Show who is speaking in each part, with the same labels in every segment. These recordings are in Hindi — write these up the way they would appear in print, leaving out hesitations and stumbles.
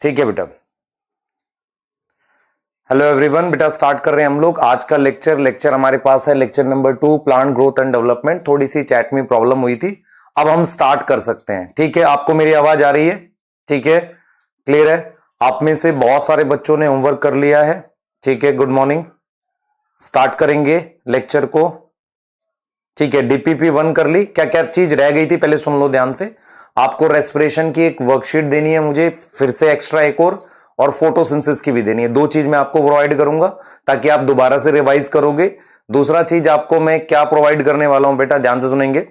Speaker 1: ठीक है बेटा। हेलो एवरीवन, बेटा स्टार्ट कर रहे हैं हम लोग आज का लेक्चर हमारे पास है lecture number 2 plant growth and development. थोड़ी सी चैट में प्रॉब्लम हुई थी, अब हम स्टार्ट कर सकते हैं। ठीक है, आपको मेरी आवाज आ रही है? ठीक है, क्लियर है? आप में से बहुत सारे बच्चों ने होमवर्क कर लिया है। ठीक है, गुड मॉर्निंग। स्टार्ट करेंगे लेक्चर को। ठीक है, डीपीपी 1 कर ली। क्या क्या चीज रह गई थी पहले सुन लो ध्यान से। आपको रेस्पिरेशन की एक वर्कशीट देनी है मुझे, फिर से एक्स्ट्रा एक और फोटोसिंथेसिस की भी देनी है। दो चीज मैं आपको प्रोवाइड करूंगा ताकि आप दोबारा से रिवाइज करोगे। दूसरा चीज आपको मैं क्या प्रोवाइड करने वाला हूं बेटा, ध्यान से सुनेंगे।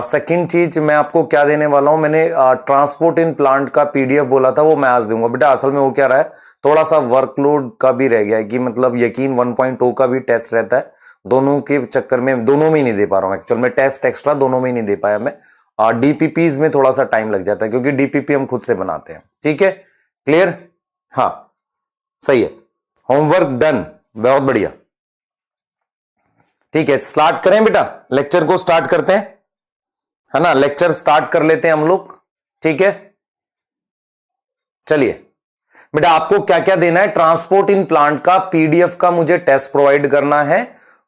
Speaker 1: सेकंड चीज मैं आपको क्या देने वाला हूं, मैंने ट्रांसपोर्ट इन प्लांट का पीडीएफ बोला था, वो मैं आज दूंगा बेटा। असल में वो क्या रहा है, थोड़ा सा वर्कलोड का भी रह गया है कि मतलब यकीन 1.0 का भी टेस्ट रहता है। दोनों के चक्कर में दोनों में ही नहीं दे पा रहा हूं एक्चुअल में, टेस्ट एक्स्ट्रा दोनों में ही नहीं दे पाया मैं। डीपीपीज में थोड़ा सा टाइम लग जाता है क्योंकि डीपीपी हम खुद से बनाते हैं। ठीक है, क्लियर? हाँ सही है, होमवर्क डन, बहुत बढ़िया। ठीक है, स्टार्ट करें बेटा, लेक्चर को स्टार्ट करते हैं, है ना। लेक्चर स्टार्ट कर लेते हैं हम लोग। ठीक है, चलिए बेटा, आपको क्या क्या देना है। ट्रांसपोर्ट इन प्लांट का पीडीएफ का मुझे टेस्ट प्रोवाइड करना है।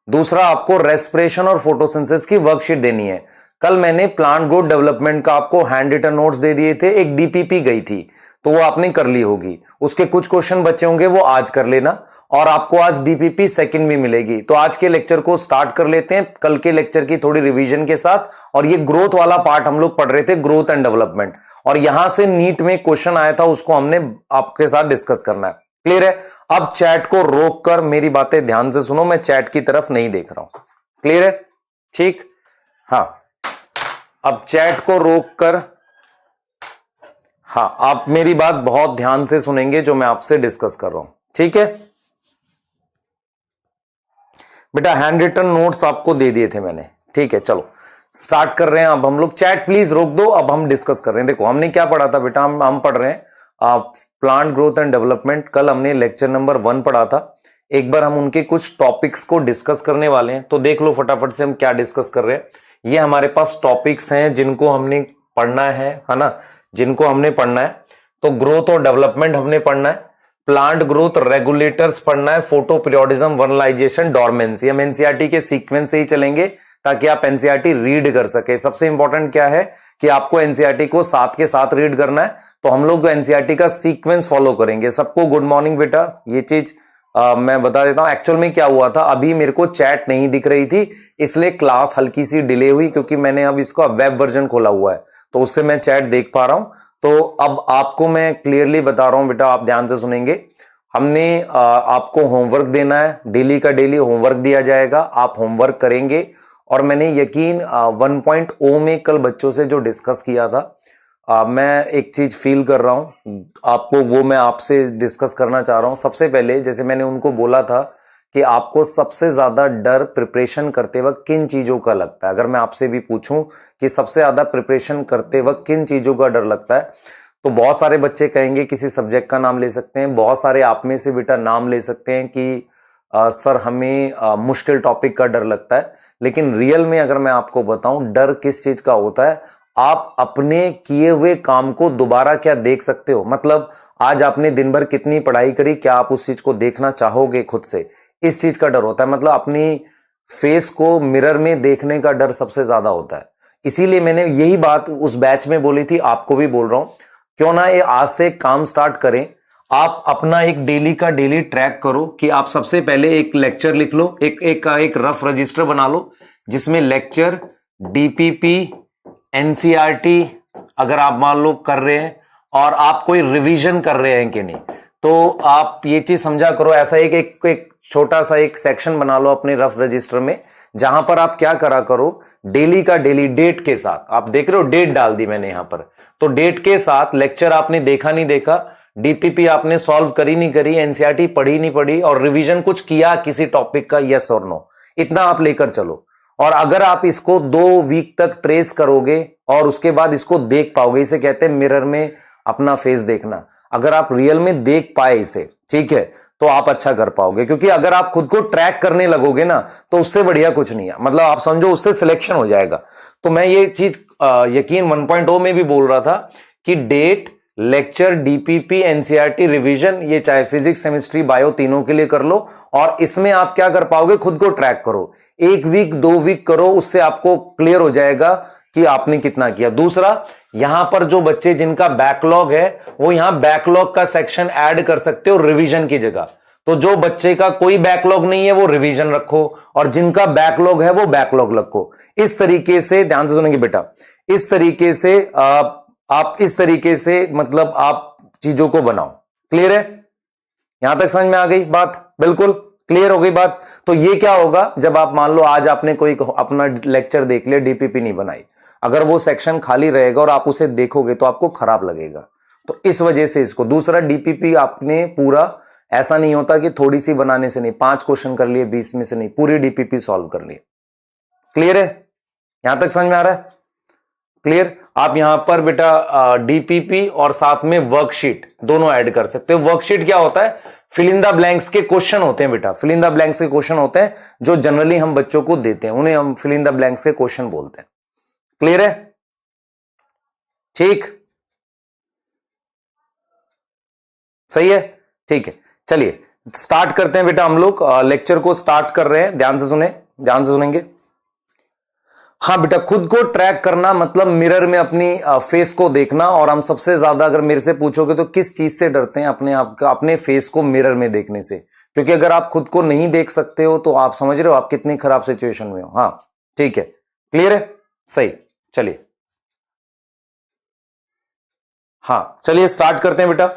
Speaker 1: दूसरा, आपको रेस्पिरेशन और फोटोसिंथेसिस की वर्कशीट देनी है। कल मैंने प्लांट ग्रोथ डेवलपमेंट का आपको हैंड रिटन नोट्स दे दिए थे, एक डीपीपी गई थी तो वो आपने कर ली होगी। उसके कुछ क्वेश्चन बचे होंगे, वो आज कर लेना। और आपको आज डीपीपी सेकंड भी मिलेगी। तो आज के लेक्चर को स्टार्ट कर लेते हैं कल के लेक्चर की थोड़ी रिवीजन के साथ। और ये ग्रोथ वाला पार्ट हम लोग पढ़ रहे थे, ग्रोथ एंड डेवलपमेंट, और यहां से नीट में क्वेश्चन आया था, उसको हमने आपके साथ डिस्कस करना है। क्लियर है? अब चैट को रोक कर मेरी बातें ध्यान से सुनो, मैं चैट की तरफ नहीं देख रहा हूं। क्लियर है? ठीक, हाँ। अब चैट को रोक कर, हाँ, आप मेरी बात बहुत ध्यान से सुनेंगे जो मैं आपसे डिस्कस कर रहा हूं। ठीक है बेटा, हैंड रिटन नोट्स आपको दे दिए थे मैंने। ठीक है, चलो स्टार्ट कर रहे हैं अब हम लोग। चैट प्लीज रोक दो, अब हम डिस्कस कर रहे हैं। देखो हमने क्या पढ़ा था बेटा, हम पढ़ रहे हैं प्लांट ग्रोथ एंड डेवलपमेंट। कल हमने लेक्चर नंबर 1 पढ़ा था। एक बार हम उनके कुछ टॉपिक्स को डिस्कस करने वाले हैं, तो देख लो फटाफट से हम क्या डिस्कस कर रहे हैं। ये हमारे पास टॉपिक्स हैं जिनको हमने पढ़ना है ना, जिनको हमने पढ़ना है। तो ग्रोथ और डेवलपमेंट हमने पढ़ना है, प्लांट ग्रोथ रेगुलेटर्स पढ़ना है, फोटो पीरियोडिज्म, वनलाइजेशन, डोरमेंसी। हम एनसीईआरटी के सीक्वेंस से ही चलेंगे ताकि आप एनसीईआरटी रीड कर सके। सबसे इंपॉर्टेंट क्या है कि आपको एनसीईआरटी को साथ के साथ रीड करना है, तो हम लोग एनसीईआरटी का सीक्वेंस फॉलो करेंगे। सबको गुड मॉर्निंग बेटा। ये चीज मैं बता देता हूं, एक्चुअल में क्या हुआ था, अभी मेरे को चैट नहीं दिख रही थी, इसलिए क्लास हल्की सी डिले हुई, क्योंकि मैंने अब इसको वेब वर्जन खोला हुआ है तो उससे मैं चैट देख पा रहा हूं। तो अब आपको मैं क्लियरली बता रहा हूं बेटा, आप ध्यान से सुनेंगे। हमने आपको होमवर्क देना है, डेली का डेली होमवर्क दिया जाएगा, आप होमवर्क करेंगे। और मैंने यकीन 1.0 में कल बच्चों से जो डिस्कस किया था, मैं एक चीज फील कर रहा हूं आपको, वो मैं आपसे डिस्कस करना चाह रहा हूं। सबसे पहले जैसे मैंने उनको बोला था कि आपको सबसे ज्यादा डर प्रिपरेशन करते वक्त किन चीजों का लगता है। अगर मैं आपसे भी पूछूं कि सबसे ज्यादा प्रिपरेशन करते वक्त किन चीजों का डर लगता है, तो बहुत सारे बच्चे कहेंगे किसी सब्जेक्ट का नाम ले सकते हैं। बहुत सारे आप में से बेटा नाम ले सकते हैं कि सर हमें मुश्किल टॉपिक का डर लगता है। लेकिन रियल में अगर मैं आपको बताऊं डर किस चीज का होता है, आप अपने किए हुए काम को दोबारा क्या देख सकते हो। मतलब आज आपने दिन भर कितनी पढ़ाई करी, क्या आप उस चीज को देखना चाहोगे खुद से, इस चीज का डर होता है। मतलब अपनी फेस को मिरर में देखने का डर सबसे ज्यादा होता है। इसीलिए मैंने यही बात उस बैच में बोली थी, आपको भी बोल रहा हूं, क्यों ना ये आज से काम स्टार्ट करें। आप अपना एक डेली का डेली ट्रैक करो कि आप सबसे पहले एक लेक्चर लिख लो, एक रफ रजिस्टर बना लो जिसमें लेक्चर, डीपीपी, एनसीईआरटी अगर आप मान लो कर रहे हैं और आप कोई रिवीजन कर रहे हैं कि नहीं, तो आप ये चीज समझा करो। ऐसा एक छोटा सा एक सेक्शन बना लो अपने रफ रजिस्टर में, जहां पर आप क्या करा करो, डेली का डेली डेट के साथ, आप देख रहे हो डेट डाल दी मैंने यहां पर, तो डेट के साथ लेक्चर आपने देखा नहीं देखा, डीपीपी आपने सॉल्व करी नहीं करी, एनसीईआरटी पढ़ी नहीं पढ़ी, और रिवीजन कुछ किया किसी टॉपिक का, यस और नो, इतना आप लेकर चलो। और अगर आप इसको 2 वीक तक ट्रेस करोगे और उसके बाद इसको देख पाओगे, इसे कहते हैं मिरर में अपना फेस देखना। अगर आप रियल में देख पाए इसे, ठीक है, तो आप अच्छा कर पाओगे। क्योंकि अगर आप खुद को ट्रैक करने लगोगे ना, तो उससे बढ़िया कुछ नहीं है। मतलब आप समझो उससे सिलेक्शन हो जाएगा। तो मैं ये चीज यकीन 1.0 में भी बोल रहा था कि date, lecture, DPP, NCERT revision, ये चाहे फिजिक्स, केमिस्ट्री, बायो तीनों के लिए कर लो। और इसमें आप क्या कर पाओगे, खुद को ट्रैक करो, 1 वीक 2 वीक करो, उससे आपको क्लियर हो जाएगा कि आपने कितना किया। दूसरा, यहां पर जो बच्चे जिनका बैकलॉग है वो यहां बैकलॉग का सेक्शन ऐड कर सकते हो रिवीजन की जगह। तो जो बच्चे का कोई बैकलॉग नहीं है वो रिवीजन रखो, और जिनका बैकलॉग है वो बैकलॉग रखो। इस तरीके से ध्यान से सुनेंगे बेटा, इस तरीके से आप इस तरीके से मतलब आप चीजों को बनाओ। क्लियर है? यहां तक समझ में आ गई बात? बिल्कुल क्लियर हो गई बात। तो ये क्या होगा, जब आप मान लो आज आपने कोई अपना लेक्चर देख लिया, डीपीपी नहीं बनाई, अगर वो सेक्शन खाली रहेगा और आप उसे देखोगे तो आपको खराब लगेगा। तो इस वजह से इसको, दूसरा डीपीपी आपने पूरा, ऐसा नहीं होता कि थोड़ी सी बनाने से नहीं, 5 क्वेश्चन कर लिए 20 में से नहीं, पूरी डीपीपी सॉल्व कर लिए। क्लियर है? यहां तक समझ में आ रहा है? क्लियर? आप यहां पर बेटा डीपीपी और साथ में वर्कशीट दोनों ऐड कर सकते हो। वर्कशीट क्या होता है? फिल इन द ब्लैंक्स के क्वेश्चन होते हैं बेटा, फिल इन द ब्लैंक्स के क्वेश्चन होते हैं जो जनरली हम बच्चों को देते हैं, उन्हें हम फिल इन द ब्लैंक्स के क्वेश्चन बोलते हैं। क्लियर है? ठीक, सही है, ठीक है। चलिए स्टार्ट करते हैं बेटा, हम लोग लेक्चर को स्टार्ट कर रहे हैं। ध्यान से सुने, ध्यान से सुनेंगे। हाँ बेटा, खुद को ट्रैक करना मतलब मिरर में अपनी फेस को देखना। और हम सबसे ज्यादा, अगर मेरे से पूछोगे तो किस चीज से डरते हैं? अपने आप का, अपने फेस को मिरर में देखने से। क्योंकि अगर आप खुद को नहीं देख सकते हो तो आप समझ रहे हो आप कितनी खराब सिचुएशन में हो। हाँ ठीक है, क्लियर है, सही। चलिए, हाँ चलिए स्टार्ट करते हैं बेटा।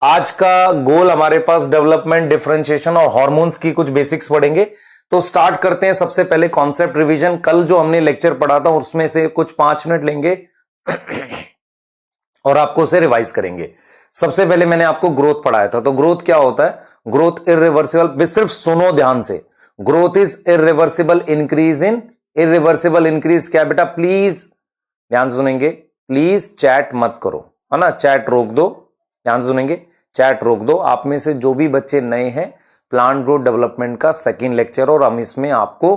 Speaker 1: आज का गोल हमारे पास डेवलपमेंट, डिफरेंशिएशन और हार्मोन्स की कुछ बेसिक्स पढ़ेंगे। तो स्टार्ट करते हैं। सबसे पहले कॉन्सेप्ट रिवीजन। कल जो हमने लेक्चर पढ़ा था उसमें से कुछ 5 मिनट लेंगे और आपको उसे रिवाइज करेंगे। सबसे पहले मैंने आपको ग्रोथ पढ़ाया था। तो ग्रोथ क्या होता है? ग्रोथ इररिवर्सिबल, सिर्फ सुनो ध्यान से। Growth is irreversible increase in, irreversible increase क्या बेटा? प्लीज ध्यान से सुनेंगे, प्लीज चैट मत करो, है ना, चैट रोक दो। ध्यान से सुनेंगे, चैट रोक दो। आप में से जो भी बच्चे नए हैं, प्लांट ग्रोथ डेवलपमेंट का सेकंड लेक्चर, और हम इसमें आपको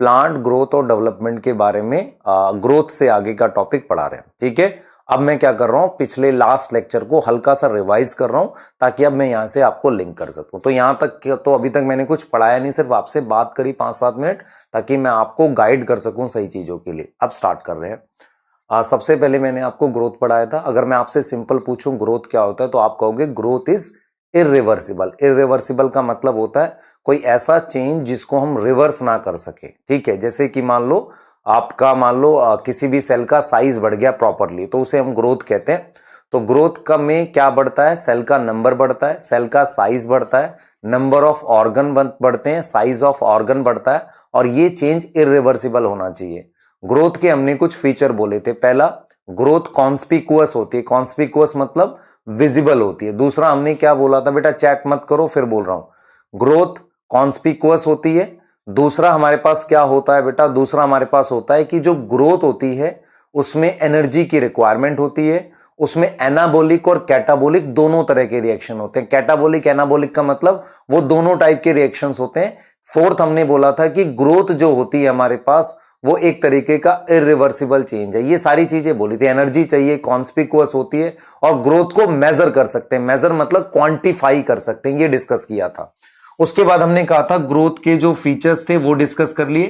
Speaker 1: प्लांट ग्रोथ और डेवलपमेंट के बारे में ग्रोथ से आगे का टॉपिक पढ़ा रहे हैं। ठीक है, अब मैं क्या कर रहा हूं, पिछले लास्ट लेक्चर को हल्का सा रिवाइज कर रहा हूं ताकि अब मैं यहां से आपको लिंक कर सकूं। तो यहां तक तो अभी तक मैंने कुछ पढ़ाया नहीं, सिर्फ आपसे बात करी 5-7 मिनट, ताकि मैं आपको गाइड कर सकूं सही चीजों के लिए। अब स्टार्ट कर रहे हैं। सबसे पहले मैंने आपको ग्रोथ पढ़ाया था। अगर मैं आपसे सिंपल पूछूं ग्रोथ क्या होता है, तो आप कहोगे ग्रोथ इज इररिवर्सिबल। इररिवर्सिबल का मतलब होता है कोई ऐसा चेंज जिसको हम रिवर्स ना कर सके। ठीक है, जैसे कि मान लो आपका, मान लो किसी भी सेल का साइज बढ़ गया प्रॉपरली, तो उसे हम ग्रोथ कहते हैं। तो ग्रोथ का में क्या बढ़ता है? सेल का नंबर बढ़ता है, सेल का साइज बढ़ता है, नंबर ऑफ ऑर्गन बढ़ते हैं, साइज ऑफ ऑर्गन बढ़ता है, और ये चेंज इररिवर्सिबल होना चाहिए। ग्रोथ के हमने कुछ फीचर बोले थे। पहला, ग्रोथ कॉन्स्पिकुअस होती है। कॉन्स्पिकुअस मतलब विजिबल होती है। दूसरा हमने क्या बोला था बेटा? चैट मत करो, फिर बोल रहा हूं। ग्रोथ कॉन्स्पिकुअस होती है। दूसरा हमारे पास क्या होता है बेटा? दूसरा हमारे पास होता है कि जो ग्रोथ होती है उसमें एनर्जी की रिक्वायरमेंट होती है। उसमें एनाबोलिक और कैटाबोलिक दोनों तरह के रिएक्शन होते हैं। कैटाबोलिक, एनाबोलिक का मतलब वो दोनों टाइप के रिएक्शंस होते हैं। फोर्थ हमने बोला था कि ग्रोथ जो होती है हमारे पास, वो एक तरीके का इररिवर्सिबल चेंज है। ये सारी चीजें बोली थी। एनर्जी चाहिए, कॉन्स्पिकुअस होती है, और ग्रोथ को मेजर कर सकते हैं। मेजर मतलब क्वांटिफाई कर सकते हैं, ये डिस्कस किया था। उसके बाद हमने कहा था ग्रोथ के जो फीचर्स थे वो डिस्कस कर लिए।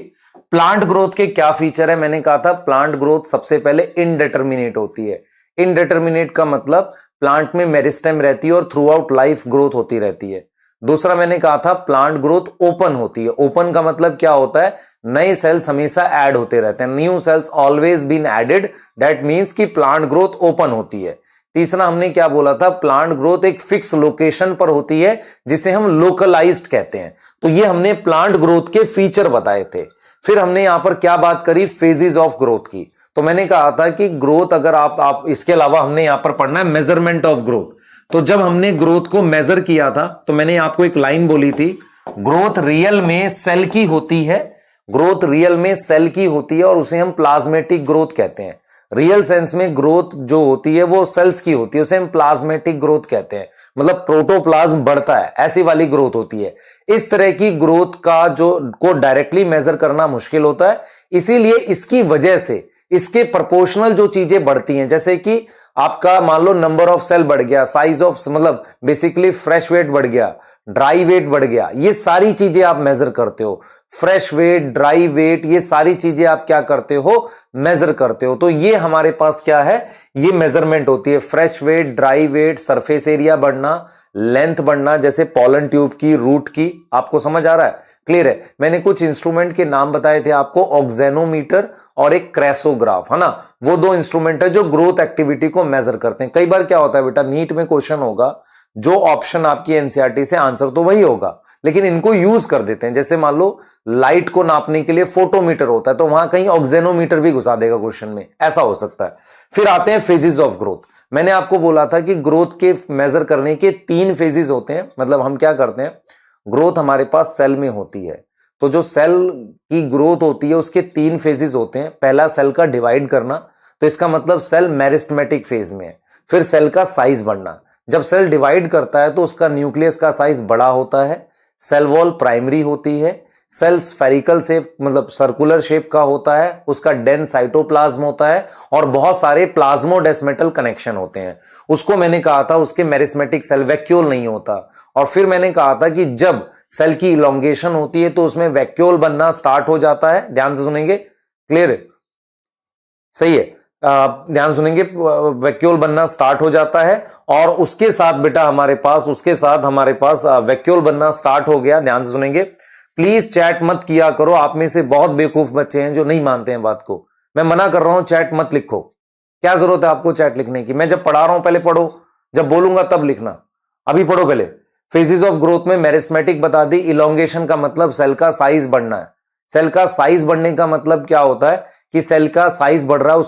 Speaker 1: प्लांट ग्रोथ के क्या फीचर है? मैंने कहा था प्लांट ग्रोथ सबसे पहले इनडिटर्मिनेट होती है। इनडिटर्मिनेट का मतलब प्लांट में मेरिस्टेम रहती है और थ्रू आउट लाइफ ग्रोथ होती रहती है। दूसरा मैंने कहा था प्लांट ग्रोथ ओपन होती है। ओपन का मतलब क्या होता है? नए सेल्स हमेशा ऐड होते रहते हैं। New cells always been added, that means कि प्लांट ग्रोथ ओपन होती है। तीसरा हमने क्या बोला था? प्लांट ग्रोथ एक फिक्स लोकेशन पर होती है जिसे हम लोकलाइज्ड कहते हैं। तो ये हमने प्लांट ग्रोथ के फीचर बताए थे। फिर हमने यहां पर क्या बात करी? फेजेस ऑफ ग्रोथ की। तो मैंने कहा था कि ग्रोथ, अगर आप इसके अलावा हमने यहां पर पढ़ना है मेजरमेंट ऑफ ग्रोथ। तो जब हमने ग्रोथ को मेजर किया था तो मैंने आपको एक लाइन बोली थी, ग्रोथ रियल में सेल की होती है। ग्रोथ रियल में सेल की होती है और उसे हम प्लाज्मेटिक ग्रोथ कहते हैं। रियल सेंस में ग्रोथ जो होती है वो सेल्स की होती है, उसे हम प्लाज्मेटिक ग्रोथ कहते हैं। मतलब प्रोटोप्लाज्म बढ़ता है, ऐसी वाली ग्रोथ होती है। इस तरह की ग्रोथ का जो को डायरेक्टली मेजर करना मुश्किल होता है, इसीलिए इसकी वजह से इसके प्रोपोर्शनल जो चीजें बढ़ती हैं, जैसे कि आपका मान लो नंबर ऑफ सेल बढ़ गया, साइज ऑफ मतलब बेसिकली फ्रेश वेट बढ़ गया, ड्राई वेट बढ़ गया, ये सारी चीजें आप मेजर करते हो। फ्रेश वेट, ड्राई वेट, ये सारी चीजें आप क्या करते हो, मेजर करते हो। तो ये हमारे पास क्या है, ये मेजरमेंट होती है। Fresh weight, dry weight, surface area बढ़ना, लेंथ बढ़ना, जैसे पॉलन ट्यूब की, रूट की। आपको समझ आ रहा है, क्लियर है। मैंने कुछ इंस्ट्रूमेंट के नाम बताए थे आपको, ऑक्सेनोमीटर और एक क्रेसोग्राफ, है ना। वो दो इंस्ट्रूमेंट है जो ग्रोथ एक्टिविटी को मेजर करते हैं। कई बार क्या होता है बेटा, नीट में क्वेश्चन होगा, जो ऑप्शन आपकी एनसीईआरटी से, आंसर तो वही होगा, लेकिन इनको यूज कर देते हैं। जैसे मान लो लाइट को नापने के लिए फोटोमीटर होता है, तो वहां कहीं ऑक्सेनोमीटर भी घुसा देगा क्वेश्चन में, ऐसा हो सकता है। फिर आते हैं फेजेस ऑफ ग्रोथ। मैंने आपको बोला था कि ग्रोथ के मेजर करने के 3 फेजेस होते हैं। मतलब हम क्या करते हैं, ग्रोथ हमारे पास सेल में होती है, तो जो सेल की ग्रोथ होती है उसके 3 फेजेस होते हैं। पहला सेल का डिवाइड करना, तो इसका मतलब सेल मेरिस्टेमेटिक फेज में है। फिर सेल का साइज बढ़ना, जब सेल डिवाइड करता है तो उसका न्यूक्लियस का साइज बड़ा होता है। सेल वॉल प्राइमरी होती है। सेल स्फेरिकल शेप मतलब सर्कुलर शेप का होता है, उसका डेंस साइटोप्लाज्म होता है और बहुत सारे प्लाज्मोडेस्मेटल कनेक्शन होते हैं। उसको मैंने कहा था उसके मेरिस्मेटिक सेल, वैक्यूल नहीं होता। और फिर मैंने कहा था कि जब सेल की इलोंगेशन होती है तो उसमें वैक्यूल बनना स्टार्ट हो जाता है। ध्यान से सुनेंगे, क्लियर है, सही है। ध्यान सुनेंगे, वैक्यूल बनना स्टार्ट हो जाता है और उसके साथ बेटा हमारे पास वैक्यूल बनना स्टार्ट हो गया। ध्यान से सुनेंगे, प्लीज चैट मत किया करो। आप में से बहुत बेवकूफ बच्चे हैं जो नहीं मानते हैं बात को। मैं मना कर रहा हूं, चैट मत लिखो। क्या जरूरत है आपको चैट लिखने की? मैं जब पढ़ा रहा हूं पहले पढ़ो, जब बोलूंगा तब लिखना। अभी पढ़ो पहले। फेजेस ऑफ ग्रोथ में मेरिस्मेटिक बता दी। इलोंगेशन का मतलब सेल का साइज बढ़ना है। सेल का साइज बढ़ने का मतलब क्या होता है कि सेल का साइज बढ़ रहा है,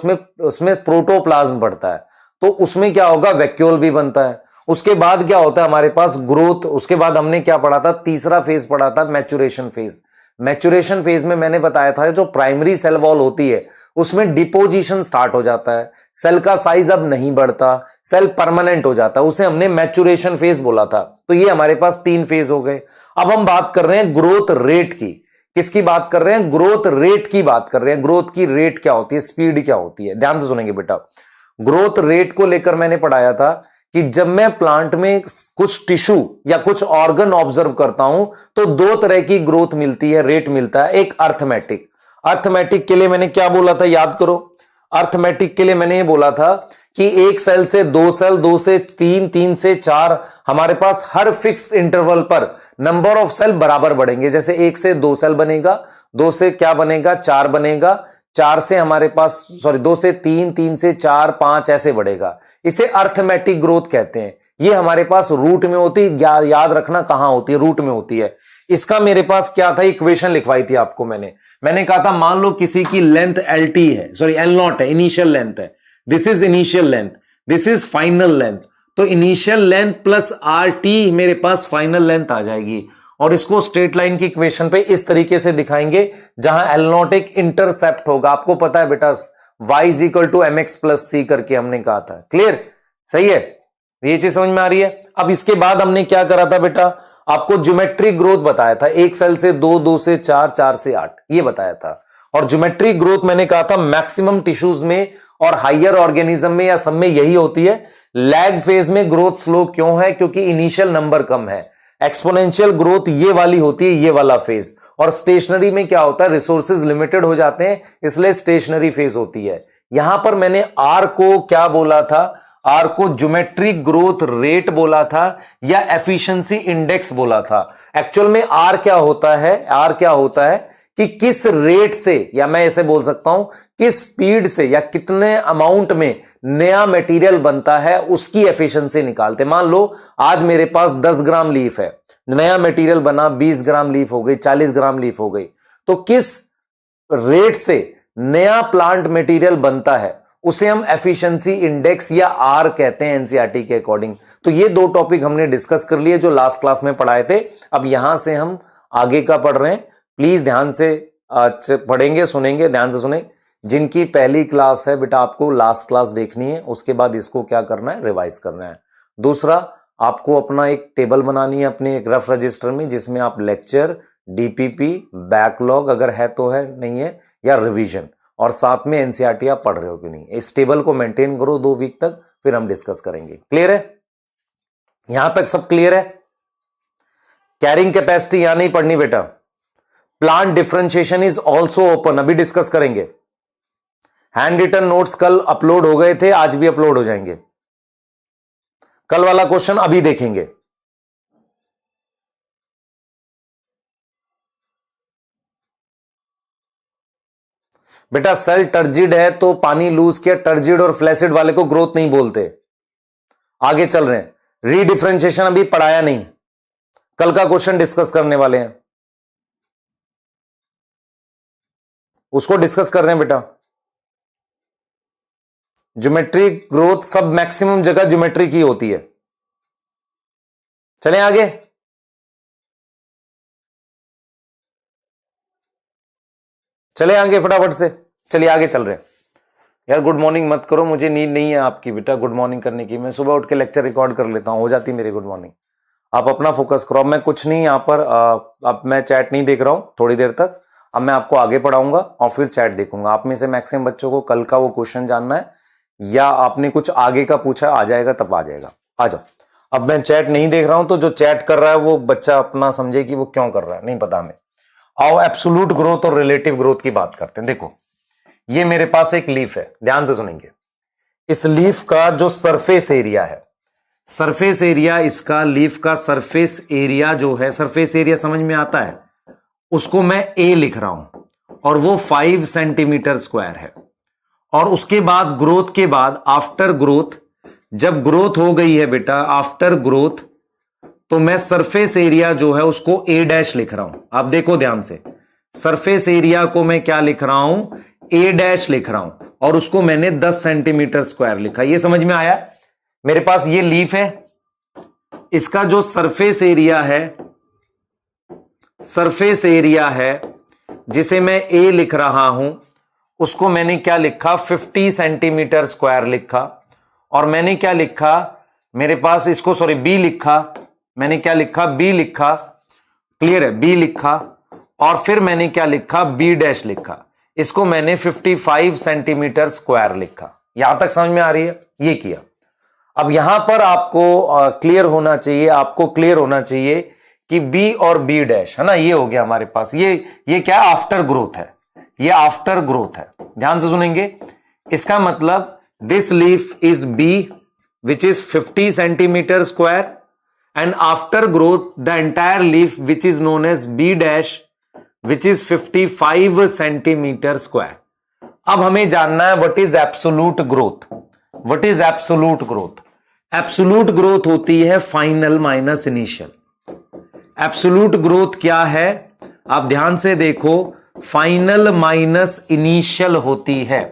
Speaker 1: उसमें प्रोटोप्लाज्म बढ़ता है, तो उसमें क्या होगा, वैक्यूल भी बनता है। उसके बाद क्या होता है हमारे पास, ग्रोथ। उसके बाद हमने क्या पढ़ा था, तीसरा फेज पढ़ा था, मैच्योरेशन फेज। मैच्योरेशन फेज में मैंने बताया था जो प्राइमरी सेल वॉल होती है उसमें डिपोजिशन स्टार्ट हो जाता है। सेल का साइज अब नहीं बढ़ता, सेल परमानेंट हो जाता है, उसे हमने मैच्योरेशन फेज बोला था। तो ये हमारे पास 3 फेज हो गए। अब हम बात कर रहे हैं ग्रोथ रेट की। किसकी बात कर रहे हैं, ग्रोथ रेट की बात कर रहे हैं। ग्रोथ की रेट क्या होती है, स्पीड क्या होती है, ध्यान से सुनेंगे बेटा। ग्रोथ रेट को लेकर मैंने पढ़ाया था कि जब मैं प्लांट में कुछ टिश्यू या कुछ ऑर्गन ऑब्जर्व करता हूं तो 2 तरह की ग्रोथ मिलती है, रेट मिलता है। एक अर्थमेटिक। अर्थमेटिक के लिए मैंने क्या बोला था, याद करो। अर्थमेटिक के लिए मैंने ये बोला था कि 1 सेल से 2 सेल, 2 से 3, 3 से 4, हमारे पास हर फिक्स इंटरवल पर नंबर ऑफ सेल बराबर बढ़ेंगे। जैसे 1 से 2 सेल बनेगा, 2 से क्या बनेगा, 4 बनेगा, 4 से हमारे पास 2 से 3, 3 से 4, 5 ऐसे बढ़ेगा। इसे अर्थमेटिक ग्रोथ कहते हैं। ये हमारे पास रूट में होती है। याद रखना कहां होती है, रूट में होती है। इसका मेरे पास क्या था, इक्वेशन लिखवाई थी आपको मैंने कहा था मान लो किसी की लेंथ LT है, L0 है, इनिशियल लेंथ है। This is initial length, this is final length. तो इनिशियल लेंथ प्लस RT मेरे पास फाइनल लेंथ आ जाएगी। और इसको स्ट्रेट लाइन की इक्वेशन पे इस तरीके से दिखाएंगे जहां L0 एक इंटरसेप्ट होगा। आपको पता है बेटा y = mx + c करके हमने कहा था, क्लियर, सही है, ये चीज समझ में आ रही है। अब इसके बाद हमने क्या करा था बेटा, आपको ज्योमेट्रिक ग्रोथ बताया था। 1 सेल से 2, 2 से 4, 4 से 8 ये बताया था। और ज्योमेट्रिक ग्रोथ मैंने कहा था मैक्सिमम टिश्यूज में और हायर ऑर्गेनिज्म में या सब में यही होती है। लैग फेज में ग्रोथ स्लो क्यों है, क्योंकि इनिशियल नंबर कम है। एक्सपोनेंशियल ग्रोथ ये वाली होती है, ये वाला फेज। और स्टेशनरी में क्या होता है, रिसोर्सेज लिमिटेड हो जाते हैं, इसलिए स्टेशनरी फेज होती है। यहां पर मैंने आर को क्या बोला था, आर को ज्योमेट्रिक ग्रोथ रेट बोला था या एफिशिएंसी इंडेक्स बोला था। एक्चुअल में आर क्या होता है, आर क्या होता है कि किस रेट से, या मैं ऐसे बोल सकता हूं किस स्पीड से या कितने अमाउंट में नया मटेरियल बनता है, उसकी एफिशिएंसी निकालते। मान लो आज मेरे पास 10 ग्राम लीफ है, नया मटेरियल बना 20 ग्राम लीफ हो गई, 40 ग्राम लीफ हो गई, तो किस रेट से नया प्लांट मटेरियल बनता है उसे हम एफिशिएंसी इंडेक्स या आर कहते हैं एनसीईआरटी के अकॉर्डिंग। तो ये 2 टॉपिक हमने डिस्कस कर लिए जो लास्ट क्लास में पढ़ाए थे। अब यहां से हम आगे का पढ़ रहे हैं, प्लीज ध्यान से पढ़ेंगे, सुनेंगे, ध्यान से सुने। जिनकी पहली क्लास है बेटा आपको लास्ट क्लास देखनी है, उसके बाद इसको क्या करना है, रिवाइज करना है। दूसरा, आपको अपना एक टेबल बनानी है अपने एक रफ रजिस्टर में, जिसमें आप लेक्चर, डीपीपी, बैकलॉग अगर है तो है, नहीं है, या रिवीजन और साथ में एनसीईआरटी आप पढ़ रहे हो कि नहीं। इस टेबल को मेंटेन करो 2 वीक तक, फिर हम डिस्कस करेंगे। क्लियर है? यहां तक सब क्लियर है? कैरिंग कैपेसिटी यहां नहीं पढ़नी बेटा। Plant differentiation is also open, अभी डिस्कस करेंगे। हैंड रिटन नोट्स कल अपलोड हो गए थे, आज भी अपलोड हो जाएंगे। कल वाला क्वेश्चन अभी देखेंगे। बेटा सेल टर्जिड है तो पानी लूज किया, टर्जिड और फ्लैसिड वाले को ग्रोथ नहीं बोलते। आगे चल रहे हैं। रीडिफरेंशिएशन अभी पढ़ाया नहीं, कल का क्वेश्चन डिस्कस करने वाले हैं, उसको डिस्कस कर रहे हैं बेटा। ज्योमेट्री ग्रोथ सब मैक्सिमम जगह ज्योमेट्री की होती है। चलें आगे। चले आगे फटाफट से, चलिए आगे चल रहे हैं। यार गुड मॉर्निंग मत करो, मुझे नींद नहीं है आपकी बेटा गुड मॉर्निंग करने की। मैं सुबह उठ के लेक्चर रिकॉर्ड कर लेता हूं, हो जाती मेरी गुड मॉर्निंग। आप अपना फोकस करो। अब मैं कुछ नहीं यहां पर अब मैं चैट नहीं देख रहा हूं थोड़ी देर तक। अब मैं आपको आगे पढ़ाऊंगा और फिर चैट देखूंगा। आप में से मैक्सिमम बच्चों को कल का वो क्वेश्चन जानना है, या आपने कुछ आगे का पूछा आ जाएगा तब आ जाएगा। आ जाओ। अब मैं चैट नहीं देख रहा हूं, तो जो चैट कर रहा है वो बच्चा अपना समझे कि वो क्यों कर रहा है, नहीं पता हमें। आओ एब्सोल्यूट ग्रोथ और रिलेटिव ग्रोथ की बात करते हैं। देखो ये मेरे पास एक लीफ है, ध्यान से सुनेंगे। इस लीफ का जो सरफेस एरिया है, सरफेस एरिया इसका लीफ का सरफेस एरिया जो है, सरफेस एरिया समझ में आता है, उसको मैं ए लिख रहा हूं और वो 5 सेंटीमीटर स्क्वायर है। और उसके बाद ग्रोथ के बाद आफ्टर ग्रोथ, जब ग्रोथ हो गई है बेटा आफ्टर ग्रोथ, तो मैं सरफेस एरिया जो है उसको ए डैश लिख रहा हूं। आप देखो ध्यान से, सरफेस एरिया को मैं क्या लिख रहा हूं, ए डैश लिख रहा हूं, और उसको मैंने 10 सेंटीमीटर स्क्वायर लिखा। ये समझ में आया? मेरे पास ये लीफ है, इसका जो सरफेस एरिया है, सरफेस एरिया है जिसे मैं ए लिख रहा हूं, उसको मैंने क्या लिखा, 50 सेंटीमीटर स्क्वायर लिखा। और मैंने क्या लिखा, मेरे पास इसको सॉरी बी लिखा, मैंने क्या लिखा, बी लिखा। क्लियर है? बी लिखा। और फिर मैंने क्या लिखा, बी डैश लिखा। इसको मैंने 55 सेंटीमीटर स्क्वायर लिखा। यहां तक समझ में आ रही है? ये किया। अब यहां पर आपको क्लियर होना चाहिए, आपको क्लियर होना चाहिए कि बी और बी डैश है ना, ये हो गया हमारे पास। ये क्या आफ्टर ग्रोथ है, ये आफ्टर ग्रोथ है। ध्यान से सुनेंगे। इसका मतलब this leaf is B which is 50 centimetre square, and after growth the entire leaf which is known as B dash which is 55 centimeter square. अब हमें जानना है what is absolute growth. What is absolute growth? Absolute growth होती है final minus initial. Absolute growth क्या है? आप ध्यान से देखो, final minus initial होती है।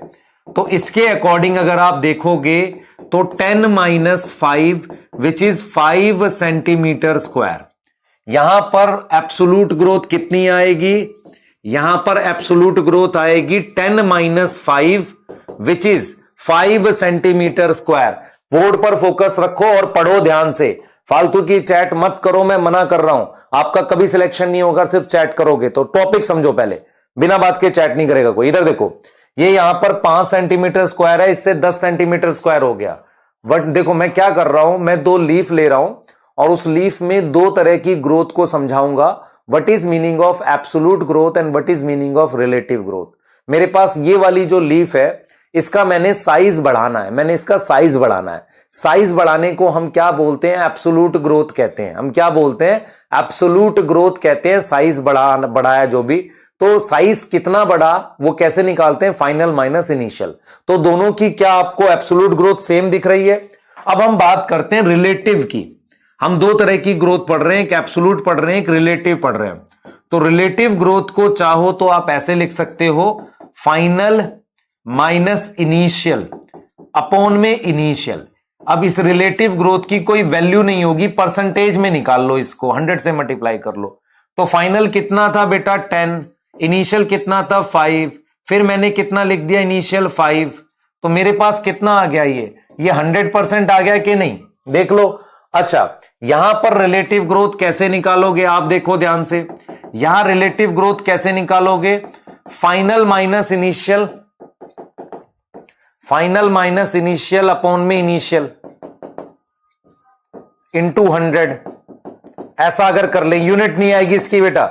Speaker 1: तो इसके अकॉर्डिंग अगर आप देखोगे तो 10 minus 5 which is 5 centimetre square. यहां पर एब्सोल्यूट ग्रोथ कितनी आएगी, यहां पर एब्सोल्यूट ग्रोथ आएगी 10 minus 5 which is 5 centimetre square. Board पर फोकस रखो और पढ़ो ध्यान से, फालतू की चैट मत करो, मैं मना कर रहा हूं। आपका कभी सिलेक्शन नहीं होगा सिर्फ चैट करोगे तो। टॉपिक समझो पहले, बिना बात के चैट नहीं करेगा कोई। इधर देखो, ये यहां पर 5 सेंटीमीटर स्क्वायर है, इससे 10 सेंटीमीटर स्क्वायर हो गया। बट देखो मैं क्या कर रहा हूं, मैं 2 लीफ ले रहा हूं और उस लीफ में 2 तरह की ग्रोथ को समझाऊंगा। What is meaning of absolute growth and what is meaning of relative growth. मेरे पास ये वाली जो लीफ है, इसका मैंने साइज बढ़ाना है, मैंने इसका साइज बढ़ाना है। साइज बढ़ाने को हम क्या बोलते हैं, एब्सोल्यूट ग्रोथ कहते हैं। हम क्या बोलते हैं, एब्सोल्यूट ग्रोथ कहते हैं। साइज बढ़ाया जो भी, तो साइज कितना बढ़ा वो कैसे निकालते हैं, फाइनल माइनस इनिशियल। तो दोनों की क्या आपको एब्सोल्यूट ग्रोथ सेम दिख रही है। अब हम बात करते हैं रिलेटिव की। हम 2 तरह की ग्रोथ पढ़ रहे हैं, एक एब्सोल्यूट पढ़ रहे हैं, एक रिलेटिव पढ़ रहे हैं। तो रिलेटिव ग्रोथ को चाहो तो आप ऐसे लिख सकते हो, फाइनल माइनस इनिशियल अपॉन में इनिशियल। अब इस रिलेटिव ग्रोथ की कोई वैल्यू नहीं होगी, परसेंटेज में निकाल लो इसको, 100 से मल्टीप्लाई कर लो। तो फाइनल कितना था बेटा 10, इनिशियल कितना था 5, फिर मैंने कितना लिख दिया इनिशियल 5, तो मेरे पास कितना आ गया, ये 100% आ गया कि नहीं, देख लो। अच्छा यहां पर रिलेटिव ग्रोथ कैसे निकालोगे, आप देखो ध्यान से। यहां रिलेटिव ग्रोथ कैसे निकालोगे, final minus initial final minus initial upon में इनिशियल इनटू 100, ऐसा अगर कर ले, यूनिट नहीं आएगी इसकी बेटा,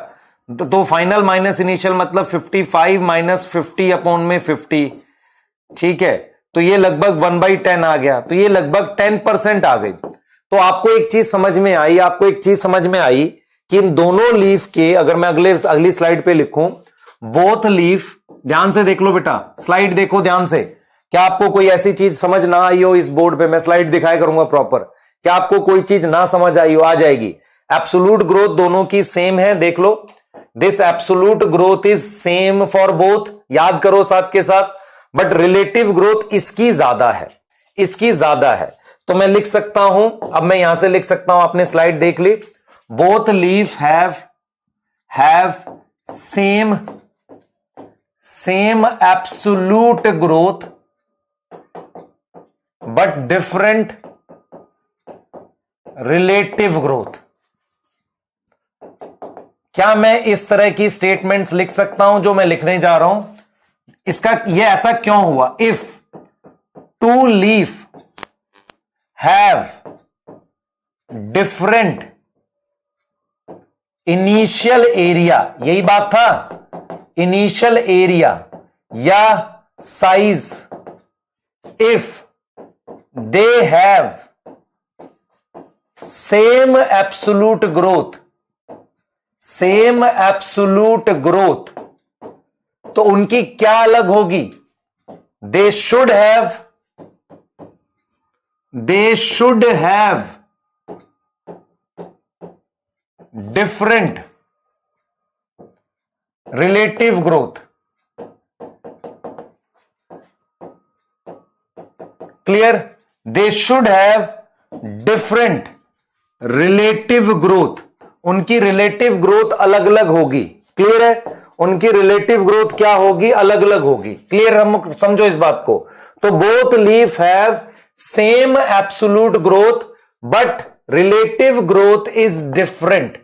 Speaker 1: तो फाइनल माइनस इनिशियल मतलब 55 माइनस 50 अपॉन में 50, ठीक है, तो ये लगभग 1/10 आ गया, तो ये लगभग 10% आ गई। तो आपको एक चीज समझ में आई, आपको एक चीज समझ में आई कि इन दोनों लीफ के, अगर मैं अगली स्लाइड पे लिखूं, बोथ लीफ, ध्यान से देख लो बेटा, स्लाइड देखो ध्यान से, क्या आपको कोई ऐसी चीज समझ ना आई हो इस बोर्ड पे, मैं स्लाइड दिखाया करूंगा प्रॉपर, क्या आपको कोई चीज ना समझ आई हो, आ जाएगी। एब्सोल्यूट ग्रोथ दोनों की सेम है, देख लो, this absolute growth is same for both, याद करो साथ के साथ, बट रिलेटिव ग्रोथ इसकी ज्यादा है, इसकी ज्यादा है। तो मैं लिख सकता हूं, अब मैं यहां से लिख सकता हूं, आपने स्लाइड देख ली, both leaf have same absolute growth but different relative growth. क्या मैं इस तरह की स्टेटमेंट्स लिख सकता हूं जो मैं लिखने जा रहा हूं? इसका ये ऐसा क्यों हुआ? If two leaf have different initial area, यही बात था, इनिशियल एरिया या size, if they have same absolute growth, तो उनकी क्या अलग होगी? They should have different relative growth. Clear? They should have different relative growth, उनकी रिलेटिव ग्रोथ अलग अलग होगी। क्लियर है? उनकी रिलेटिव ग्रोथ क्या होगी? अलग अलग होगी। क्लियर? हम समझो इस बात को। तो both leaf have same absolute growth but relative growth is different.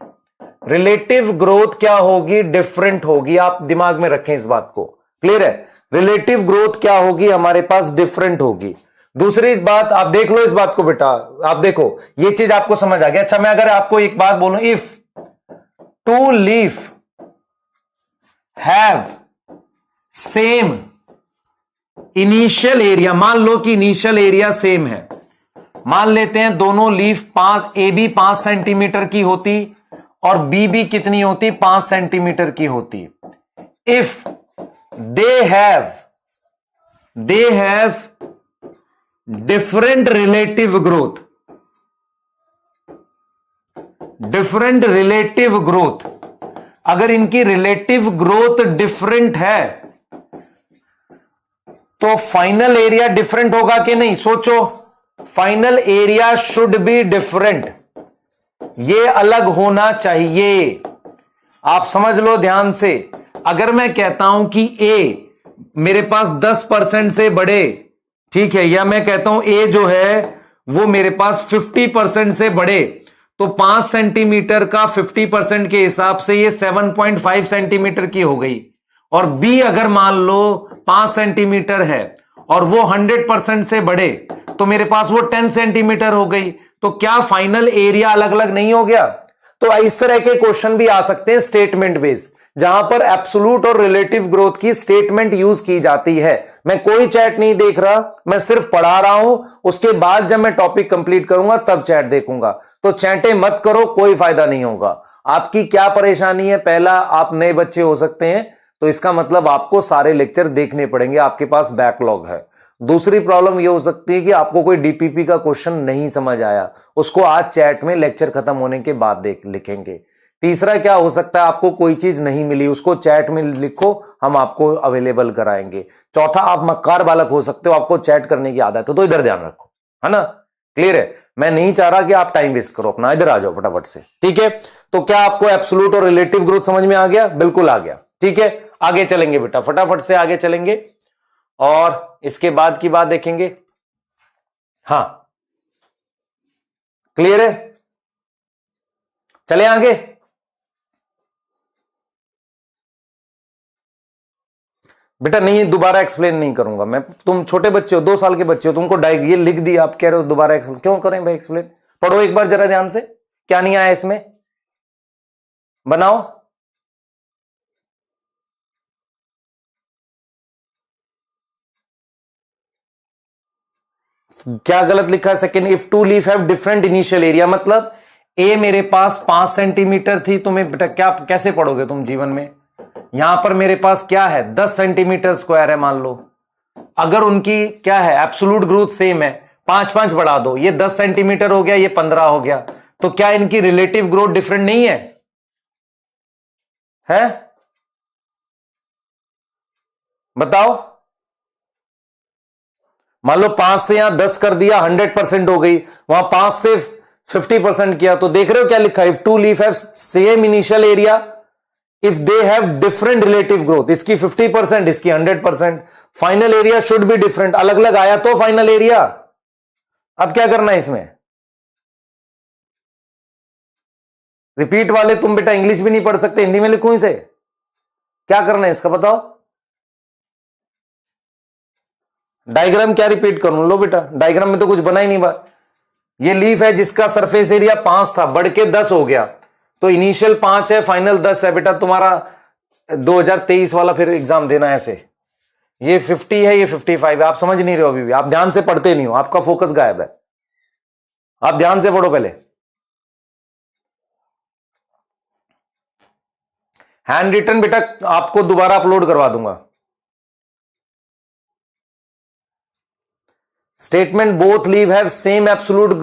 Speaker 1: Relative growth क्या होगी? डिफरेंट होगी। आप दिमाग में रखें इस बात को। क्लियर है? रिलेटिव ग्रोथ क्या होगी? हमारे पास डिफरेंट होगी। दूसरी बात आप देख लो इस बात को बेटा, आप देखो ये चीज आपको समझ आ गया। अच्छा, मैं अगर आपको एक बात बोलूं, if two leaf have same initial area, मान लो कि इनिशियल एरिया सेम है, मान लेते हैं दोनों लीफ 5, ए बी 5 सेंटीमीटर की होती और बी भी कितनी होती? 5 सेंटीमीटर की होती। If they have different relative growth, अगर इनकी रिलेटिव ग्रोथ डिफरेंट है तो फाइनल एरिया डिफरेंट होगा कि नहीं? सोचो, final area should be different, ये अलग होना चाहिए। आप समझ लो ध्यान से। अगर मैं कहता हूं कि ए मेरे पास 10% से बड़े, ठीक है, या मैं कहता हूं ए जो है वो मेरे पास 50% से बड़े, तो 5 सेंटीमीटर का 50% के हिसाब से ये 7.5 सेंटीमीटर की हो गई। और बी अगर मान लो 5 सेंटीमीटर है और वो 100% से बड़े, तो मेरे पास वो 10 सेंटीमीटर हो गई। तो क्या फाइनल एरिया अलग अलग नहीं हो गया? तो इस तरह के क्वेश्चन भी आ सकते हैं स्टेटमेंट बेस्ड, जहां पर एब्सोल्यूट और रिलेटिव ग्रोथ की स्टेटमेंट यूज की जाती है। मैं कोई चैट नहीं देख रहा, मैं सिर्फ पढ़ा रहा हूं। उसके बाद जब मैं टॉपिक कंप्लीट करूंगा तब चैट देखूंगा। तो चैटें मत करो, कोई फायदा नहीं होगा। आपकी क्या परेशानी है? पहला, आप नए बच्चे हो सकते हैं, तो इसका मतलब आपको सारे लेक्चर देखने पड़ेंगे, आपके पास बैकलॉग है। दूसरी प्रॉब्लम यह हो सकती है कि आपको कोई डीपीपी का क्वेश्चन नहीं समझ आया, उसको आज चैट में लेक्चर खत्म होने के बाद लिखेंगे। तीसरा क्या हो सकता है, आपको कोई चीज नहीं मिली, उसको चैट में लिखो, हम आपको अवेलेबल कराएंगे। चौथा, आप मक्कार बालक हो सकते हो, आपको चैट करने की आदत है, तो इधर ध्यान रखो, है ना? क्लियर है? मैं नहीं चाह रहा कि आप टाइम वेस्ट करो अपना, इधर आ जाओ फटाफट से। ठीक है, तो क्या आपको एब्सोल्यूट और रिलेटिव ग्रोथ समझ में आ गया? बिल्कुल आ गया। ठीक है, आगे चलेंगे बेटा, फटाफट से आगे चलेंगे और इसके बाद की बात देखेंगे। हां, क्लियर है? चले आगे। बेटा नहीं, दोबारा एक्सप्लेन नहीं करूंगा मैं। तुम छोटे बच्चे हो, 2 साल के बच्चे हो, तुमको ये लिख दिया, आप कह रहे हो दोबारा एक्सप्लेन क्यों करें भाई? एक्सप्लेन पढ़ो एक बार जरा ध्यान से, क्या नहीं आया इसमें, बनाओ। क्या गलत लिखा है? Second, if two leaf have different initial area, मतलब ए मेरे पास 5 सेंटीमीटर थी, तुम्हें बेटा क्या कैसे पढ़ोगे तुम जीवन में? यहां पर मेरे पास क्या है, 10 सेंटीमीटर स्क्वायर है मान लो। अगर उनकी क्या है, एब्सोल्यूट ग्रोथ सेम है, 5-5 बढ़ा दो, ये 10 सेंटीमीटर हो गया, ये 15 हो गया, तो क्या इनकी रिलेटिव ग्रोथ डिफरेंट नहीं है? है? बताओ। मान लो 5 से यहां 10 कर दिया, 100% हो गई, वहां 5 से 50% किया, तो देख रहे हो क्या लिखा है? If two leaf have same initial area, if they have different relative growth, इसकी 50%, इसकी 100%, final area should be different. अलग अलग आया तो फाइनल एरिया। अब क्या करना है इसमें? रिपीट वाले तुम बेटा इंग्लिश भी नहीं पढ़ सकते, हिंदी में लिखूं इसे? क्या करना है इसका बताओ? डायग्राम क्या रिपीट करूं? लो बेटा, डायग्राम में तो कुछ बना ही नहीं। ये लीफ है जिसका सरफेस एरिया 5 था, बढ़ के 10 हो गया, तो इनिशियल 5 है, फाइनल 10 है। बेटा तुम्हारा 2023 वाला फिर एग्जाम देना है ऐसे। ये 50 है, ये 55 है, आप समझ नहीं रहे हो अभी भी, आप ध्यान से पढ़ते नहीं हो, आपका फोकस गायब है। आप ध्यान से पढ़ो पहले। हैंड रिटन बेटा आपको दोबारा अपलोड करवा दूंगा। Statement both leave have same absolute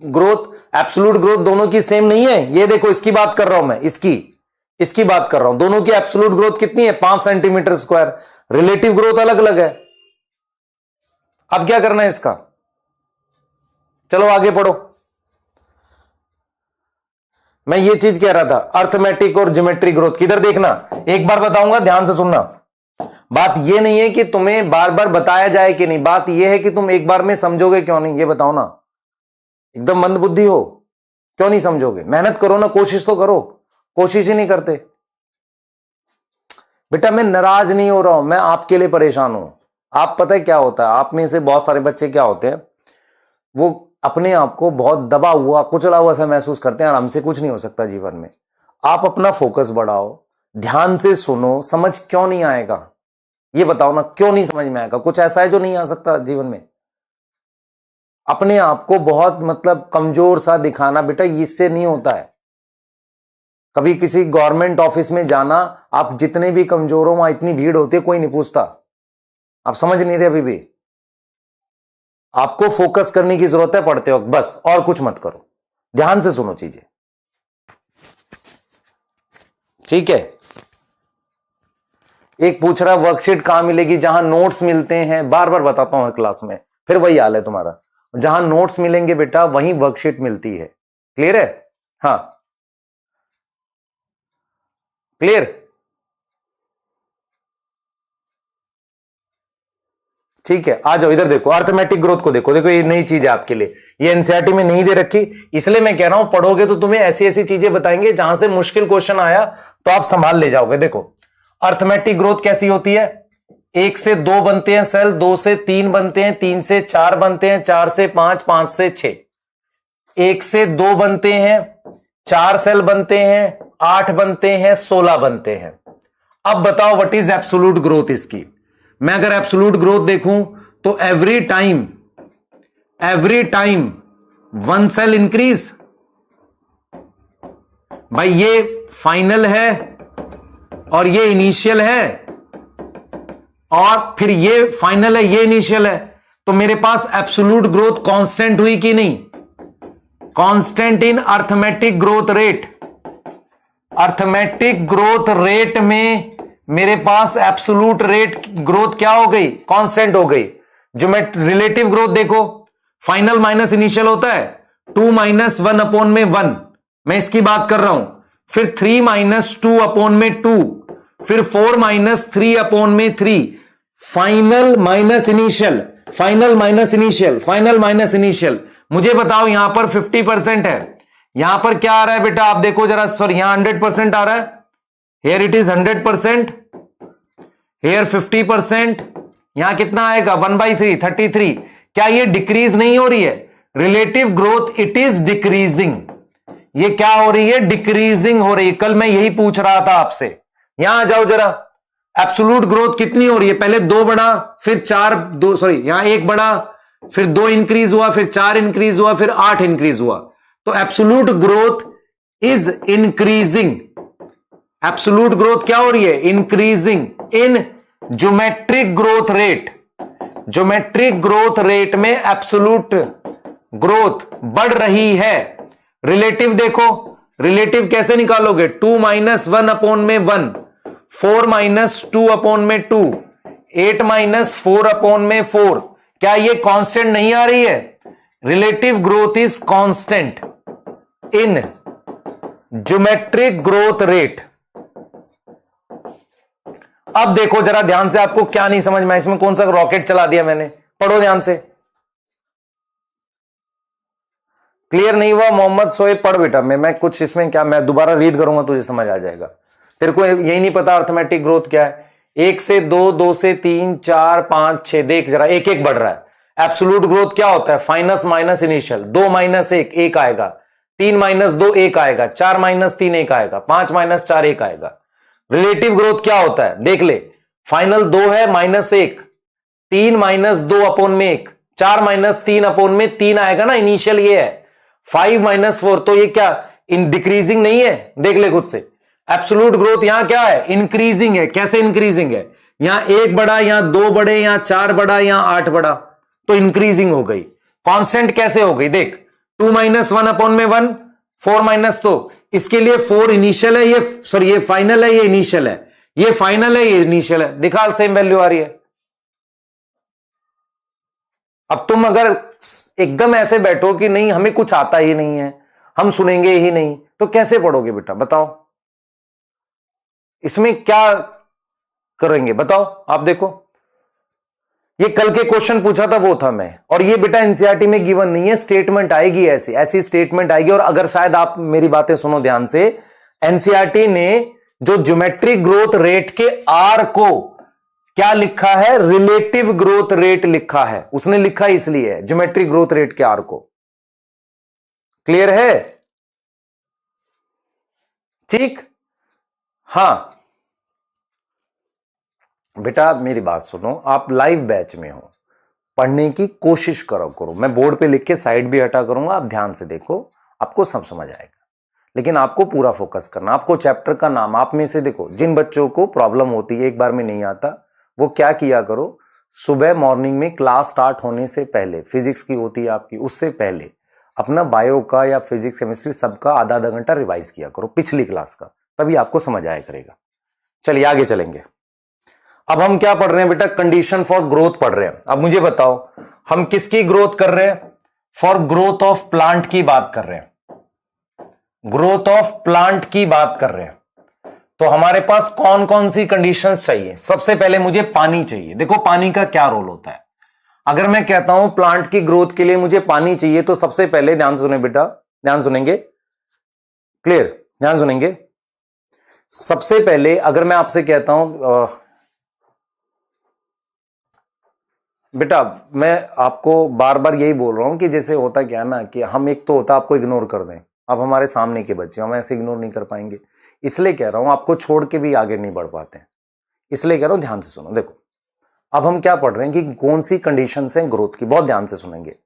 Speaker 1: growth, absolute growth दोनों की सेम नहीं है। ये देखो इसकी बात कर रहा हूं मैं, इसकी बात कर रहा हूं, दोनों की एब्सोल्यूट ग्रोथ कितनी है? 5 सेंटीमीटर स्क्वायर। रिलेटिव ग्रोथ अलग अलग है। अब क्या करना है इसका? चलो आगे पढ़ो। मैं ये चीज कह रहा था, अर्थमेटिक और ज्योमेट्री ग्रोथ किधर देखना, एक बार बताऊंगा, ध्यान से सुनना। बात यह नहीं है कि तुम्हें बार बार बताया जाए कि नहीं, बात यह है कि तुम एक बार में समझोगे क्यों नहीं, ये बताओ ना। एकदम मंद बुद्धि हो, क्यों नहीं समझोगे? मेहनत करो ना, कोशिश तो करो, कोशिश ही नहीं करते। बेटा मैं नाराज नहीं हो रहा हूं, मैं आपके लिए परेशान हूं। आप पता है क्या होता है, आप में से बहुत सारे बच्चे क्या होते हैं, वो अपने आप को बहुत दबा हुआ, कुचला हुआ सा महसूस करते हैं, और हमसे कुछ नहीं हो सकता जीवन में। आप अपना फोकस बढ़ाओ, ध्यान से सुनो, समझ क्यों नहीं आएगा ये बताओ ना, क्यों नहीं समझ में आएगा? कुछ ऐसा है जो नहीं आ सकता जीवन में? अपने आप को बहुत मतलब कमजोर सा दिखाना बेटा, इससे नहीं होता है। कभी किसी गवर्नमेंट ऑफिस में जाना, आप जितने भी कमजोर हो, वहां इतनी भीड़ होती है, कोई नहीं पूछता। आप समझ नहीं रहे अभी भी। आपको फोकस करने की जरूरत है पढ़ते वक्त, बस, और कुछ मत करो, ध्यान से सुनो चीजें, ठीक है? एक पूछ रहा वर्कशीट कहां मिलेगी? जहां नोट्स मिलते हैं, बार बार बताता हूं हर क्लास में, फिर वही हाल है तुम्हारा। जहां नोट्स मिलेंगे बेटा वहीं वर्कशीट मिलती है। क्लियर है? हाँ क्लियर, ठीक है। आ जाओ इधर देखो, अर्थमेटिक ग्रोथ को देखो। देखो ये नई चीज है आपके लिए, ये एनसीईआरटी में नहीं दे रखी, इसलिए मैं कह रहा हूं पढ़ोगे तो तुम्हें ऐसी ऐसी चीजें बताएंगे जहां से मुश्किल क्वेश्चन आया तो आप संभाल ले जाओगे। देखो अर्थमेटिक ग्रोथ कैसी होती है? 1 से 2 बनते हैं सेल, 2 से 3 बनते हैं, 3 से 4 बनते हैं, 4 से 5, 5 से 6, 1 से 2 बनते हैं, 4 सेल बनते हैं, 8 बनते हैं, 16 बनते हैं। अब बताओ व्हाट इज एब्सोल्यूट ग्रोथ इसकी? मैं अगर एब्सोल्यूट ग्रोथ देखूं तो एवरी टाइम 1 सेल इंक्रीज। भाई ये फाइनल है और ये इनिशियल है, और फिर ये फाइनल है, ये इनिशियल है, तो मेरे पास एब्सोल्यूट ग्रोथ कांस्टेंट हुई कि नहीं? Constant in arithmetic growth rate. Arithmetic growth rate में मेरे पास एब्सोल्यूट रेट ग्रोथ क्या हो गई? कांस्टेंट हो गई। जो मैं रिलेटिव ग्रोथ देखो, फाइनल माइनस इनिशियल होता है, 2 माइनस 1 अपॉन में 1, मैं इसकी बात कर रहा हूं। फिर 3 माइनस 2 अपॉन में 2, फिर 4 माइनस 3 अपॉन में 3, final minus initial, final minus initial, final minus initial. मुझे बताओ यहां पर 50% है, यहां पर क्या आ रहा है बेटा? आप देखो जरा, सॉरी यहां 100% आ रहा है, हियर इट इज 100%, हेयर 50%, यहां कितना आएगा 1/3 33। क्या ये डिक्रीज नहीं हो रही है? Relative growth it is decreasing. ये क्या हो रही है? डिक्रीजिंग हो रही है। कल मैं यही पूछ रहा था आपसे। यहां आ जाओ जरा, एब्सोल्यूट ग्रोथ कितनी हो रही है? पहले 2 बढ़ा, फिर 4, 2 सॉरी यहां 1 बढ़ा, फिर 2 इंक्रीज हुआ, फिर 4 इंक्रीज हुआ, फिर 8 इंक्रीज हुआ। तो absolute growth is increasing. Absolute growth क्या हो रही है? Increasing in geometric growth rate. Geometric growth rate में एब्सोल्यूट ग्रोथ बढ़ रही है। रिलेटिव देखो, रिलेटिव कैसे निकालोगे? 2 - 1 अपॉन में 1, 4 - 2 अपॉन में 2, 8 - 4 अपॉन में 4। क्या ये कांस्टेंट नहीं आ रही है? Relative growth is constant in geometric growth rate. अब देखो जरा ध्यान से, आपको क्या नहीं समझ में, इसमें कौन सा रॉकेट चला दिया मैंने? पढ़ो ध्यान से। क्लियर नहीं हुआ मोहम्मद सोएब? पढ़ बेटा। मैं कुछ इसमें क्या, मैं दोबारा रीड करूंगा तुझे समझ आ जाएगा। तेरे को यही नहीं पता अर्थमेटिक ग्रोथ क्या है? 1 से 2, 2 से 3, 4, 5, 6, देख जरा, एक एक बढ़ रहा है। एब्सोल्यूट ग्रोथ क्या होता है? Fineness minus initial. 2 - 1 1 आएगा, 3 - 2 1 आएगा, 4 - 3 1 आएगा, 5 - 4 1 आएगा। रिलेटिव ग्रोथ क्या होता है? देख ले, फाइनल 2 है -1, 3 - 2 अपॉन में 1, 4 - 3 अपॉन में 3 आएगा ना, इनिशियल ये है। 5 - 4, तो ये क्या इन डिक्रीजिंग नहीं है? देख ले खुद से। एब्सोल्यूट ग्रोथ यहां क्या है? इंक्रीजिंग है। कैसे इंक्रीजिंग है? यहां 1 बढ़ा, यहां 2 बढ़े, यहां 4 बढ़ा, यहां 8 बढ़ा, तो इंक्रीजिंग हो गई। कांस्टेंट कैसे हो गई? देख, 2 - 1 अपॉन में 1, 4 - तो इसके लिए 4 इनिशियल है, ये सॉरी ये फाइनल है, ये इनिशियल है, ये फाइनल है, ये इनिशियल है। दिखा सेम वैल्यू आ रही है। अब तुम अगर एकदम ऐसे बैठो कि नहीं हमें कुछ आता ही नहीं है, हम सुनेंगे ही नहीं, तो कैसे पढ़ोगे बेटा? बताओ इसमें क्या करेंगे? बताओ आप। देखो ये कल के क्वेश्चन पूछा था वो था मैं, और ये बेटा एनसीईआरटी में गिवन नहीं है, स्टेटमेंट आएगी, ऐसी ऐसी स्टेटमेंट आएगी। और अगर शायद आप मेरी बातें सुनो ध्यान से, एनसीईआरटी ने जो ज्योमेट्रिक ग्रोथ रेट के आर को क्या लिखा है? रिलेटिव ग्रोथ रेट लिखा है। उसने लिखा इसलिए ज्योमेट्रिक ग्रोथ रेट के आर को। क्लियर है? ठीक। हां बेटा मेरी बात सुनो, आप लाइव बैच में हो, पढ़ने की कोशिश करो। मैं बोर्ड पे लिख के साइड भी हटा करूंगा, आप ध्यान से देखो, आपको सब समझ आएगा। लेकिन आपको पूरा फोकस करना। आपको चैप्टर का नाम, आप में से देखो जिन बच्चों को प्रॉब्लम होती है, एक बार में नहीं आता, वो क्या किया करो, सुबह मॉर्निंग में क्लास स्टार्ट होने से पहले, फिजिक्स की होती है आपकी, उससे पहले अपना बायो का या फिजिक्स केमिस्ट्री सबका आधा आधा घंटा रिवाइज किया करो, पिछली क्लास का, तभी आपको समझ आया करेगा। चलिए आगे चलेंगे। अब हम क्या पढ़ रहे हैं बेटा? कंडीशन फॉर ग्रोथ पढ़ रहे हैं। अब मुझे बताओ हम किसकी ग्रोथ कर रहे हैं? फॉर ग्रोथ ऑफ प्लांट की बात कर रहे हैं। ग्रोथ ऑफ प्लांट की बात कर रहे हैं। तो हमारे पास कौन कौन सी कंडीशंस चाहिए? सबसे पहले मुझे पानी चाहिए। देखो पानी का क्या रोल होता है। अगर मैं कहता हूं प्लांट की ग्रोथ के लिए मुझे पानी चाहिए, तो सबसे पहले ध्यान सुने बेटा, ध्यान सुनेंगे, क्लियर, ध्यान सुनेंगे। सबसे पहले अगर मैं आपसे कहता हूं बेटा, मैं आपको बार बार यही बोल रहा हूं कि जैसे होता क्या है ना, कि हम एक तो होता आपको इग्नोर कर दें, अब हमारे सामने के बच्चे हम ऐसे इग्नोर नहीं कर पाएंगे, इसलिए कह रहा हूं आपको छोड़ के भी आगे नहीं बढ़ पाते हैं, इसलिए कह रहा हूं ध्यान से सुनो। देखो अब हम क्या पढ़ रहे हैं कि कौन सी कंडीशन है ग्रोथ की, बहुत ध्यान से सुनेंगे।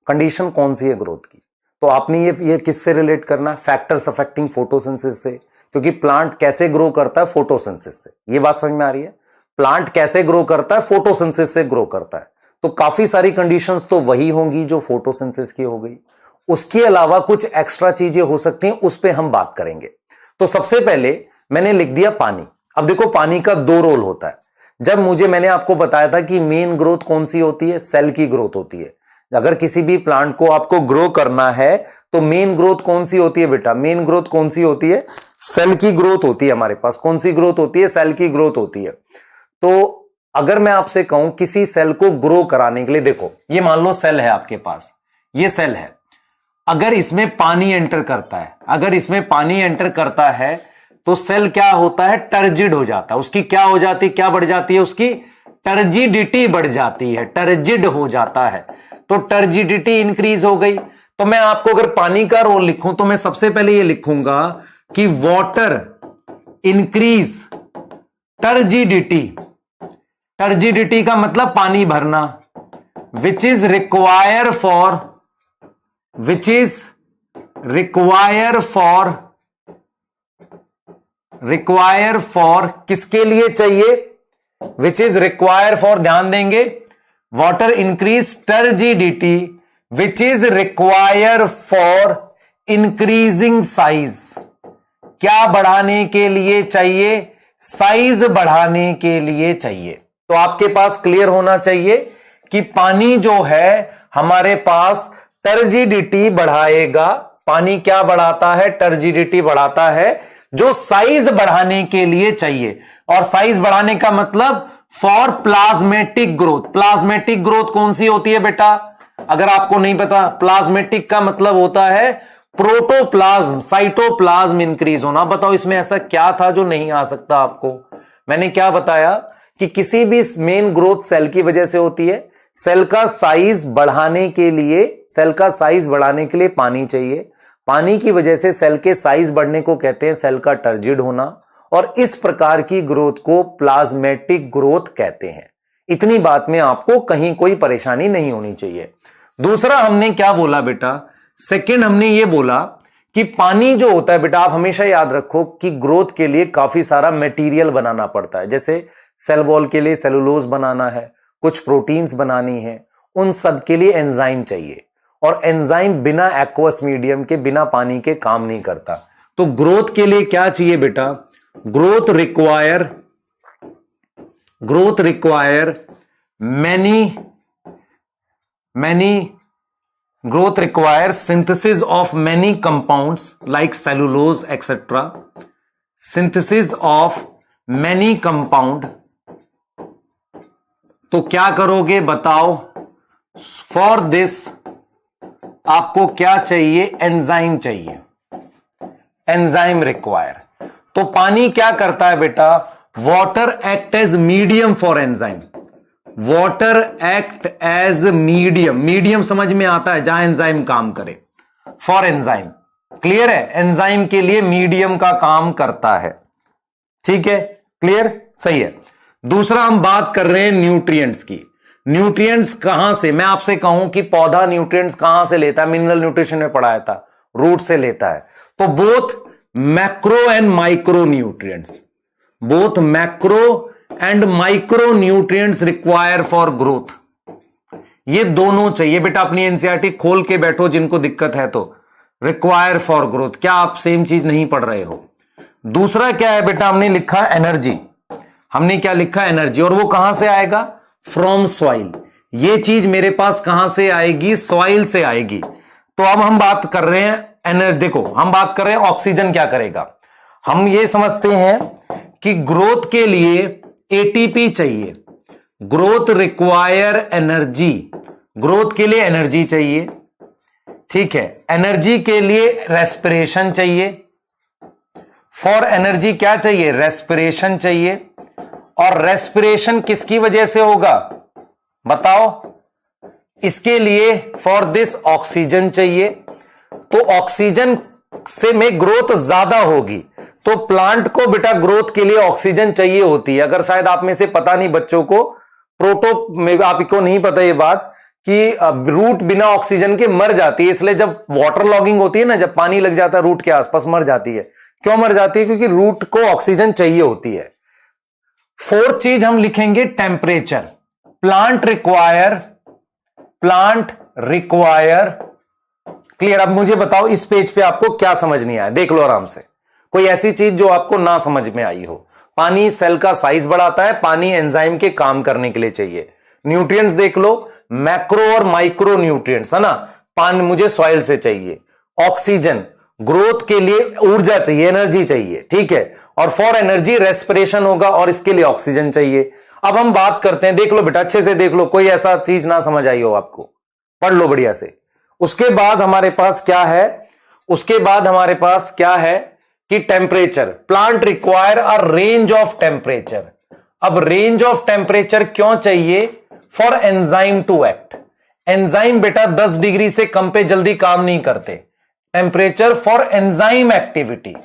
Speaker 1: कंडीशन कौन सी है ग्रोथ की? तो आपने ये किससे रिलेट करना है? फैक्टर्स अफेक्टिंग फोटोसिंथेसिस से, क्योंकि प्लांट कैसे ग्रो करता है? फोटोसिंथेसिस से। ये बात समझ में आ रही है? प्लांट कैसे ग्रो करता है? फोटोसिंथेसिस से ग्रो करता है। तो काफी सारी कंडीशंस तो वही होंगी जो फोटोसिंथेसिस की हो गई, उसके अलावा कुछ एक्स्ट्रा चीजें हो सकती हैं, उस पर हम बात करेंगे। तो सबसे पहले मैंने लिख दिया पानी। अब देखो पानी का 2 रोल होता है। जब मैंने आपको बताया था कि मेन ग्रोथ कौन सी होती है? सेल की ग्रोथ होती है। अगर किसी भी प्लांट को आपको ग्रो करना है तो मेन ग्रोथ कौन सी होती है बेटा? मेन ग्रोथ कौन सी होती है? सेल की ग्रोथ होती है। हमारे पास कौन सी ग्रोथ होती है? सेल की ग्रोथ होती है। तो अगर मैं आपसे कहूं किसी सेल को ग्रो कराने के लिए, देखो ये मान लो सेल है आपके पास, ये सेल है, अगर इसमें पानी एंटर करता है, अगर इसमें पानी एंटर करता है तो सेल क्या होता है, टर्जिड हो जाता है। उसकी क्या हो जाती है, क्या बढ़ जाती है, उसकी टर्जिडिटी बढ़ जाती है, टर्जिड हो जाता है। तो टर्जिडिटी इंक्रीज हो गई। तो मैं आपको अगर पानी का रोल लिखूं तो मैं सबसे पहले ये लिखूंगा कि वाटर इंक्रीज टर्जिडिटी। टर्जिडिटी का मतलब पानी भरना, विच इज रिक्वायर फॉर किसके लिए चाहिए, विच इज रिक्वायर फॉर, ध्यान देंगे, water increase turgidity which is require for increasing size. क्या बढ़ाने के लिए चाहिए, साइज बढ़ाने के लिए चाहिए। तो आपके पास क्लियर होना चाहिए कि पानी जो है हमारे पास टर्जिडिटी बढ़ाएगा। पानी क्या बढ़ाता है, टर्जिडिटी बढ़ाता है, जो साइज बढ़ाने के लिए चाहिए। और साइज बढ़ाने का मतलब फॉर प्लाज्मेटिक ग्रोथ। प्लाज्मेटिक ग्रोथ कौन सी होती है बेटा, अगर आपको नहीं पता, प्लाज्मेटिक का मतलब होता है प्रोटोप्लाज्म, साइटोप्लाज्म इंक्रीज होना। बताओ इसमें ऐसा क्या था जो नहीं आ सकता आपको। मैंने क्या बताया कि किसी भी मेन ग्रोथ सेल की वजह से होती है। सेल का साइज बढ़ाने के लिए, पानी चाहिए। पानी की वजह से सेल के साइज बढ़ने को कहते हैं सेल का टर्जिड होना, और इस प्रकार की ग्रोथ को प्लाज्मेटिक ग्रोथ कहते हैं। इतनी बात में आपको कहीं कोई परेशानी नहीं होनी चाहिए। दूसरा हमने क्या बोला बेटा, सेकंड हमने ये बोला कि पानी जो होता है बेटा, आप हमेशा याद रखो कि ग्रोथ के लिए काफी सारा मटेरियल बनाना पड़ता है। जैसे सेल वॉल के लिए सेलुलोज बनाना है, कुछ प्रोटीन्स बनानी है, उन सब के लिए एंजाइम चाहिए। और एंजाइम बिना एक्वस मीडियम के, बिना पानी के काम नहीं करता। तो ग्रोथ के लिए क्या चाहिए बेटा, growth require synthesis of many compounds like cellulose etc. synthesis of many compound। तो क्या करोगे बताओ, फॉर दिस आपको क्या चाहिए, एंजाइम चाहिए, एंजाइम रिक्वायर। तो पानी क्या करता है बेटा, water act as medium for enzyme. Water act as medium, medium समझ में आता है जहां एंजाइम काम करे, फॉर एंजाइम। क्लियर है, एंजाइम के लिए मीडियम का काम करता है। ठीक है, क्लियर, सही है। दूसरा हम बात कर रहे हैं न्यूट्रिएंट्स की। न्यूट्रिएंट्स कहां से, मैं आपसे कहूं कि पौधा न्यूट्रिएंट्स कहां से लेता है, मिनरल न्यूट्रिशन में पढ़ाया था, रूट से लेता है। तो both macro and micro nutrients, both macro and micro nutrients require for growth. ये दोनों चाहिए बेटा। अपनी एनसीईआरटी खोल के बैठो जिनको दिक्कत है तो। रिक्वायर फॉर ग्रोथ, क्या आप सेम चीज नहीं पढ़ रहे हो। दूसरा क्या है बेटा, हमने लिखा एनर्जी। हमने क्या लिखा, एनर्जी। और वो कहां से आएगा, फ्रॉम सॉइल। ये चीज मेरे पास कहां से आएगी, सॉइल से आएगी। तो अब हम बात कर रहे हैं एनर्जी। देखो हम बात कर रहे हैं ऑक्सीजन क्या करेगा। हम ये समझते हैं कि ग्रोथ के लिए एटीपी चाहिए, ग्रोथ रिक्वायर एनर्जी। ग्रोथ के लिए एनर्जी चाहिए, ठीक है। एनर्जी के लिए रेस्पिरेशन चाहिए। फॉर एनर्जी क्या चाहिए, रेस्पिरेशन चाहिए। और रेस्पिरेशन किसकी वजह से होगा बताओ, इसके लिए फॉर दिस ऑक्सीजन चाहिए। तो ऑक्सीजन से में ग्रोथ ज्यादा होगी। तो प्लांट को बेटा ग्रोथ के लिए ऑक्सीजन चाहिए होती है। अगर शायद आप में से पता नहीं बच्चों को, प्रोटो में आपको नहीं पता ये बात कि रूट बिना ऑक्सीजन के मर जाती है। इसलिए जब वाटर लॉगिंग होती है ना, जब पानी लग जाता है रूट के आसपास, मर जाती है। क्यों मर जाती है, क्योंकि रूट को ऑक्सीजन चाहिए होती है। फोर्थ चीज हम लिखेंगे टेम्परेचर। Plant require. क्लियर। अब मुझे बताओ इस पेज पे आपको क्या समझ नहीं आया, देख लो आराम से। कोई ऐसी चीज जो आपको ना समझ में आई हो। पानी सेल का साइज बढ़ाता है, पानी एंजाइम के काम करने के लिए चाहिए। न्यूट्रिएंट्स देख लो, मैक्रो और माइक्रो न्यूट्रिएंट्स है ना। पानी मुझे सॉइल से चाहिए, ऑक्सीजन ग्रोथ के लिए ऊर्जा चाहिए, एनर्जी चाहिए, ठीक है। और फॉर एनर्जी रेस्पिरेशन होगा और इसके लिए ऑक्सीजन चाहिए। अब हम बात करते हैं, देख लो बेटा अच्छे से देख लो, कोई ऐसा चीज ना समझ आई हो आपको, पढ़ लो बढ़िया से। उसके बाद हमारे पास क्या है, उसके बाद हमारे पास क्या है कि temperature, plant require a range of temperature. अब रेंज ऑफ टेम्परेचर क्यों चाहिए? For enzyme to act. Enzyme बेटा 10 डिग्री से कम पे जल्दी काम नहीं करते। टेम्परेचर फॉर एंजाइम एक्टिविटी,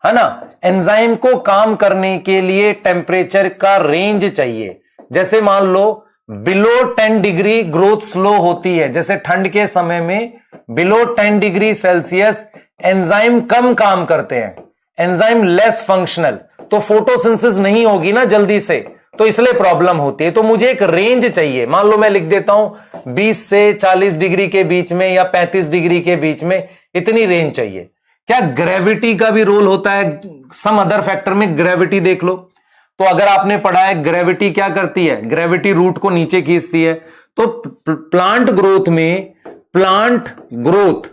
Speaker 1: है ना। एंजाइम को काम करने के लिए टेम्परेचर का रेंज चाहिए। जैसे मान लो बिलो 10 डिग्री ग्रोथ स्लो होती है, जैसे ठंड के समय में बिलो 10 डिग्री सेल्सियस एंजाइम कम काम करते हैं, एंजाइम लेस फंक्शनल, तो फोटोसिंथेसिस नहीं होगी ना जल्दी से, तो इसलिए प्रॉब्लम होती है। तो मुझे एक रेंज चाहिए। मान लो मैं लिख देता हूं 20 से 40 डिग्री के बीच में या 35 डिग्री के बीच में, इतनी रेंज चाहिए। क्या ग्रेविटी का भी रोल होता है? सम अदर फैक्टर में ग्रेविटी देख लो। तो अगर आपने पढ़ा है ग्रेविटी क्या करती है, ग्रेविटी रूट को नीचे खींचती है। तो प्लांट ग्रोथ में, plant growth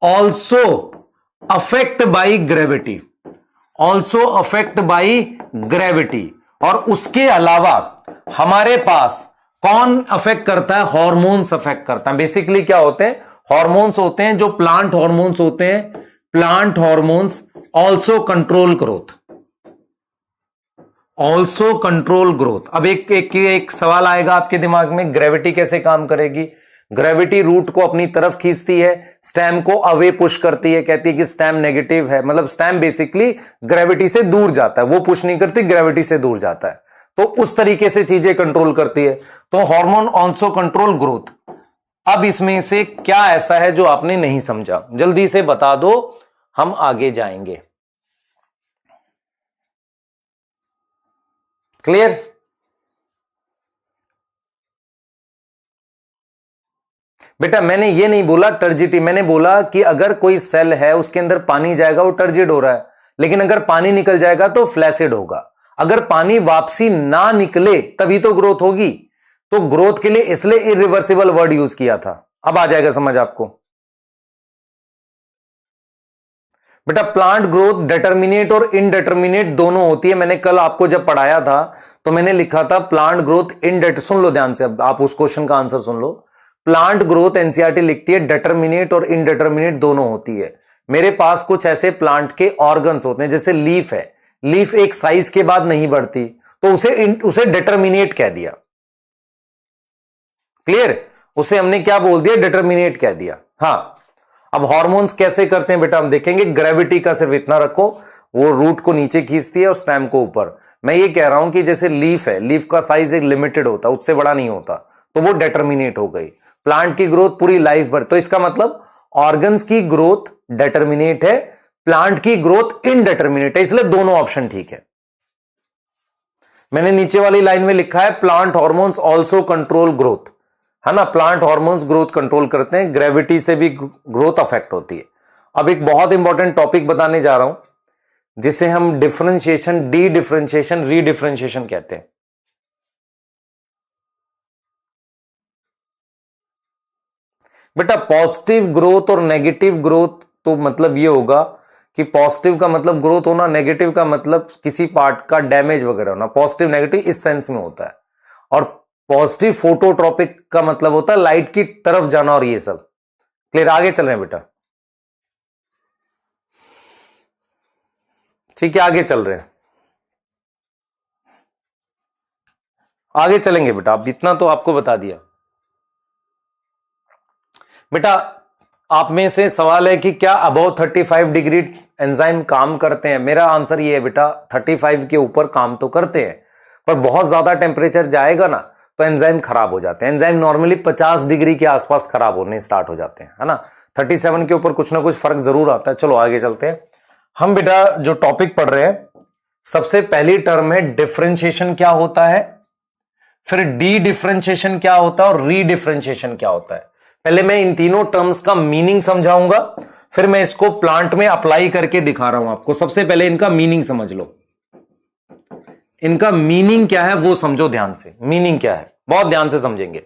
Speaker 1: also affect by gravity, also affect by gravity. और उसके अलावा हमारे पास कौन अफेक्ट करता है? हॉर्मोन्स अफेक्ट करता है। बेसिकली क्या होते हैं? हॉर्मोन्स होते हैं, जो प्लांट हॉर्मोन्स होते हैं। Plant hormones also control growth, also control growth. अब एक सवाल आएगा आपके दिमाग में, ग्रेविटी कैसे काम करेगी? ग्रेविटी रूट को अपनी तरफ खींचती है, स्टेम को अवे पुश करती है, कहती है कि स्टेम नेगेटिव है, मतलब स्टेम बेसिकली ग्रेविटी से दूर जाता है, वो पुश नहीं करती, ग्रेविटी से दूर जाता है। तो उस तरीके से चीजें कंट्रोल करती है। तो हार्मोन ऑल्सो कंट्रोल ग्रोथ। अब इसमें से क्या ऐसा है जो आपने नहीं समझा? जल्दी से बता दो, हम आगे जाएंगे। क्लियर? बेटा मैंने ये नहीं बोला टर्जिटी, मैंने बोला कि अगर कोई सेल है उसके अंदर पानी जाएगा वो टर्जिड हो रहा है, लेकिन अगर पानी निकल जाएगा तो फ्लैसिड होगा। अगर पानी वापसी ना निकले तभी तो ग्रोथ होगी। तो ग्रोथ के लिए इसलिए इरिवर्सिबल वर्ड यूज किया था। अब आ जाएगा समझ आपको। बेटा प्लांट ग्रोथ डिटर्मिनेट और इनडिटर्मिनेट दोनों होती है। मैंने कल आपको जब पढ़ाया था तो मैंने लिखा था प्लांट ग्रोथ सुन लो ध्यान से, अब आप उस क्वेश्चन का आंसर सुन लो। प्लांट ग्रोथ एनसीईआरटी लिखती है डिटर्मिनेट और इनडिटर्मिनेट दोनों होती है। मेरे पास कुछ ऐसे प्लांट के ऑर्गन्स होते हैं, जैसे लीफ है, लीफ एक साइज के बाद नहीं बढ़ती, तो उसे डिटर्मिनेट कह दिया। क्लियर? उसे हमने क्या बोल दिया? डिटर्मिनेट कह दिया। हाँ, अब हार्मोन्स कैसे करते हैं बेटा हम देखेंगे। ग्रेविटी का सिर्फ इतना रखो, वो रूट को नीचे खींचती है और स्टेम को ऊपर। मैं ये कह रहा हूं कि जैसे लीफ है, लीफ का साइज एक लिमिटेड होता है, उससे बड़ा नहीं होता, तो वो डिटर्मिनेट हो गई। प्लांट की ग्रोथ पूरी लाइफ भर, तो इसका मतलब ऑर्गन्स की ग्रोथ डिटर्मिनेट है, प्लांट की ग्रोथ इनडिटर्मिनेट है, इसलिए दोनों ऑप्शन ठीक है। मैंने नीचे वाली लाइन में लिखा है plant hormones also control growth, है ना। प्लांट हार्मोन्स ग्रोथ कंट्रोल करते हैं, ग्रेविटी से भी ग्रोथ अफेक्ट होती है। अब एक बहुत इंपॉर्टेंट टॉपिक बताने जा रहा हूं, जिसे हम डिफरेंशिएशन, डी डिफरेंशिएशन, रीडिफरेंशिएशन कहते हैं। बेटा पॉजिटिव ग्रोथ और नेगेटिव ग्रोथ, तो मतलब ये होगा कि पॉजिटिव का मतलब ग्रोथ होना, नेगेटिव का मतलब किसी पार्ट का डैमेज वगैरह होना। पॉजिटिव नेगेटिव इस सेंस में होता है। और पॉजिटिव फोटोट्रॉपिक का मतलब होता है लाइट की तरफ जाना और ये सब। क्लियर? आगे चल रहे हैं बेटा, ठीक है, आगे चल रहे हैं, आगे चलेंगे बेटा। अब इतना तो आपको बता दिया। बेटा आप में से सवाल है कि क्या अबव 35 डिग्री एंजाइम काम करते हैं? मेरा आंसर ये है बेटा 35 के ऊपर काम तो करते हैं, पर बहुत ज्यादा टेम्परेचर जाएगा ना तो एंजाइम खराब हो जाते हैं। एंजाइम नॉर्मली 50 डिग्री के आसपास खराब होने स्टार्ट हो जाते हैं, है ना। 37 के ऊपर कुछ ना कुछ फर्क जरूर आता है। चलो आगे चलते हैं। हम बेटा जो टॉपिक पढ़ रहे हैं, सबसे पहली टर्म है डिफरेंशिएशन क्या होता है, फिर डी डिफरेंशिएशन क्या होता है और रीडिफरेंशिएशन क्या होता है। पहले मैं इन तीनों टर्म्स का मीनिंग समझाऊंगा, फिर मैं इसको प्लांट में अप्लाई करके दिखा रहा हूं आपको। सबसे पहले इनका मीनिंग समझ लो, इनका मीनिंग क्या है वो समझो ध्यान से। मीनिंग क्या है बहुत ध्यान से समझेंगे।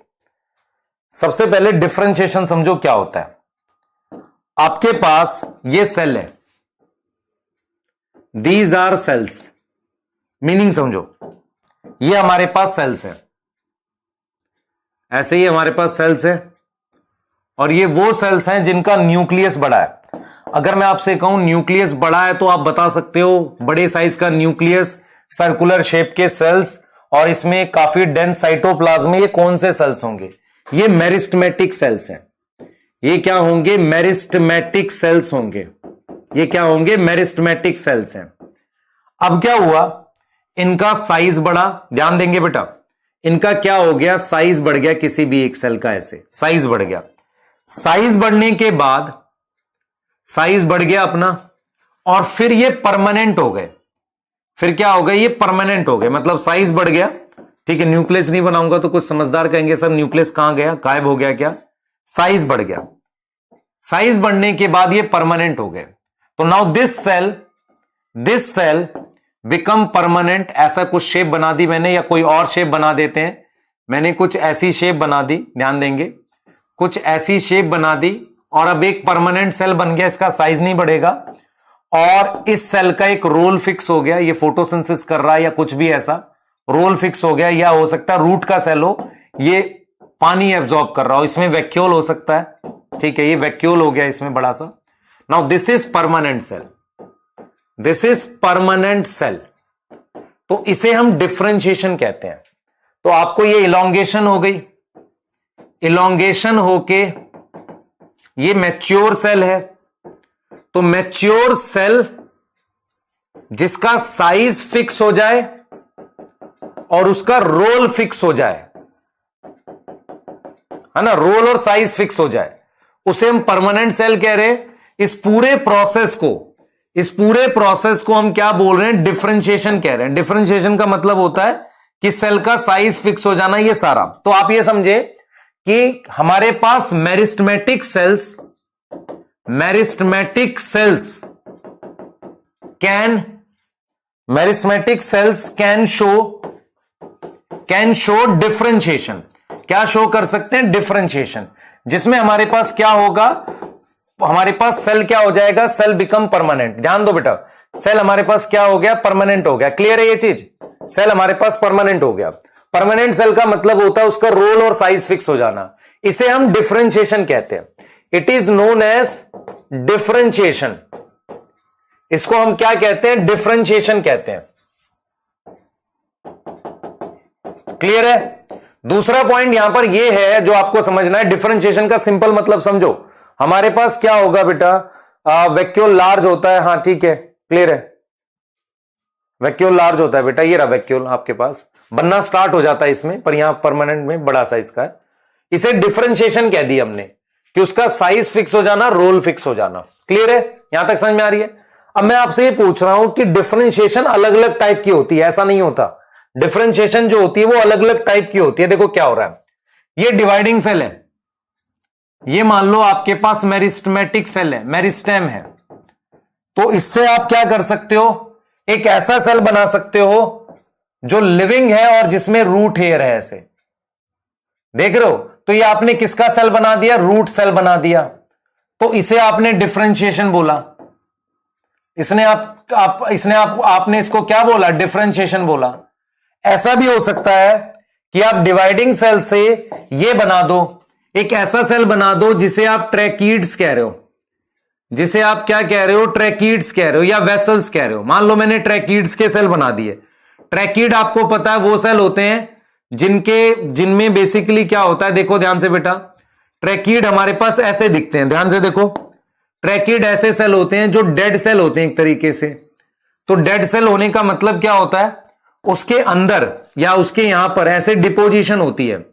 Speaker 1: सबसे पहले डिफरेंशिएशन समझो क्या होता है। आपके पास ये सेल है, दीज आर सेल्स। मीनिंग समझो, ये हमारे पास सेल्स है, ऐसे ही हमारे पास सेल्स है, और ये वो सेल्स हैं जिनका न्यूक्लियस बड़ा है। अगर मैं आपसे कहूं न्यूक्लियस बड़ा है तो आप बता सकते हो बड़े साइज का न्यूक्लियस, सर्कुलर शेप के सेल्स, और इसमें काफी डेंस साइटोप्लाज्म, ये कौन से सेल्स होंगे? ये मेरिस्टेमेटिक सेल्स हैं। ये क्या होंगे? मेरिस्टेमेटिक सेल्स होंगे। ये क्या होंगे? मेरिस्टेमेटिक सेल्स हैं। अब क्या हुआ? इनका साइज बढ़ा, ध्यान देंगे बेटा, इनका क्या हो गया? साइज बढ़ गया, किसी भी एक सेल का ऐसे साइज बढ़ गया। साइज बढ़ने के बाद साइज बढ़ गया अपना, और फिर ये परमानेंट हो गए। फिर क्या हो गए? ये परमानेंट हो गए, मतलब साइज बढ़ गया, ठीक है। न्यूक्लियस नहीं बनाऊंगा तो कुछ समझदार कहेंगे सर न्यूक्लियस कहां गया, गायब हो गया क्या? साइज बढ़ गया। साइज बढ़ने के बाद ये परमानेंट हो गए। तो now this cell become permanent. ऐसा कुछ शेप बना दी मैंने, या कोई और शेप बना देते हैं। मैंने कुछ ऐसी शेप बना दी, ध्यान देंगे, कुछ ऐसी शेप बना दी, और अब एक परमानेंट सेल बन गया। इसका साइज नहीं बढ़ेगा, और इस सेल का एक रोल फिक्स हो गया। ये फोटोसिंथेसिस कर रहा है या कुछ भी ऐसा रोल फिक्स हो गया, या हो सकता है रूट का सेल हो, ये पानी एब्जॉर्ब कर रहा हो। इसमें वैक्यूल हो सकता है, ठीक है, ये वैक्यूल हो गया इसमें बड़ा सा। Now this is permanent cell, this is permanent cell. तो इसे हम डिफरेंशिएशन कहते हैं। तो आपको ये इलोंगेशन हो गई, इलोंगेशन होके ये मैच्योर सेल है। तो मैच्योर सेल जिसका साइज फिक्स हो जाए और उसका रोल फिक्स हो जाए, है ना, रोल और साइज फिक्स हो जाए, उसे हम परमानेंट सेल कह रहे हैं। इस पूरे प्रोसेस को हम क्या बोल रहे हैं? डिफरेंशिएशन कह रहे हैं। डिफरेंशिएशन का मतलब होता है कि सेल का साइज फिक्स हो जाना, ये सारा। तो आप ये समझे कि हमारे पास meristematic cells can show differentiation. क्या शो कर सकते हैं? डिफरेंशिएशन, जिसमें हमारे पास क्या होगा? हमारे पास सेल क्या हो जाएगा? Cell become permanent. ध्यान दो बेटा, सेल हमारे पास क्या हो गया? परमानेंट हो गया। क्लियर है ये चीज? सेल हमारे पास परमानेंट हो गया। परमानेंट सेल का मतलब होता है उसका रोल और साइज फिक्स हो जाना। इसे हम डिफरेंशिएशन कहते हैं। It is known as differentiation. इसको हम क्या कहते हैं? डिफरेंशिएशन कहते हैं। क्लियर है? दूसरा पॉइंट यहां पर यह है जो आपको समझना है। डिफरेंशिएशन का सिंपल मतलब समझो। हमारे पास क्या होगा बेटा? वैक्यूल लार्ज होता है, हां ठीक है, क्लियर है, वैक्यूल लार्ज होता है बेटा। ये रहा वैक्यूल आपके पास, बनना स्टार्ट हो जाता है इसमें, पर यहां परमानेंट में बड़ा साइज का है। इसे डिफरेंशिएशन कह दिया हमने कि उसका साइज फिक्स हो जाना, रोल फिक्स हो जाना। क्लियर है? यहां तक समझ में आ रही है? अब मैं आपसे ये पूछ रहा हूं कि डिफरेंशिएशन अलग अलग टाइप की होती है, ऐसा नहीं होता। डिफरेंशिएशन जो होती है वो अलग अलग टाइप की होती है। देखो क्या हो रहा है, ये डिवाइडिंग सेल है, ये मान लो आपके पास मेरिस्टेमेटिक सेल है, मेरिस्टेम है। तो इससे आप क्या कर सकते हो? एक ऐसा सेल बना सकते हो जो लिविंग है और जिसमें रूट हेयर है, ऐसे देख रहे हो? तो ये आपने किसका सेल बना दिया? रूट सेल बना दिया। तो इसे आपने डिफरेंशिएशन बोला। आपने इसको क्या बोला? डिफरेंशिएशन बोला। ऐसा भी हो सकता है कि आप डिवाइडिंग सेल से ये बना दो, एक ऐसा सेल बना दो जिसे आप ट्रैकीड्स कह रहे हो, जिसे आप क्या कह रहे हो? ट्रैकीड्स कह रहे हो या वेसल्स कह रहे हो। मान लो मैंने ट्रैकीड्स के सेल बना दिए। ट्रैकीड आपको पता है वो सेल होते हैं जिनमें बेसिकली क्या होता है, देखो ध्यान से बेटा, ट्रैकीड हमारे पास ऐसे दिखते हैं, ध्यान से देखो। ट्रैकीड ऐसे सेल होते हैं जो डेड सेल होते हैं एक तरीके से। तो डेड सेल होने का मतलब क्या होता है? उसके अंदर या उसके यहां पर ऐसे डिपोजिशन होती है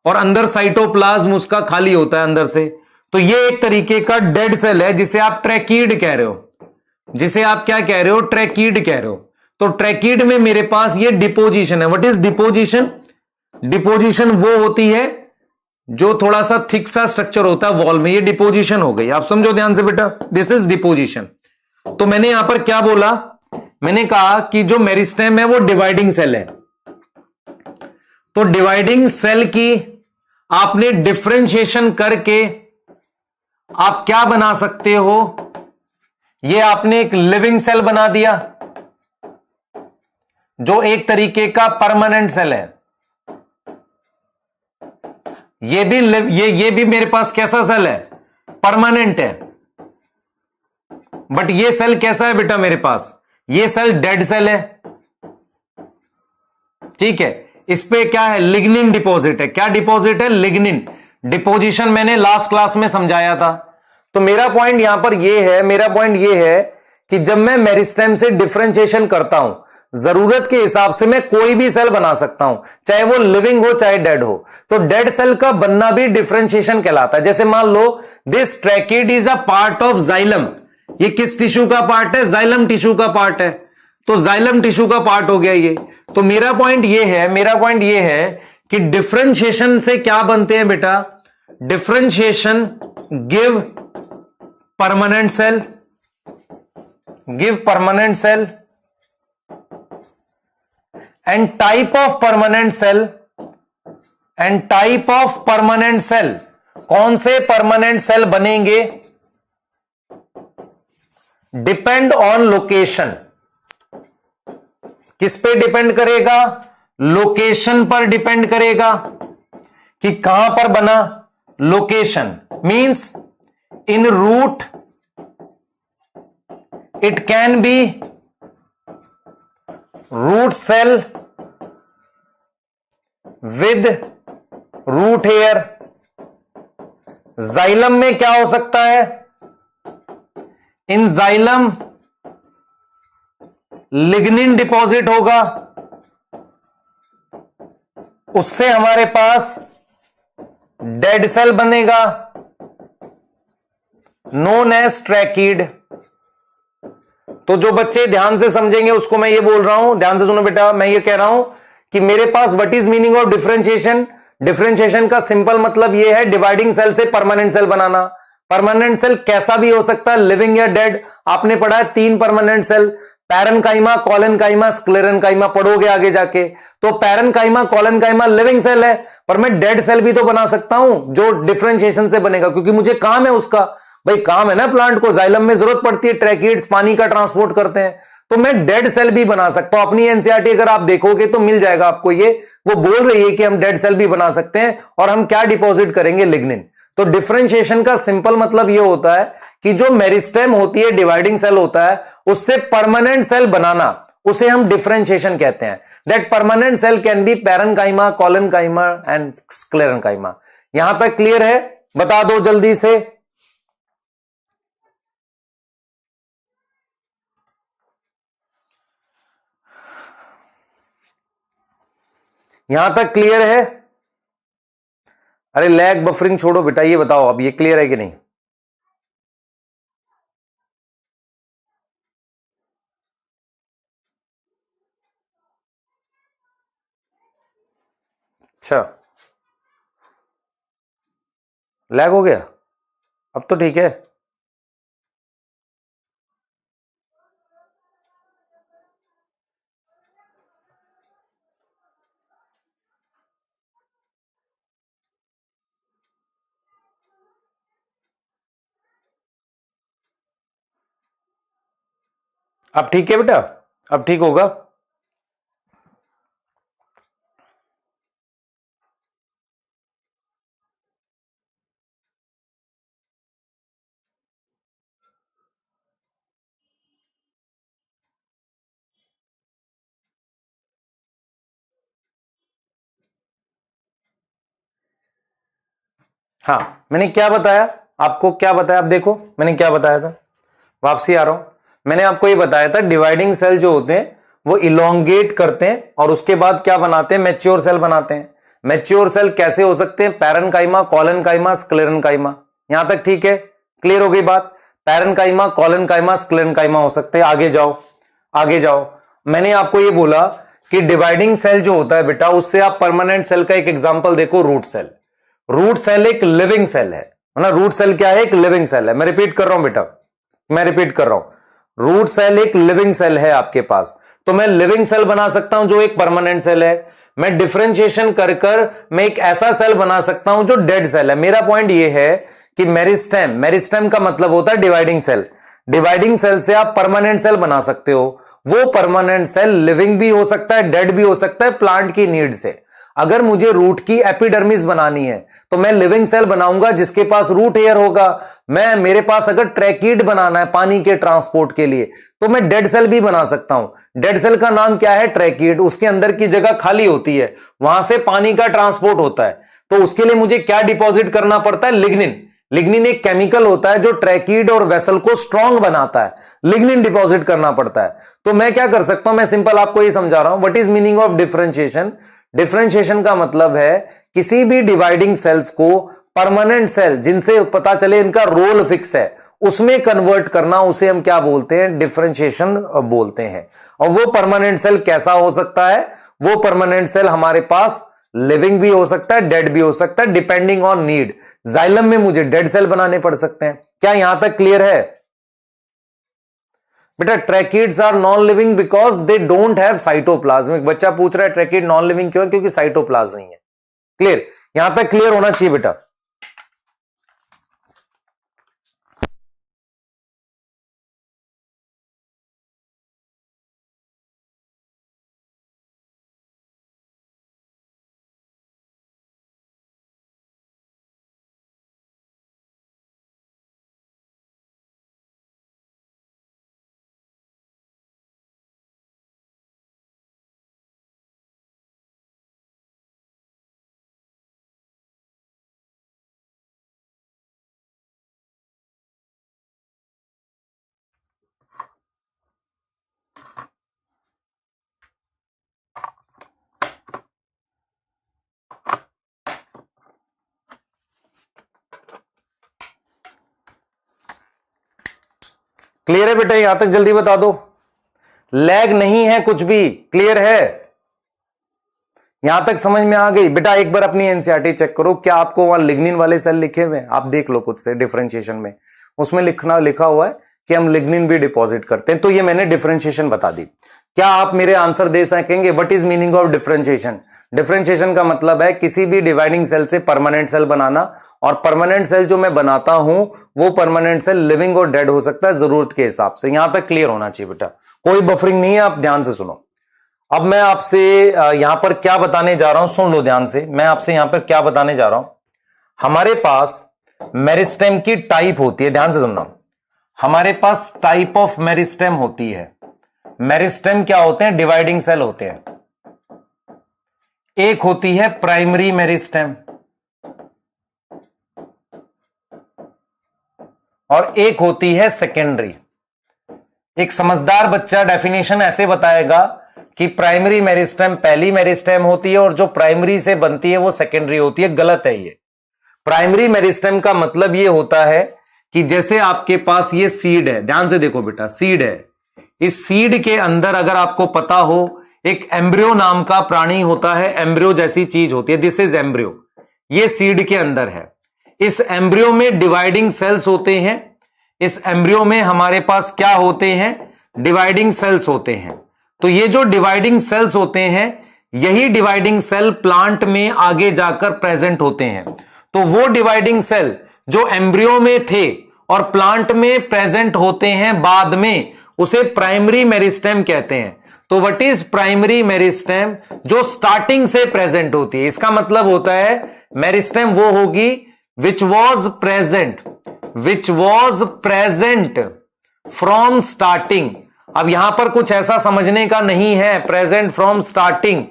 Speaker 1: और अंदर साइटोप्लाज्म उसका खाली होता है अंदर से। तो ये एक तरीके का डेड सेल है जिसे आप ट्रैकीड कह रहे हो, जिसे आप क्या कह रहे हो? ट्रैकीड कह रहे हो। तो ट्रैकीड में मेरे पास ये डिपोजिशन है। What is deposition? डिपोजिशन वो होती है जो थोड़ा सा थिक सा स्ट्रक्चर होता है वॉल में, ये डिपोजिशन हो गई। आप समझो ध्यान से बेटा, दिस इज डिपोजिशन। तो मैंने यहां पर क्या बोला? मैंने कहा कि जो मेरिस्टेम है वो डिवाइडिंग सेल है। तो डिवाइडिंग सेल की आपने डिफरेंशिएशन करके आप क्या बना सकते हो? ये आपने एक लिविंग सेल बना दिया जो एक तरीके का परमानेंट सेल है। ये भी मेरे पास कैसा सेल है? परमानेंट है। बट ये सेल कैसा है बेटा मेरे पास, ये सेल डेड सेल है, ठीक है। इस पे क्या है, लिग्निन डिपॉजिट है। क्या डिपॉजिट है, लिग्निन डिपोजिशन, मैंने लास्ट क्लास में समझाया था। तो मेरा पॉइंट यहां पर ये है, मेरा पॉइंट ये है कि जब मैं मेरिस्टेम से डिफरेंशिएशन करता हूं, जरूरत के हिसाब से मैं कोई भी सेल बना सकता हूं, चाहे वो लिविंग हो चाहे डेड हो। तो डेड सेल का बनना भी डिफरेंशिएशन कहलाता है। जैसे मान लो this tracheid is a part of xylem, ये किस टिश्यू का पार्ट है, जाइलम टिश्यू का पार्ट है, तो जाइलम टिश्यू का पार्ट हो गया ये। तो मेरा पॉइंट ये है, मेरा पॉइंट ये है कि डिफरेंशिएशन से क्या बनते हैं बेटा, differentiation give permanent cell, give permanent cell and type of permanent cell, and type of permanent cell, कौन से परमानेंट सेल बनेंगे, डिपेंड ऑन लोकेशन। किस पे डिपेंड करेगा, लोकेशन पर डिपेंड करेगा कि कहां पर बना, location means in root it can be root cell with root hair. Xylem में क्या हो सकता है, इन जाइलम लिग्निन डिपॉजिट होगा, उससे हमारे पास डेड सेल बनेगा नोन एज ट्रैकिड। तो जो बच्चे ध्यान से समझेंगे उसको मैं ये बोल रहा हूं, ध्यान से सुनो बेटा, मैं ये कह रहा हूं कि मेरे पास what is meaning of differentiation. Differentiation का सिंपल मतलब ये है डिवाइडिंग सेल से परमानेंट सेल बनाना। परमानेंट सेल कैसा भी हो सकता है, लिविंग या डेड। आपने पढ़ा है 3 permanent cell, parenchyma, collenchyma, sclerenchyma, पढ़ोगे आगे जाके। तो पैरेनकाइमा, कोलेनकाइमा लिविंग सेल है, पर मैं डेड सेल भी तो बना सकता हूं जो डिफरेंशिएशन से बनेगा, क्योंकि मुझे काम है उसका। भाई काम है ना प्लांट को, जाइलम में जरूरत पड़ती है, ट्रैकिड्स पानी का ट्रांसपोर्ट करते हैं, तो मैं डेड सेल भी बना सकता हूं। अपनी एनसीईआरटी अगर आप देखोगे तो मिल जाएगा आपको ये, वो बोल रही है कि हम डेड सेल भी बना सकते हैं, और हम क्या डिपॉजिट करेंगे, लिग्निन। तो डिफरेंशिएशन का सिंपल मतलब ये होता है कि जो मेरिस्टेम होती है, डिवाइडिंग सेल होता है, उससे परमानेंट सेल बनाना, उसे हम डिफरेंशिएशन कहते हैं। That permanent cell can be parenchyma, collenchyma and sclerenchyma. यहां तक क्लियर है, बता दो जल्दी से। यहां तक क्लियर है? अरे लैग बफरिंग छोड़ो बेटा, ये बताओ अब ये क्लियर है कि नहीं। अच्छा लैग हो गया, अब तो ठीक है। अब ठीक है बेटा, अब ठीक होगा। हाँ मैंने क्या बताया आपको, क्या बताया आप देखो, मैंने क्या बताया था, वापसी आ रहा हूं। मैंने आपको ये बताया था डिवाइडिंग सेल जो होते हैं वो इलोंगेट करते हैं और उसके बाद क्या बनाते हैं, मैच्योर सेल बनाते हैं। मैच्योर सेल कैसे हो सकते हैं, पैरेनकाइमा, कोलेनकाइमा, स्क्लेरेनकाइमा। यहां तक ठीक है, क्लियर हो गई बात। पैरेनकाइमा, कोलेनकाइमा, स्क्लेरेनकाइमा हो सकते हैं। आगे जाओ, आगे जाओ। मैंने आपको ये बोला कि डिवाइडिंग सेल जो होता है बेटा, उससे आप परमानेंट सेल का एक एग्जांपल देखो, रूट सेल। रूट सेल एक लिविंग सेल है ना, रूट सेल क्या है, एक लिविंग सेल है। मैं रिपीट कर रहा हूं बेटा, मैं रिपीट कर रहा हूं, रूट सेल एक लिविंग सेल है आपके पास। तो मैं लिविंग सेल बना सकता हूं जो एक परमानेंट सेल है। मैं डिफरेंशिएशन कर कर मैं एक ऐसा सेल बना सकता हूं जो डेड सेल है। मेरा पॉइंट यह है कि मेरिस्टेम, मेरिस्टेम का मतलब होता है डिवाइडिंग सेल। डिवाइडिंग सेल से आप परमानेंट सेल बना सकते हो। वो परमानेंट सेल लिविंग भी हो सकता है, डेड भी हो सकता है, प्लांट की नीड से। अगर मुझे रूट की एपिडर्मिस बनानी है तो मैं लिविंग सेल बनाऊंगा जिसके पास रूट एयर होगा। मेरे पास अगर ट्रैकीड बनाना है पानी के ट्रांसपोर्ट के लिए तो मैं डेड सेल भी बना सकता हूं। डेड सेल का नाम क्या है? ट्रैकीड। उसके अंदर की जगह खाली होती है, वहां से पानी का ट्रांसपोर्ट होता है। तो उसके लिए मुझे क्या डिपॉजिट करना पड़ता है? लिग्निन। लिग्निन एक केमिकल होता है जो ट्रैकीड और वेसल को स्ट्रांग बनाता है। लिग्निन डिपॉजिट करना पड़ता है। तो मैं क्या कर सकता हूं? मैं सिंपल आपको ये समझा रहा हूं। What is meaning of differentiation? Differentiation का मतलब है किसी भी डिवाइडिंग सेल्स को परमानेंट सेल, जिनसे पता चले इनका रोल फिक्स है, उसमें कन्वर्ट करना, उसे हम क्या बोलते हैं? डिफरेंशिएशन बोलते हैं। और वो परमानेंट सेल कैसा हो सकता है? वो परमानेंट सेल हमारे पास लिविंग भी हो सकता है, डेड भी हो सकता है, डिपेंडिंग ऑन नीड। जाइलम में मुझे डेड सेल बनाने पड़ सकते हैं। क्या यहां तक क्लियर है बेटा? Tracheids are non living because they don't have cytoplasm. एक बच्चा पूछ रहा है ट्रैकिड नॉन लिविंग क्यों? क्योंकि साइटोप्लाज्म नहीं है। क्लियर? यहां तक क्लियर होना चाहिए बेटा। क्लियर है बेटा? यहां तक जल्दी बता दो। लैग नहीं है कुछ भी। क्लियर है? यहां तक समझ में आ गई? बेटा एक बार अपनी एनसीईआरटी चेक करो, क्या आपको वहां लिग्निन वाले सेल लिखे हुए हैं? आप देख लो खुद से डिफरेंशिएशन में, उसमें लिखा हुआ है कि हम लिग्निन भी डिपॉजिट करते हैं। तो ये मैंने डिफरेंशिएशन बता दी। क्या आप मेरे आंसर दे सकेंगे? What is meaning of differentiation? Differentiation का मतलब है किसी भी डिवाइडिंग सेल से परमानेंट सेल बनाना, और परमानेंट सेल जो मैं बनाता हूं वो परमानेंट सेल लिविंग और डेड हो सकता है जरूरत के हिसाब से। यहां तक क्लियर होना चाहिए बेटा, कोई बफरिंग नहीं है। आप ध्यान से सुनो। अब मैं आपसे यहां पर क्या बताने जा रहा हूं, सुन लो ध्यान से। मैं आपसे यहां पर क्या बताने जा रहा हूं। हमारे पास मेरिस्टेम की टाइप होती है, ध्यान से सुनना। हमारे पास टाइप ऑफ मेरिस्टेम होती है। मेरिस्टेम क्या होते हैं? डिवाइडिंग सेल होते हैं। एक होती है प्राइमरी मेरिस्टेम और एक होती है सेकेंडरी। एक समझदार बच्चा डेफिनेशन ऐसे बताएगा कि प्राइमरी मेरिस्टेम पहली मेरिस्टेम होती है और जो प्राइमरी से बनती है वो सेकेंडरी होती है। गलत है ये। प्राइमरी मेरिस्टेम का मतलब ये होता है कि जैसे आपके पास ये सीड है, ध्यान से देखो बेटा, सीड है। इस सीड के अंदर अगर आपको पता हो एक एम्ब्रियो नाम का प्राणी होता है, एम्ब्रियो जैसी चीज होती है, दिस इज एम्ब्रियो। ये सीड के अंदर है। इस एम्ब्रियो में डिवाइडिंग सेल्स होते हैं। इस एम्ब्रियो में हमारे पास क्या होते हैं? डिवाइडिंग सेल्स होते हैं। तो ये जो डिवाइडिंग सेल्स होते हैं, यही डिवाइडिंग सेल प्लांट में आगे जाकर प्रेजेंट होते हैं। तो वो डिवाइडिंग सेल जो एम्ब्रियो में थे और प्लांट में प्रेजेंट होते हैं बाद में, उसे प्राइमरी मेरिस्टेम कहते हैं। तो व्हाट इज प्राइमरी मेरिस्टेम? जो स्टार्टिंग से प्रेजेंट होती है। इसका मतलब होता है मेरिस्टेम वो होगी which was present from starting. अब यहां पर कुछ ऐसा समझने का नहीं है। प्रेजेंट फ्रॉम स्टार्टिंग,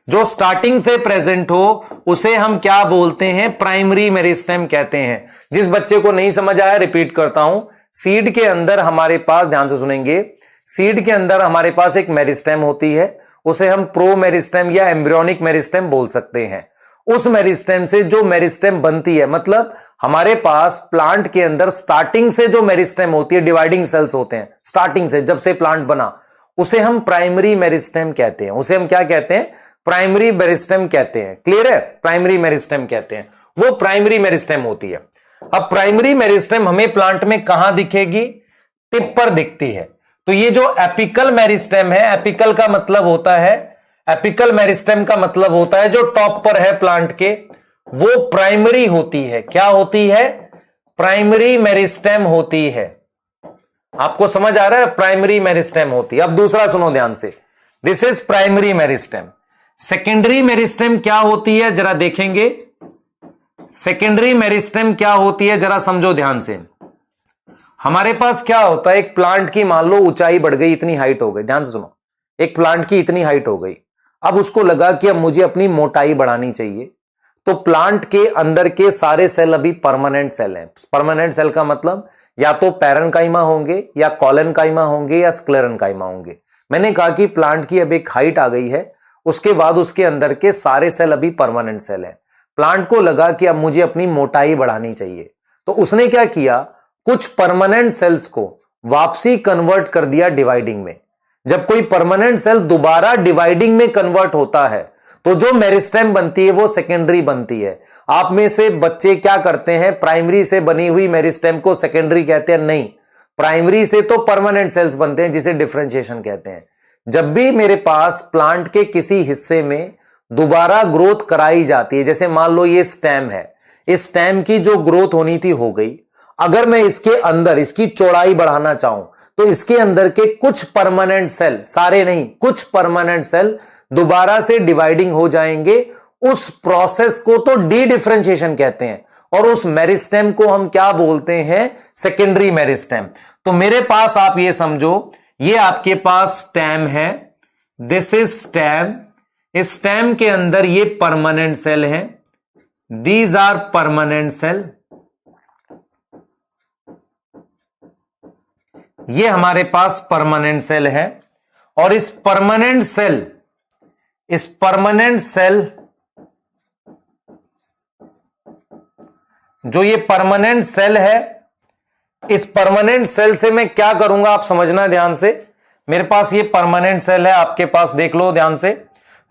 Speaker 1: जो स्टार्टिंग से प्रेजेंट हो उसे हम क्या बोलते हैं? प्राइमरी मेरिस्टेम कहते हैं। जिस बच्चे को नहीं समझ आया रिपीट करता हूं। सीड के अंदर हमारे पास, ध्यान से सुनेंगे, सीड के अंदर हमारे पास एक मेरिस्टेम होती है, उसे हम प्रो मेरिस्टेम या एम्ब्रियोनिक मेरिस्टेम बोल सकते हैं। उस मेरिस्टेम से जो मेरिस्टेम बनती है, मतलब हमारे पास प्लांट के अंदर स्टार्टिंग से जो मेरिस्टेम होती है, डिवाइडिंग सेल्स होते हैं स्टार्टिंग से, जब से प्लांट बना, उसे हम प्राइमरी मेरिस्टेम कहते हैं। उसे हम क्या कहते हैं? प्राइमरी मेरिस्टेम कहते हैं। क्लियर है? प्राइमरी मेरिस्टेम कहते हैं। वो प्राइमरी मेरिस्टेम होती है। अब प्राइमरी मेरिस्टेम हमें प्लांट में कहां दिखेगी? टिप पर दिखती है। तो ये जो एपिकल मेरिस्टेम है, एपिकल का मतलब होता है, एपिकल मेरिस्टेम का मतलब होता है जो टॉप पर है प्लांट के, वो प्राइमरी होती है। क्या होती है? प्राइमरी मेरिस्टेम होती है। आपको समझ आ रहा है? प्राइमरी मेरिस्टेम होती है। अब दूसरा सुनो ध्यान से, this is primary meristem. Secondary meristem क्या होती है जरा देखेंगे। सेकेंडरी मेरिस्टेम क्या होती है जरा समझो ध्यान से। हमारे पास क्या होता है, एक प्लांट की मान लो ऊंचाई बढ़ गई, इतनी हाइट हो गई, ध्यान से सुनो, एक प्लांट की इतनी हाइट हो गई, अब उसको लगा कि अब मुझे अपनी मोटाई बढ़ानी चाहिए, तो प्लांट के अंदर के सारे सेल अभी परमानेंट सेल हैं। परमानेंट सेल का मतलब या तो पैरेन्काइमा होंगे या कॉलेनकाइमा होंगे या स्क्लेरेन्काइमा होंगे। मैंने कहा कि प्लांट की अब एक हाइट आ गई है, उसके बाद उसके अंदर के सारे सेल अभी परमानेंट सेल हैं। प्लांट को लगा कि अब मुझे अपनी मोटाई बढ़ानी चाहिए, तो उसने क्या किया, कुछ परमानेंट सेल्स को वापसी कन्वर्ट कर दिया डिवाइडिंग में। जब कोई परमानेंट सेल दोबारा डिवाइडिंग में कन्वर्ट होता है तो जो मेरिस्टेम बनती है वो सेकेंडरी बनती है। आप में से बच्चे क्या करते हैं, प्राइमरी से बनी हुई मेरिस्टेम को सेकेंडरी कहते हैं? नहीं, प्राइमरी से तो परमानेंट सेल्स बनते हैं जिसे डिफरेंशिएशन कहते हैं। जब भी मेरे पास प्लांट के किसी हिस्से में दोबारा ग्रोथ कराई जाती है, जैसे मान लो ये स्टेम है, इस स्टेम की जो ग्रोथ होनी थी हो गई, अगर मैं इसके अंदर इसकी चौड़ाई बढ़ाना चाहूं तो इसके अंदर के कुछ परमानेंट सेल, सारे नहीं, कुछ परमानेंट सेल दोबारा से डिवाइडिंग हो जाएंगे। उस प्रोसेस को तो डी डिफरेंशिएशन कहते हैं और उस मेरिस्टेम को हम क्या बोलते हैं, सेकेंडरी मेरिस्टेम। तो मेरे पास आप ये समझो, ये आपके पास स्टेम है, दिस इज स्टेम, इस स्टेम के अंदर ये परमानेंट सेल हैं, दीज आर परमानेंट सेल, ये हमारे पास परमानेंट सेल है। और इस परमानेंट सेल जो ये परमानेंट सेल है, इस परमानेंट सेल से मैं क्या करूंगा आप समझना ध्यान से। मेरे पास ये परमानेंट सेल है, आपके पास देख लो ध्यान से।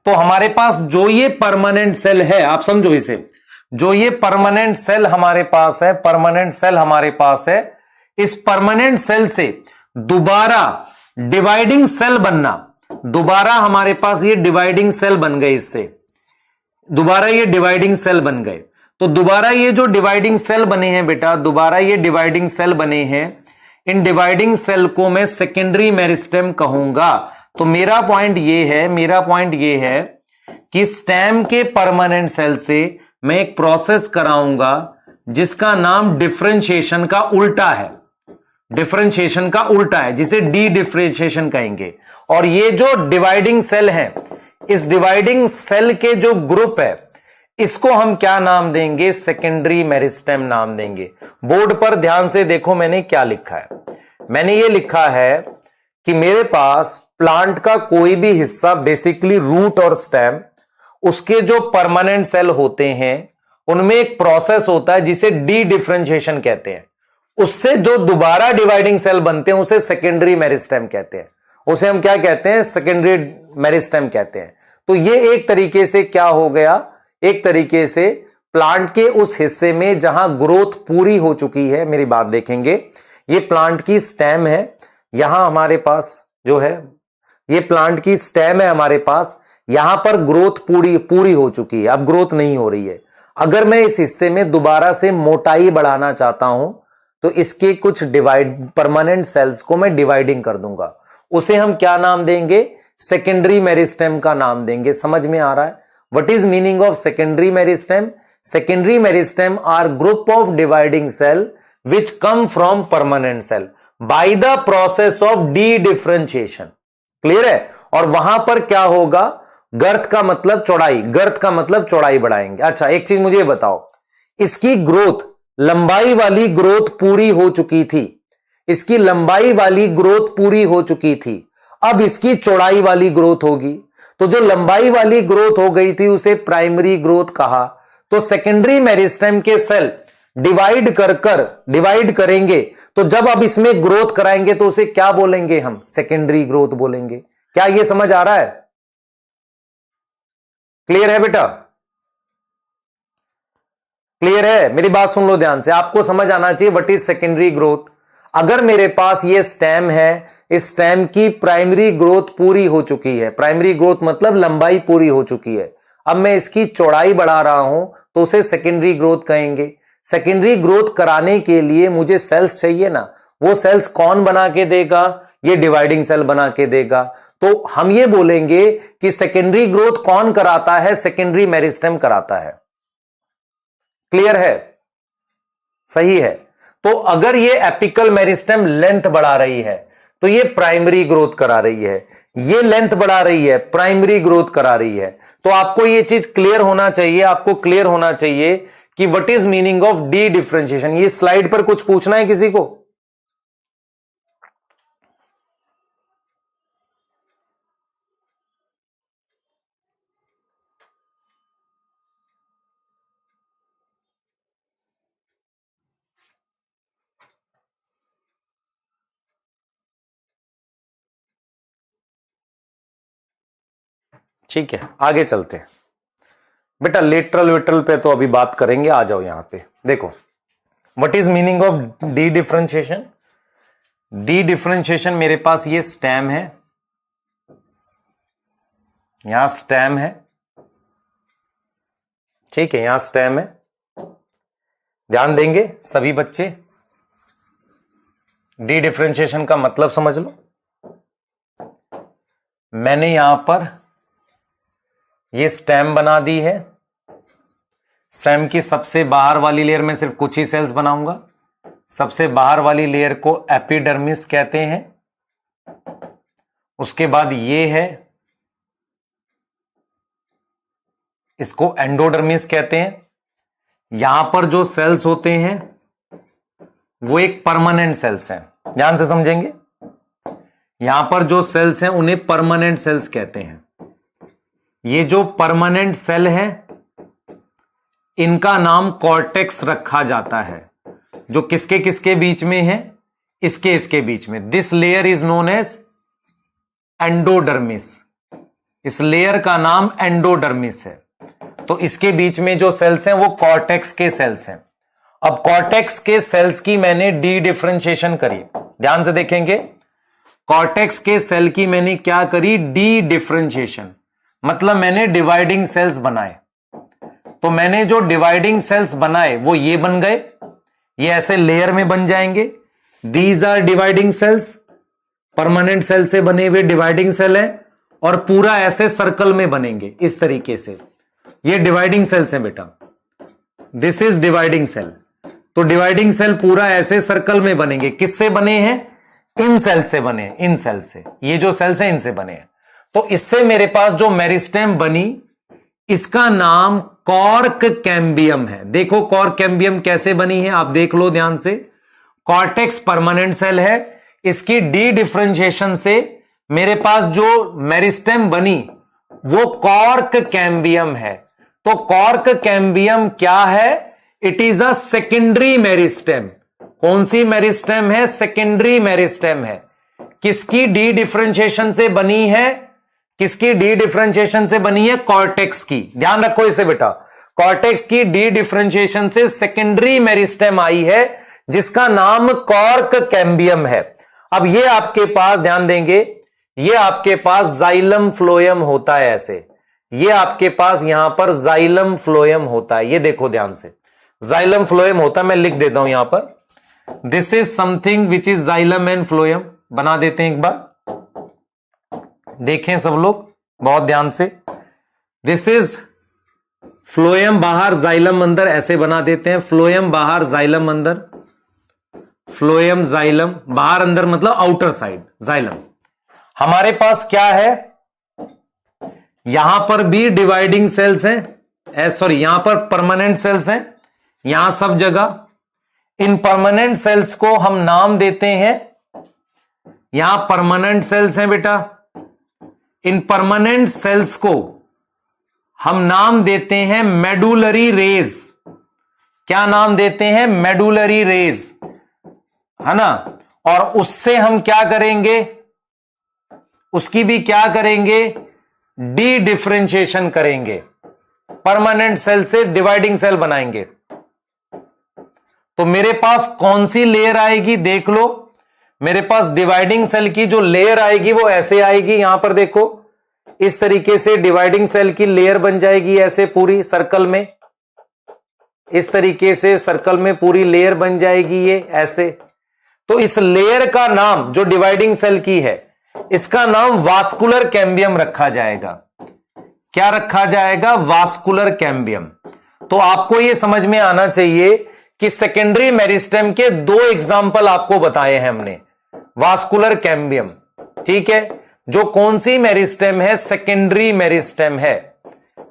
Speaker 1: तो हमारे पास जो ये परमानेंट सेल है, आप समझो इसे, जो ये परमानेंट सेल हमारे पास है, परमानेंट सेल हमारे पास है, इस परमानेंट सेल से दोबारा डिवाइडिंग सेल बनना, दोबारा हमारे पास ये डिवाइडिंग सेल बन गए, इससे दोबारा ये डिवाइडिंग सेल बन गए। तो दोबारा ये जो डिवाइडिंग सेल बने हैं बेटा, दोबारा ये डिवाइडिंग सेल बने हैं, इन डिवाइडिंग सेल को मैं सेकेंडरी मेरिस्टेम कहूंगा। तो मेरा पॉइंट ये है कि स्टेम के परमानेंट सेल से मैं एक प्रोसेस कराऊंगा जिसका नाम डिफरेंशिएशन का उल्टा है, डिफरेंशिएशन का उल्टा है, जिसे डी डिफरेंशिएशन कहेंगे। और ये जो डिवाइडिंग सेल है, इस डिवाइडिंग सेल के जो ग्रुप है, इसको हम क्या नाम देंगे, सेकेंडरी मेरिस्टेम नाम देंगे। बोर्ड पर ध्यान से देखो मैंने क्या लिखा है। मैंने ये लिखा है कि मेरे पास प्लांट का कोई भी हिस्सा, बेसिकली रूट और स्टेम, उसके जो परमानेंट सेल होते हैं उनमें एक प्रोसेस होता है जिसे डी डिफरेंशिएशन कहते हैं। उससे जो दोबारा डिवाइडिंग सेल बनते हैं उसे सेकेंडरी मेरिस्टेम कहते हैं। उसे हम क्या कहते हैं, सेकेंडरी मेरिस्टेम कहते हैं। तो ये एक तरीके से क्या हो गया, एक तरीके से प्लांट के उस हिस्से में जहां ग्रोथ पूरी हो चुकी है, मेरी बात देखेंगे, ये प्लांट की स्टेम है, यहां हमारे पास जो है ये प्लांट की स्टेम है हमारे पास, यहां पर ग्रोथ पूरी हो चुकी है, अब ग्रोथ नहीं हो रही है। अगर मैं इस हिस्से में दोबारा से मोटाई बढ़ाना चाहता हूं तो इसके कुछ परमानेंट सेल्स को मैं डिवाइडिंग कर दूंगा, उसे हम क्या नाम देंगे, सेकेंडरी मेरिस्टेम का नाम देंगे। समझ में आ रहा है? What is meaning of secondary meristem? Secondary meristem are group of dividing cell which come from permanent cell by the process of de-differentiation. Clear है? और वहां पर क्या होगा, गर्थ का मतलब चौड़ाई, गर्थ का मतलब चौड़ाई बढ़ाएंगे। अच्छा एक चीज मुझे बताओ, इसकी ग्रोथ, लंबाई वाली ग्रोथ पूरी हो चुकी थी, इसकी लंबाई वाली ग्रोथ पूरी हो चुकी थी, अब इसकी चौड़ाई वाली ग्रोथ होगी। तो जो लंबाई वाली ग्रोथ हो गई थी उसे प्राइमरी ग्रोथ कहा। तो सेकेंडरी मेरिस्टेम के सेल डिवाइड करेंगे, तो जब अब इसमें ग्रोथ कराएंगे तो उसे क्या बोलेंगे हम, सेकेंडरी ग्रोथ बोलेंगे। क्या यह समझ आ रहा है? क्लियर है बेटा? क्लियर है? मेरी बात सुन लो ध्यान से, आपको समझ आना चाहिए व्हाट इज सेकेंडरी ग्रोथ। अगर मेरे पास ये स्टेम है, इस स्टेम की प्राइमरी ग्रोथ पूरी हो चुकी है, प्राइमरी ग्रोथ मतलब लंबाई पूरी हो चुकी है, अब मैं इसकी चौड़ाई बढ़ा रहा हूं तो उसे सेकेंडरी ग्रोथ कहेंगे। सेकेंडरी ग्रोथ कराने के लिए मुझे सेल्स चाहिए ना, वो सेल्स कौन बना के देगा, ये डिवाइडिंग सेल बना के देगा। तो हम ये बोलेंगे कि सेकेंडरी ग्रोथ कौन कराता है? सेकेंडरी मेरिस्टेम कराता है। क्लियर है? सही है। तो अगर ये एपिकल मेरिस्टेम लेंथ बढ़ा रही है तो ये प्राइमरी ग्रोथ करा रही है, ये लेंथ बढ़ा रही है, प्राइमरी ग्रोथ करा रही है। तो आपको ये चीज क्लियर होना चाहिए, आपको क्लियर होना चाहिए कि what is meaning of D differentiation. ये स्लाइड पर कुछ पूछना है किसी को? ठीक है, आगे चलते हैं बेटा। लेटरल वेटरल पे तो अभी बात करेंगे, आ जाओ यहां पे। देखो what is meaning of D differentiation. D differentiation, मेरे पास ये स्टेम है, यहां स्टेम है, ठीक है, यहां स्टेम है। ध्यान देंगे सभी बच्चे, डी डिफरेंशिएशन का मतलब समझ लो। मैंने यहां पर ये स्टेम बना दी है, स्टेम की सबसे बाहर वाली लेयर में सिर्फ कुछ ही सेल्स बनाऊंगा। सबसे बाहर वाली लेयर को एपिडर्मिस कहते हैं। उसके बाद ये है, इसको एंडोडर्मिस कहते हैं। यहां पर जो सेल्स होते हैं वो एक परमानेंट सेल्स हैं, ध्यान से समझेंगे। यहां पर जो सेल्स हैं उन्हें परमानेंट सेल्स कहते हैं। ये जो परमानेंट सेल है इनका नाम कॉर्टेक्स रखा जाता है, जो किसके किसके बीच में है? इसके इसके बीच में। This layer is known as endodermis. इस लेयर का नाम एंडोडर्मिस है। तो इसके बीच में जो सेल्स हैं वो कॉर्टेक्स के सेल्स हैं। अब कॉर्टेक्स के सेल्स की मैंने डी डिफरेंशिएशन करी, ध्यान से देखेंगे। कॉर्टेक्स के सेल की मैंने क्या करी? डी डिफरेंशिएशन, मतलब मैंने डिवाइडिंग सेल्स बनाए। तो मैंने जो डिवाइडिंग सेल्स बनाए वो ये बन गए, ये ऐसे लेयर में बन जाएंगे। These are dividing cells, permanent cell से बने हुए डिवाइडिंग सेल है, और पूरा ऐसे सर्कल में बनेंगे इस तरीके से। ये डिवाइडिंग सेल्स हैं बेटा, दिस इज डिवाइडिंग सेल। तो डिवाइडिंग सेल पूरा ऐसे सर्कल में बनेंगे। किससे बने हैं? इन सेल से बने, इन सेल से। ये जो सेल्स हैं इनसे बने हैं। तो इससे मेरे पास जो मेरिस्टेम बनी, इसका नाम कॉर्क कैम्बियम है। देखो कॉर्क कैम्बियम कैसे बनी है, आप देख लो ध्यान से। कॉर्टेक्स परमानेंट सेल है, इसकी डी डिफरेंशिएशन से मेरे पास जो मेरिस्टेम बनी वो कॉर्क कैम्बियम है। तो कॉर्क कैम्बियम क्या है? It is a secondary meristem. कौन सी मेरिस्टेम है? सेकेंडरी मेरिस्टेम है। किसकी डी डिफरेंशिएशन से बनी है? किसकी डी डिफरेंशिएशन से बनी है? कॉर्टेक्स की। ध्यान रखो इसे बेटा, कॉर्टेक्स की डी डिफरेंशिएशन से सेकेंडरी मेरिस्टेम आई है जिसका नाम कॉर्क कैम्बियम है। अब ये आपके पास, ध्यान देंगे, ये आपके पास जाइलम फ्लोएम होता है ऐसे। ये आपके पास यहां पर जाइलम फ्लोएम होता है, ये देखो ध्यान से, जाइलम फ्लोएम होता है। मैं लिख देता हूं यहां पर, this is something which is xylem and phloem. बना देते हैं एक बार, देखें सब लोग बहुत ध्यान से। दिस इज फ्लोएम बाहर, जाइलम अंदर, ऐसे बना देते हैं। फ्लोएम बाहर, जाइलम अंदर। फ्लोएम जाइलम, बाहर अंदर मतलब आउटर साइड जाइलम। हमारे पास क्या है? यहां पर भी डिवाइडिंग सेल्स हैं, सॉरी यहां पर परमानेंट सेल्स हैं, यहां सब जगह। इन परमानेंट सेल्स को हम नाम देते हैं, यहां परमानेंट सेल्स हैं बेटा, इन परमानेंट सेल्स को हम नाम देते हैं मेडुलरी रेज। क्या नाम देते हैं? मेडुलरी रेज, है ना। और उससे हम क्या करेंगे? उसकी भी क्या करेंगे? डी डिफरेंशिएशन करेंगे, परमानेंट सेल से डिवाइडिंग सेल बनाएंगे। तो मेरे पास कौन सी लेयर आएगी? देख लो, मेरे पास डिवाइडिंग सेल की जो लेयर आएगी वो ऐसे आएगी। यहां पर देखो, इस तरीके से डिवाइडिंग सेल की लेयर बन जाएगी ऐसे पूरी सर्कल में। इस तरीके से सर्कल में पूरी लेयर बन जाएगी ये ऐसे। तो इस लेयर का नाम जो डिवाइडिंग सेल की है, इसका नाम वास्कुलर कैम्बियम रखा जाएगा। क्या रखा जाएगा? Vascular cambium. तो आपको यह समझ में आना चाहिए कि सेकेंडरी मेरिस्टेम के 2 एग्जाम्पल आपको बताए हैं हमने। वास्कुलर कैम्बियम, ठीक है, जो कौन सी मेरिस्टेम है? सेकेंडरी मेरिस्टेम है।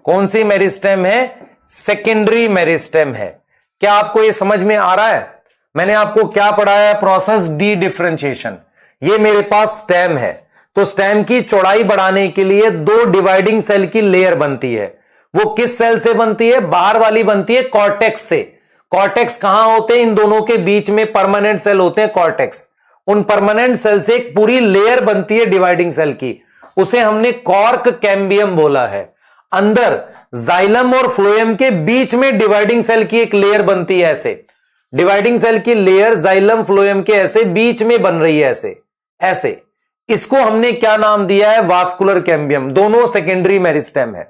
Speaker 1: कौन सी मेरिस्टेम है? सेकेंडरी मेरिस्टेम है। क्या आपको यह समझ में आ रहा है? मैंने आपको क्या पढ़ाया है? Process D differentiation. ये मेरे पास स्टेम है, तो स्टेम की चौड़ाई बढ़ाने के लिए 2 डिवाइडिंग सेल की लेयर बनती है। वो किस सेल से बनती है? बाहर वाली बनती है कॉर्टेक्स से। कॉर्टेक्स कहां होते हैं? इन दोनों के बीच में परमानेंट सेल होते हैं कॉर्टेक्स। उन परमानेंट सेल से एक पूरी लेयर बनती है डिवाइडिंग सेल की, उसे हमने कॉर्क कैम्बियम बोला है। अंदर जाइलम और फ्लोएम के बीच में डिवाइडिंग सेल की एक लेयर बनती है, ऐसे डिवाइडिंग सेल की लेयर जाइलम फ्लोएम के ऐसे बीच में बन रही है, ऐसे ऐसे। इसको हमने क्या नाम दिया है? Vascular cambium. दोनों सेकेंडरी मेरिस्टेम है।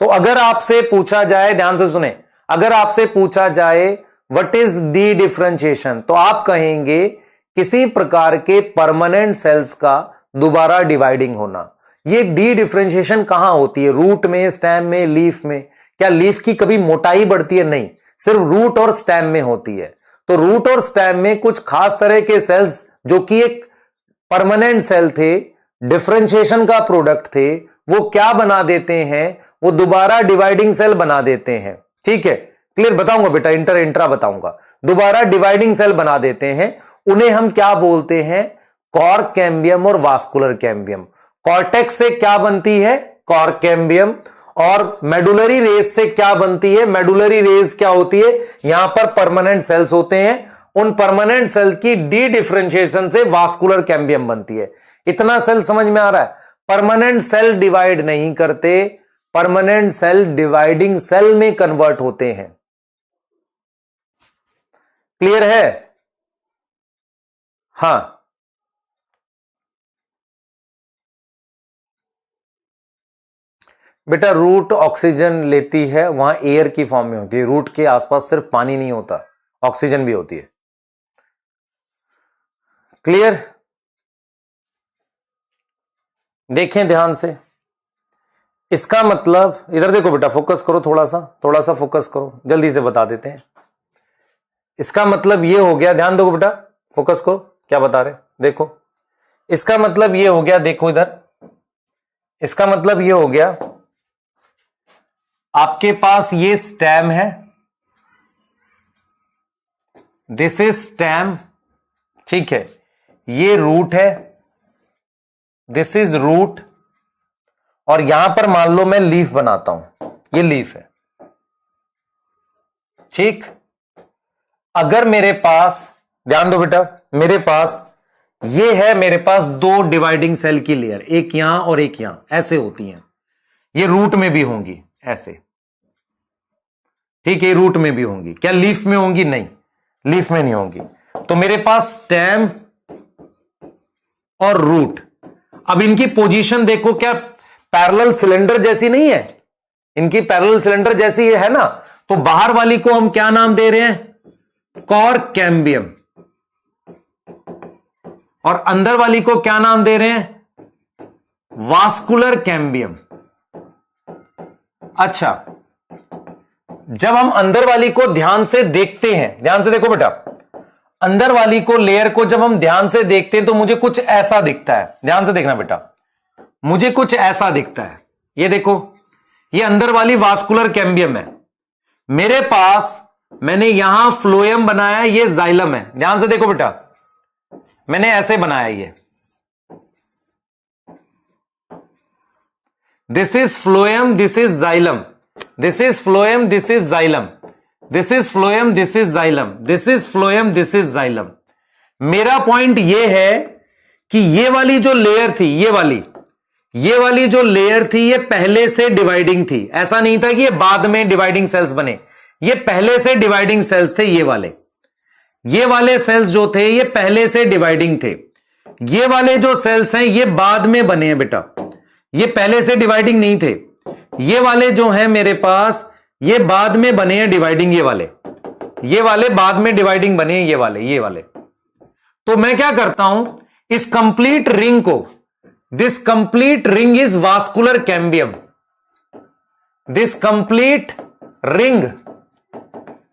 Speaker 1: तो अगर आपसे पूछा जाए, ध्यान से सुने, अगर आपसे पूछा जाए व्हाट इज डी डिफरेंशिएशन, तो आप कहेंगे किसी प्रकार के परमानेंट सेल्स का दोबारा डिवाइडिंग होना। ये डी डिफरेंशिएशन कहां होती है? रूट में, स्टेम में, लीफ में। क्या लीफ की कभी मोटाई बढ़ती है? नहीं, सिर्फ रूट और स्टेम में होती है। तो रूट और स्टेम में कुछ खास तरह के सेल्स जो कि एक परमानेंट सेल थे, डिफरेंशिएशन का प्रोडक्ट थे, वो क्या बना देते हैं? वो दोबारा डिवाइडिंग सेल बना देते हैं। ठीक है, क्लियर? बताऊंगा बेटा, इंट्रा बताऊंगा। दोबारा डिवाइडिंग सेल बना देते हैं, उन्हें हम क्या बोलते हैं? कॉर्क कैम्बियम और वास्कुलर कैम्बियम। कॉर्टेक्स से क्या बनती है? Cork cambium. और मेडुलरी रेज से क्या बनती है? मेडुलरी रेज क्या होती है? यहां पर परमानेंट सेल्स होते हैं, उन परमानेंट सेल की डी डिफरेंशिएशन से वास्कुलर कैम्बियम बनती है। इतना सेल समझ में आ रहा है? परमानेंट सेल डिवाइड नहीं करते, परमानेंट सेल डिवाइडिंग सेल में कन्वर्ट होते हैं। क्लियर है? हां, बेटा रूट ऑक्सीजन लेती है, वहां एयर की फॉर्म में होती है। रूट के आसपास सिर्फ पानी नहीं होता, ऑक्सीजन भी होती है। क्लियर? देखें ध्यान से, इसका मतलब, इधर देखो बेटा, फोकस करो, थोड़ा सा फोकस करो, जल्दी से बता देते हैं। इसका मतलब यह हो गया, ध्यान दो बेटा, फोकस करो, क्या बता रहे देखो। इसका मतलब यह हो गया, देखो इधर, इसका मतलब यह हो गया, आपके पास ये स्टेम है, दिस इज स्टेम, ठीक है, ये रूट है, दिस इज रूट, और यहां पर मान लो मैं लीफ बनाता हूं, ये लीफ है, ठीक। अगर मेरे पास, ध्यान दो बेटा, मेरे पास ये है, मेरे पास 2 डिवाइडिंग सेल की लेयर, एक यहां और एक यहां, ऐसे होती हैं। ये रूट में भी होंगी ऐसे, ठीक है, रूट में भी होंगी। क्या लीफ में होंगी? नहीं, लीफ में नहीं होंगी। तो मेरे पास स्टेम और रूट, अब इनकी पोजीशन देखो, क्या पैरेलल सिलेंडर जैसी नहीं है? इनकी पैरेलल सिलेंडर जैसी है ना। तो बाहर वाली को हम क्या नाम दे रहे हैं? कॉर्क कैम्बियम, और अंदर वाली को क्या नाम दे रहे हैं? Vascular cambium. अच्छा, जब हम अंदर वाली को ध्यान से देखते हैं, ध्यान से देखो बेटा, अंदर वाली को, लेयर को जब हम ध्यान से देखते हैं तो मुझे कुछ ऐसा दिखता है। ध्यान से देखना बेटा, मुझे कुछ ऐसा दिखता है। ये देखो, ये अंदर वाली वास्कुलर कैम्बियम है। मेरे पास, मैंने यहां फ्लोएम बनाया, ये जाइलम है। ध्यान से देखो बेटा, मैंने ऐसे बनाया, ये this is phloem, this is xylem, this is phloem, this is xylem, this is phloem, this is xylem, this is phloem, this is xylem. मेरा पॉइंट यह है कि ये वाली जो लेयर थी, ये वाली जो लेयर थी, ये पहले से डिवाइडिंग थी। ऐसा नहीं था कि ये बाद में डिवाइडिंग सेल्स बने, ये पहले से डिवाइडिंग सेल्स थे। ये वाले सेल्स जो थे, ये पहले से डिवाइडिंग थे। ये वाले जो सेल्स हैं, ये बाद में बने हैं बेटा, ये पहले से डिवाइडिंग नहीं थे। ये वाले जो हैं मेरे पास, ये बाद में बने हैं डिवाइडिंग। ये वाले बाद में डिवाइडिंग बने हैं, ये वाले तो मैं क्या करता हूं, इस कंप्लीट रिंग को, this complete ring is vascular cambium, this complete ring,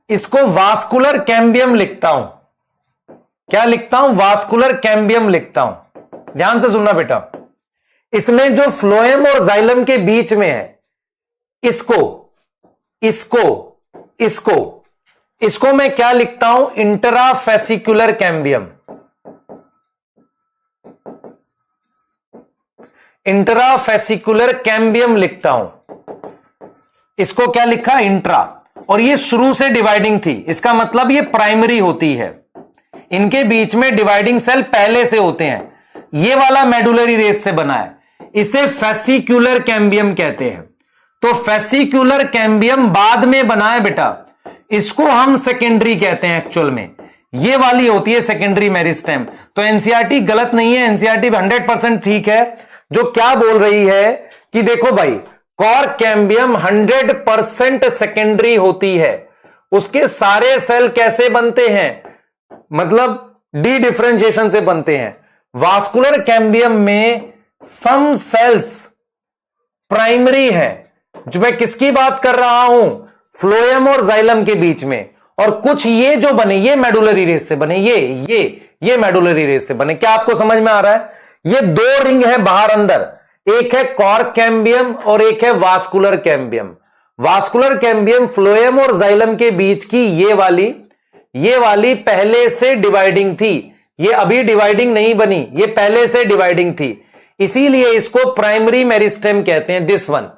Speaker 1: इसको वास्कुलर कैम्बियम लिखता हूं। क्या लिखता हूं? वास्कुलर कैम्बियम लिखता हूं। ध्यान से सुनना बेटा, इसमें जो फ्लोएम और जाइलम के बीच में है, इसको इसको इसको इसको मैं क्या लिखता हूं? Intrafascicular cambium. इंट्राफेसिकुलर कैम्बियम लिखता हूं। इसको क्या लिखा? इंट्रा। और ये शुरू से डिवाइडिंग थी, इसका मतलब ये प्राइमरी होती है। इनके बीच में डिवाइडिंग सेल पहले से होते हैं। ये वाला मेडुलरी रेस से बना है, इसे फेसिकुलर कैम्बियम कहते हैं। तो फेसिकुलर कैम्बियम बाद में बना है बेटा, इसको हम सेकेंडरी कहते हैं। एक्चुअल में ये वाली होती है सेकेंडरी मेरिस्टेम। तो एनसीईआरटी गलत नहीं है, एनसीईआरटी 100% ठीक है, जो क्या बोल रही है कि देखो भाई, कॉर्क कैम्बियम 100% सेकेंडरी होती है। उसके सारे सेल कैसे बनते हैं? मतलब डी डिफरेंशिएशन से बनते हैं। वास्कुलर कैम्बियम में सम सेल्स प्राइमरी है, जो मैं किसकी बात कर रहा हूं? फ्लोएम और जाइलम के बीच में। और कुछ ये जो बने, ये मेडुलरी रेस से बने, ये मेडुलरी रेस से बने। क्या आपको समझ में आ रहा है? ये दो रिंग है बाहर अंदर, एक है कॉर्क कैम्बियम और एक है vascular cambium. Vascular cambium phloem और जाइलम के बीच की ये वाली पहले से डिवाइडिंग थी। ये अभी डिवाइडिंग नहीं बनी, ये पहले से डिवाइडिंग थी, इसीलिए इसको प्राइमरी मेरिस्टेम कहते हैं, दिस वन।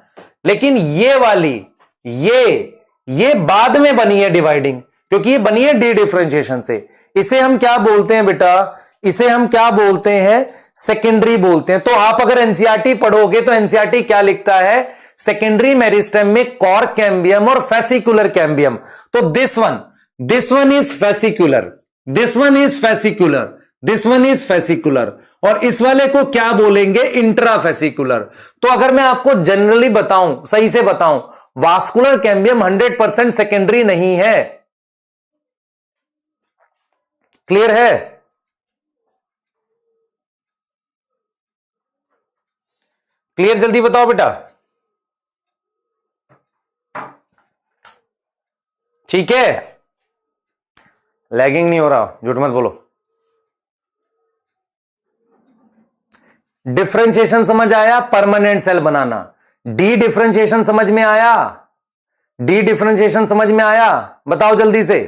Speaker 1: लेकिन ये वाली ये बाद में बनी है डिवाइडिंग, क्योंकि ये बनी है डी डिफरेंशिएशन से। इसे हम क्या बोलते हैं बेटा? इसे हम क्या बोलते हैं? सेकेंडरी बोलते हैं। तो आप अगर एनसीईआरटी पढ़ोगे तो एनसीईआरटी क्या लिखता है? सेकेंडरी मेरिस्टेम में कॉर्क कैम्बियम और फेसिकुलर कैम्बियम। तो this one is fascicular, this one is fascicular, this one is fascicular, और इस वाले को क्या बोलेंगे? इंट्राफेसिकुलर। तो अगर मैं आपको जनरली बताऊं, सही से बताऊं, वास्कुलर कैम्बियम 100% सेकेंडरी नहीं है। क्लियर है? क्लियर? जल्दी बताओ बेटा। ठीक है, लैगिंग नहीं हो रहा, झूठ मत बोलो। डिफरेंशिएशन समझ आया? परमानेंट सेल बनाना। डी डिफरेंशिएशन समझ में आया? डी डिफरेंशिएशन समझ में आया? बताओ जल्दी से,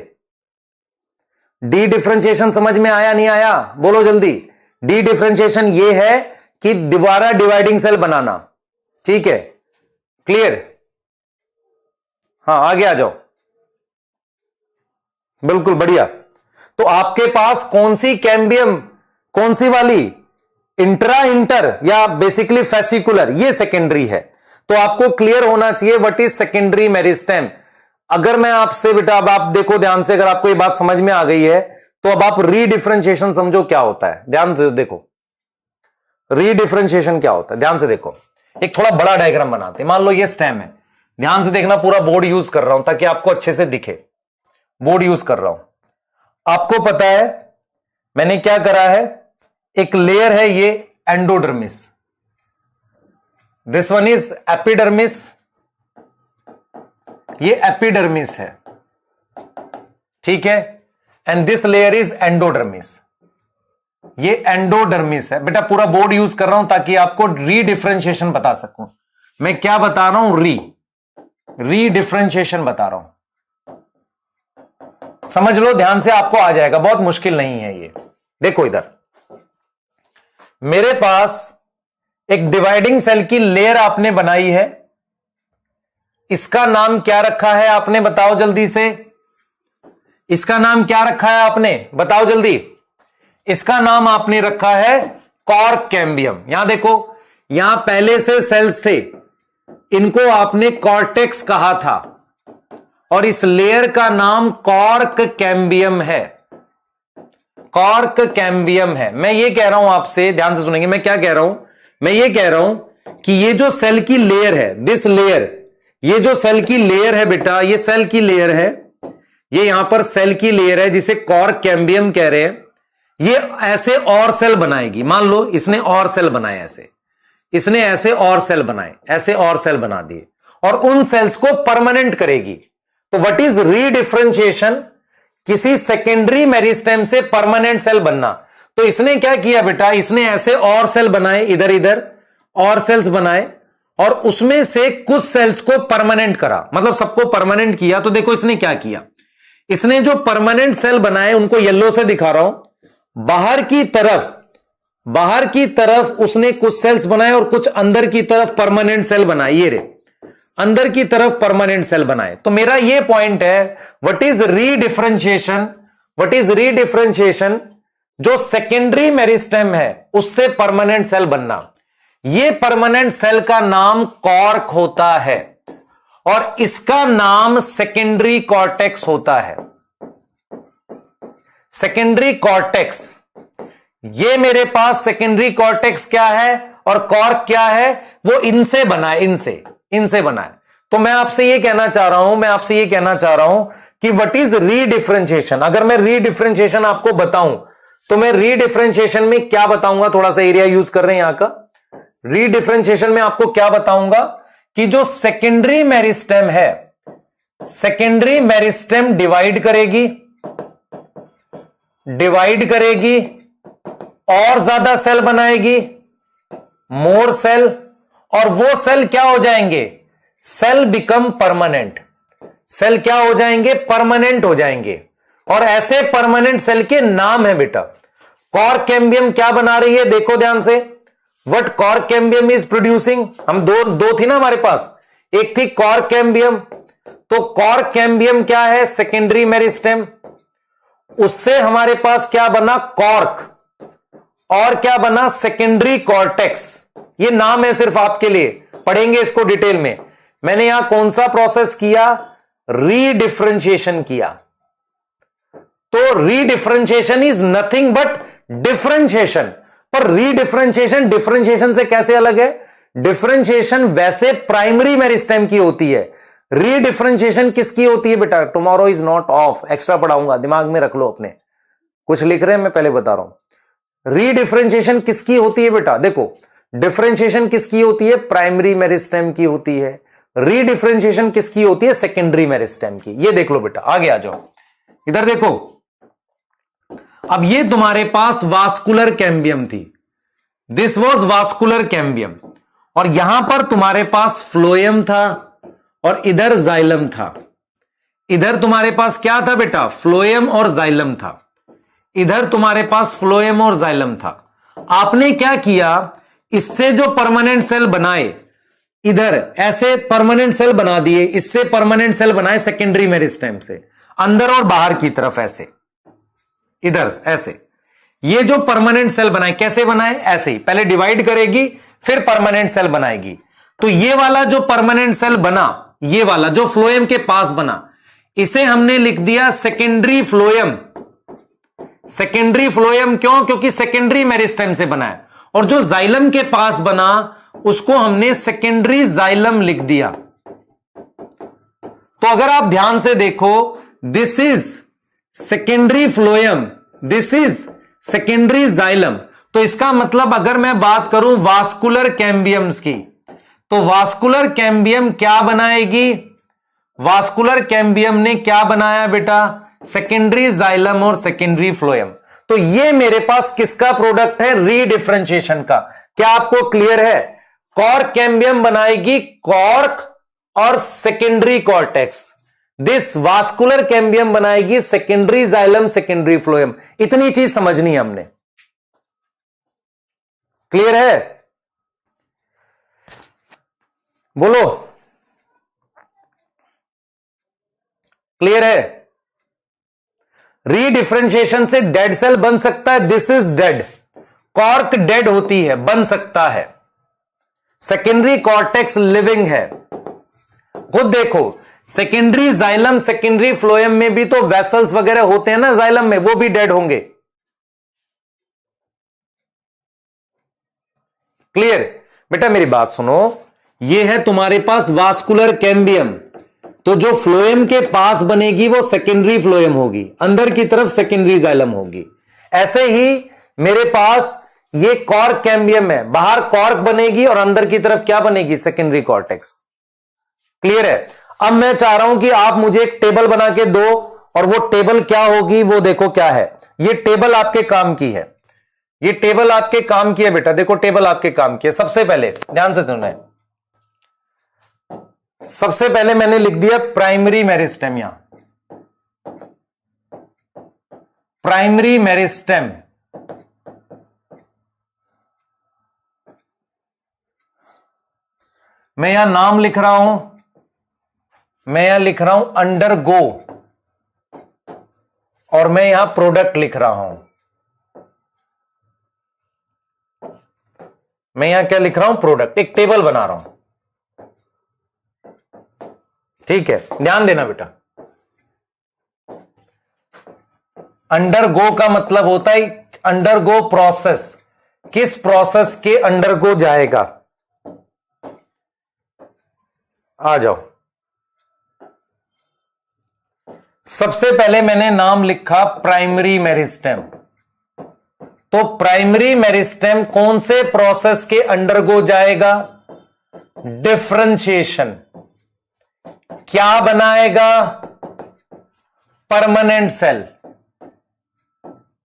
Speaker 1: डी डिफरेंशिएशन समझ में आया नहीं आया? बोलो जल्दी। डी डिफरेंशिएशन ये है कि दोबारा डिवाइडिंग सेल बनाना। ठीक है, क्लियर? हाँ, आगे आ जाओ। बिल्कुल बढ़िया। तो आपके पास कौन सी कैम्बियम, कौन सी वाली? इंटर या बेसिकली फेसिकुलर, ये सेकेंडरी है। तो आपको क्लियर होना चाहिए व्हाट इज सेकेंडरी मेरिस्टेम। अगर मैं आपसे बेटा, अब आप देखो ध्यान से, अगर आपको ये बात समझ में आ गई है तो अब आप रीडिफरेंशिएशन समझो क्या होता है। ध्यान से देखो, रीडिफरेंशिएशन क्या होता है, ध्यान से देखो। एक थोड़ा बड़ा डायग्राम बनाते हैं। मान लो ये स्टेम है, ध्यान से देखना, पूरा बोर्ड यूज कर रहा हूं ताकि आपको अच्छे से दिखे। बोर्ड यूज कर रहा हूं। आपको पता है मैंने क्या करा है? एक लेयर है ये endodermis, this one is epidermis, ये एपिडर्मिस है, ठीक है, and this layer is endodermis, ये एंडोडर्मिस है। बेटा पूरा बोर्ड यूज कर रहा हूं ताकि आपको रीडिफरेंशिएशन बता सकूं। मैं क्या बता रहा हूं? रीडिफरेंशिएशन बता रहा हूं। समझ लो ध्यान से, आपको आ जाएगा, बहुत मुश्किल नहीं है ये। देखो इधर मेरे पास एक डिवाइडिंग सेल की लेयर आपने बनाई है, इसका नाम क्या रखा है आपने? बताओ जल्दी से, इसका नाम क्या रखा है आपने? बताओ जल्दी। इसका नाम आपने रखा है कॉर्क कैम्बियम। यहां देखो, यहां पहले से सेल्स थे, इनको आपने कॉर्टेक्स कहा था, और इस लेयर का नाम कॉर्क कैम्बियम है। कॉर्क कैम्बियम है। मैं ये कह रहा हूं आपसे, ध्यान से सुनेंगे मैं क्या कह रहा हूं। मैं ये कह रहा हूं कि ये जो सेल की लेयर है, दिस लेयर, ये जो सेल की लेयर है बेटा, ये सेल की लेयर है, ये यहां पर सेल की लेयर है जिसे कॉर्क कैम्बियम कह रहे हैं। ये ऐसे और सेल बनाएगी। मान लो इसने और सेल बनाए, ऐसे इसने ऐसे और सेल बनाए, ऐसे और सेल बना दिए और उन सेल्स को परमानेंट करेगी। तो व्हाट इज रीडिफरेंशिएशन? किसी सेकेंडरी मेरिस्टेम से परमानेंट सेल बनना। तो इसने क्या किया बेटा, इसने ऐसे और सेल बनाए, इधर इधर और सेल्स बनाए और उसमें से कुछ सेल्स को परमानेंट करा, मतलब सबको परमानेंट किया। तो देखो इसने क्या किया, इसने जो परमानेंट सेल बनाए उनको येलो से दिखा रहा हूं। बाहर की तरफ उसने कुछ सेल्स बनाए और कुछ अंदर की तरफ परमानेंट सेल बनाए। ये रे अंदर की तरफ परमानेंट सेल बनाए। तो मेरा ये पॉइंट है, व्हाट इज रीडिफरेंशिएशन? What is रीडिफरेंशिएशन? जो सेकेंडरी मेरिस्टेम है उससे परमानेंट सेल बनना। ये परमानेंट सेल का नाम कॉर्क होता है और इसका नाम सेकेंडरी कॉर्टेक्स होता है। सेकेंडरी कॉर्टेक्स, ये मेरे पास सेकेंडरी कॉर्टेक्स क्या है और कॉर्क क्या है, वो इनसे बना है, इनसे बना है। तो मैं आपसे ये कहना चाह रहा हूं कि व्हाट इज रीडिफरेंशिएशन। अगर मैं रीडिफरेंशिएशन आपको बताऊं तो मैं रीडिफरेंशिएशन में क्या बताऊंगा, थोड़ा सा एरिया यूज कर रहे हैं यहां का। रीडिफरेंशिएशन में आपको क्या बताऊंगा कि जो सेकेंडरी मेरिस्टेम है, सेकेंडरी मेरिस्टेम डिवाइड करेगी और ज्यादा सेल बनाएगी, मोर सेल, और वो सेल क्या हो जाएंगे, सेल बिकम परमानेंट। सेल क्या हो जाएंगे, परमानेंट हो जाएंगे। और ऐसे परमानेंट सेल के नाम है बेटा। कॉर्क कैम्बियम क्या बना रही है, देखो ध्यान से। What cork cambium is producing, हम दो थी ना हमारे पास, एक थी कॉर्क कैम्बियम। तो कॉर्क कैम्बियम क्या है, सेकेंडरी मेरिस्टेम, उससे हमारे पास क्या बना, कॉर्क, और क्या बना, सेकेंडरी कॉर्टेक्स। ये नाम है सिर्फ आपके लिए, पढ़ेंगे इसको डिटेल में। मैंने यहां कौन सा प्रोसेस किया, रीडिफरेंशिएशन किया। तो रीडिफरेंशिएशन इज नथिंग बट डिफरेंशिएशन। पर रीडिफरेंशिएशन डिफरेंशिएशन से कैसे अलग है? डिफरेंशिएशन वैसे प्राइमरी मेरिस्टेम की होती है, रीडिफरेंशिएशन किसकी होती है बेटा? Tomorrow is not of, extra पढ़ाऊंगा, दिमाग में रख लो अपने। कुछ लिख रहे हैं, मैं पहले बता रहा हूं। रीडिफरेंशिएशन किसकी होती है बेटा? देखो, डिफरेंशिएशन किसकी होती है, प्राइमरी मेरिस्टेम की होती है। रीडिफरेंशिएशन किसकी होती है, सेकेंडरी मेरिस्टेम की। ये देख लो बेटा, आगे आ जाओ, इधर देखो। अब ये तुम्हारे पास वास्कुलर कैम्बियम थी, दिस वाज वास्कुलर कैम्बियम, और यहां पर तुम्हारे पास फ्लोएम था और इधर जाइलम था। इधर तुम्हारे पास क्या था बेटा, फ्लोएम और जाइलम था। इधर तुम्हारे पास फ्लोएम और जाइलम था। आपने क्या किया, इससे जो परमानेंट सेल बनाए, इधर ऐसे परमानेंट सेल बना दिए, इससे परमानेंट सेल बनाए सेकेंडरी मेरिस्टेम से, अंदर और बाहर की तरफ ऐसे, इधर ऐसे। ये जो परमानेंट सेल बनाए, कैसे बनाए, ऐसे ही, पहले डिवाइड करेगी फिर परमानेंट सेल बनाएगी। तो ये वाला जो परमानेंट सेल बना, ये वाला जो फ्लोएम के पास बना, इसे हमने लिख दिया सेकेंडरी फ्लोएम। सेकेंडरी फ्लोएम क्यों? क्योंकि सेकेंडरी मेरिस्टेम से बना है। और जो जाइलम के पास बना उसको हमने सेकेंडरी जाइलम लिख दिया। तो अगर आप ध्यान से देखो, this is secondary phloem, this is secondary xylem. तो इसका मतलब अगर मैं बात करूं वास्कुलर कैम्बियम्स की, तो वास्कुलर कैम्बियम क्या बनाएगी, वास्कुलर कैम्बियम ने क्या बनाया बेटा, सेकेंडरी जाइलम और सेकेंडरी फ्लोएम। तो ये मेरे पास किसका प्रोडक्ट है, रीडिफरेंशिएशन का। क्या आपको क्लियर है? कॉर्क कैम्बियम बनाएगी कॉर्क और secondary cortex, this vascular cambium बनाएगी सेकेंडरी जाइलम, सेकेंडरी फ्लोएम। इतनी चीज समझनी है हमने, क्लियर है? बोलो, क्लियर है? रीडिफरेंशिएशन से डेड सेल बन सकता है, this is dead, cork dead होती है, बन सकता है। सेकेंडरी कॉर्टेक्स लिविंग है। खुद देखो, सेकेंडरी जाइलम, सेकेंडरी फ्लोएम में भी तो वेसल्स वगैरह होते हैं ना जाइलम में, वो भी डेड होंगे। क्लियर? बेटा मेरी बात सुनो, ये है तुम्हारे पास वास्कुलर कैम्बियम, तो जो फ्लोएम के पास बनेगी वो सेकेंडरी फ्लोएम होगी, अंदर की तरफ सेकेंडरी जाइलम होगी। ऐसे ही मेरे पास ये कॉर्क कैम्बियम है, बाहर कॉर्क बनेगी और अंदर की तरफ क्या बनेगी, सेकेंडरी कॉर्टेक्स। क्लियर है? अब मैं चाह रहा हूं कि आप मुझे एक टेबल बना के दो, और वो टेबल क्या होगी वो देखो क्या है। ये टेबल आपके काम की है, ये टेबल आपके काम की है बेटा, देखो टेबल आपके काम की है। सबसे पहले ध्यान से सुनना है, सबसे पहले मैंने लिख दिया प्राइमरी मेरिस्टेम, यहां प्राइमरी मेरिस्टेम। मैं यहां नाम लिख रहा हूं, मैं यहां लिख रहा हूं अंडरगो, और मैं यहां प्रोडक्ट लिख रहा हूं। मैं यहां क्या लिख रहा हूं, प्रोडक्ट। एक टेबल बना रहा हूं, ठीक है, ध्यान देना बेटा। अंडरगो का मतलब होता है अंडरगो प्रोसेस, किस प्रोसेस के अंडरगो जाएगा। आ जाओ, सबसे पहले मैंने नाम लिखा प्राइमरी मेरिस्टेम। तो प्राइमरी मेरिस्टेम कौन से प्रोसेस के अंडरगो जाएगा, डिफरेंशिएशन। क्या बनाएगा, परमानेंट सेल,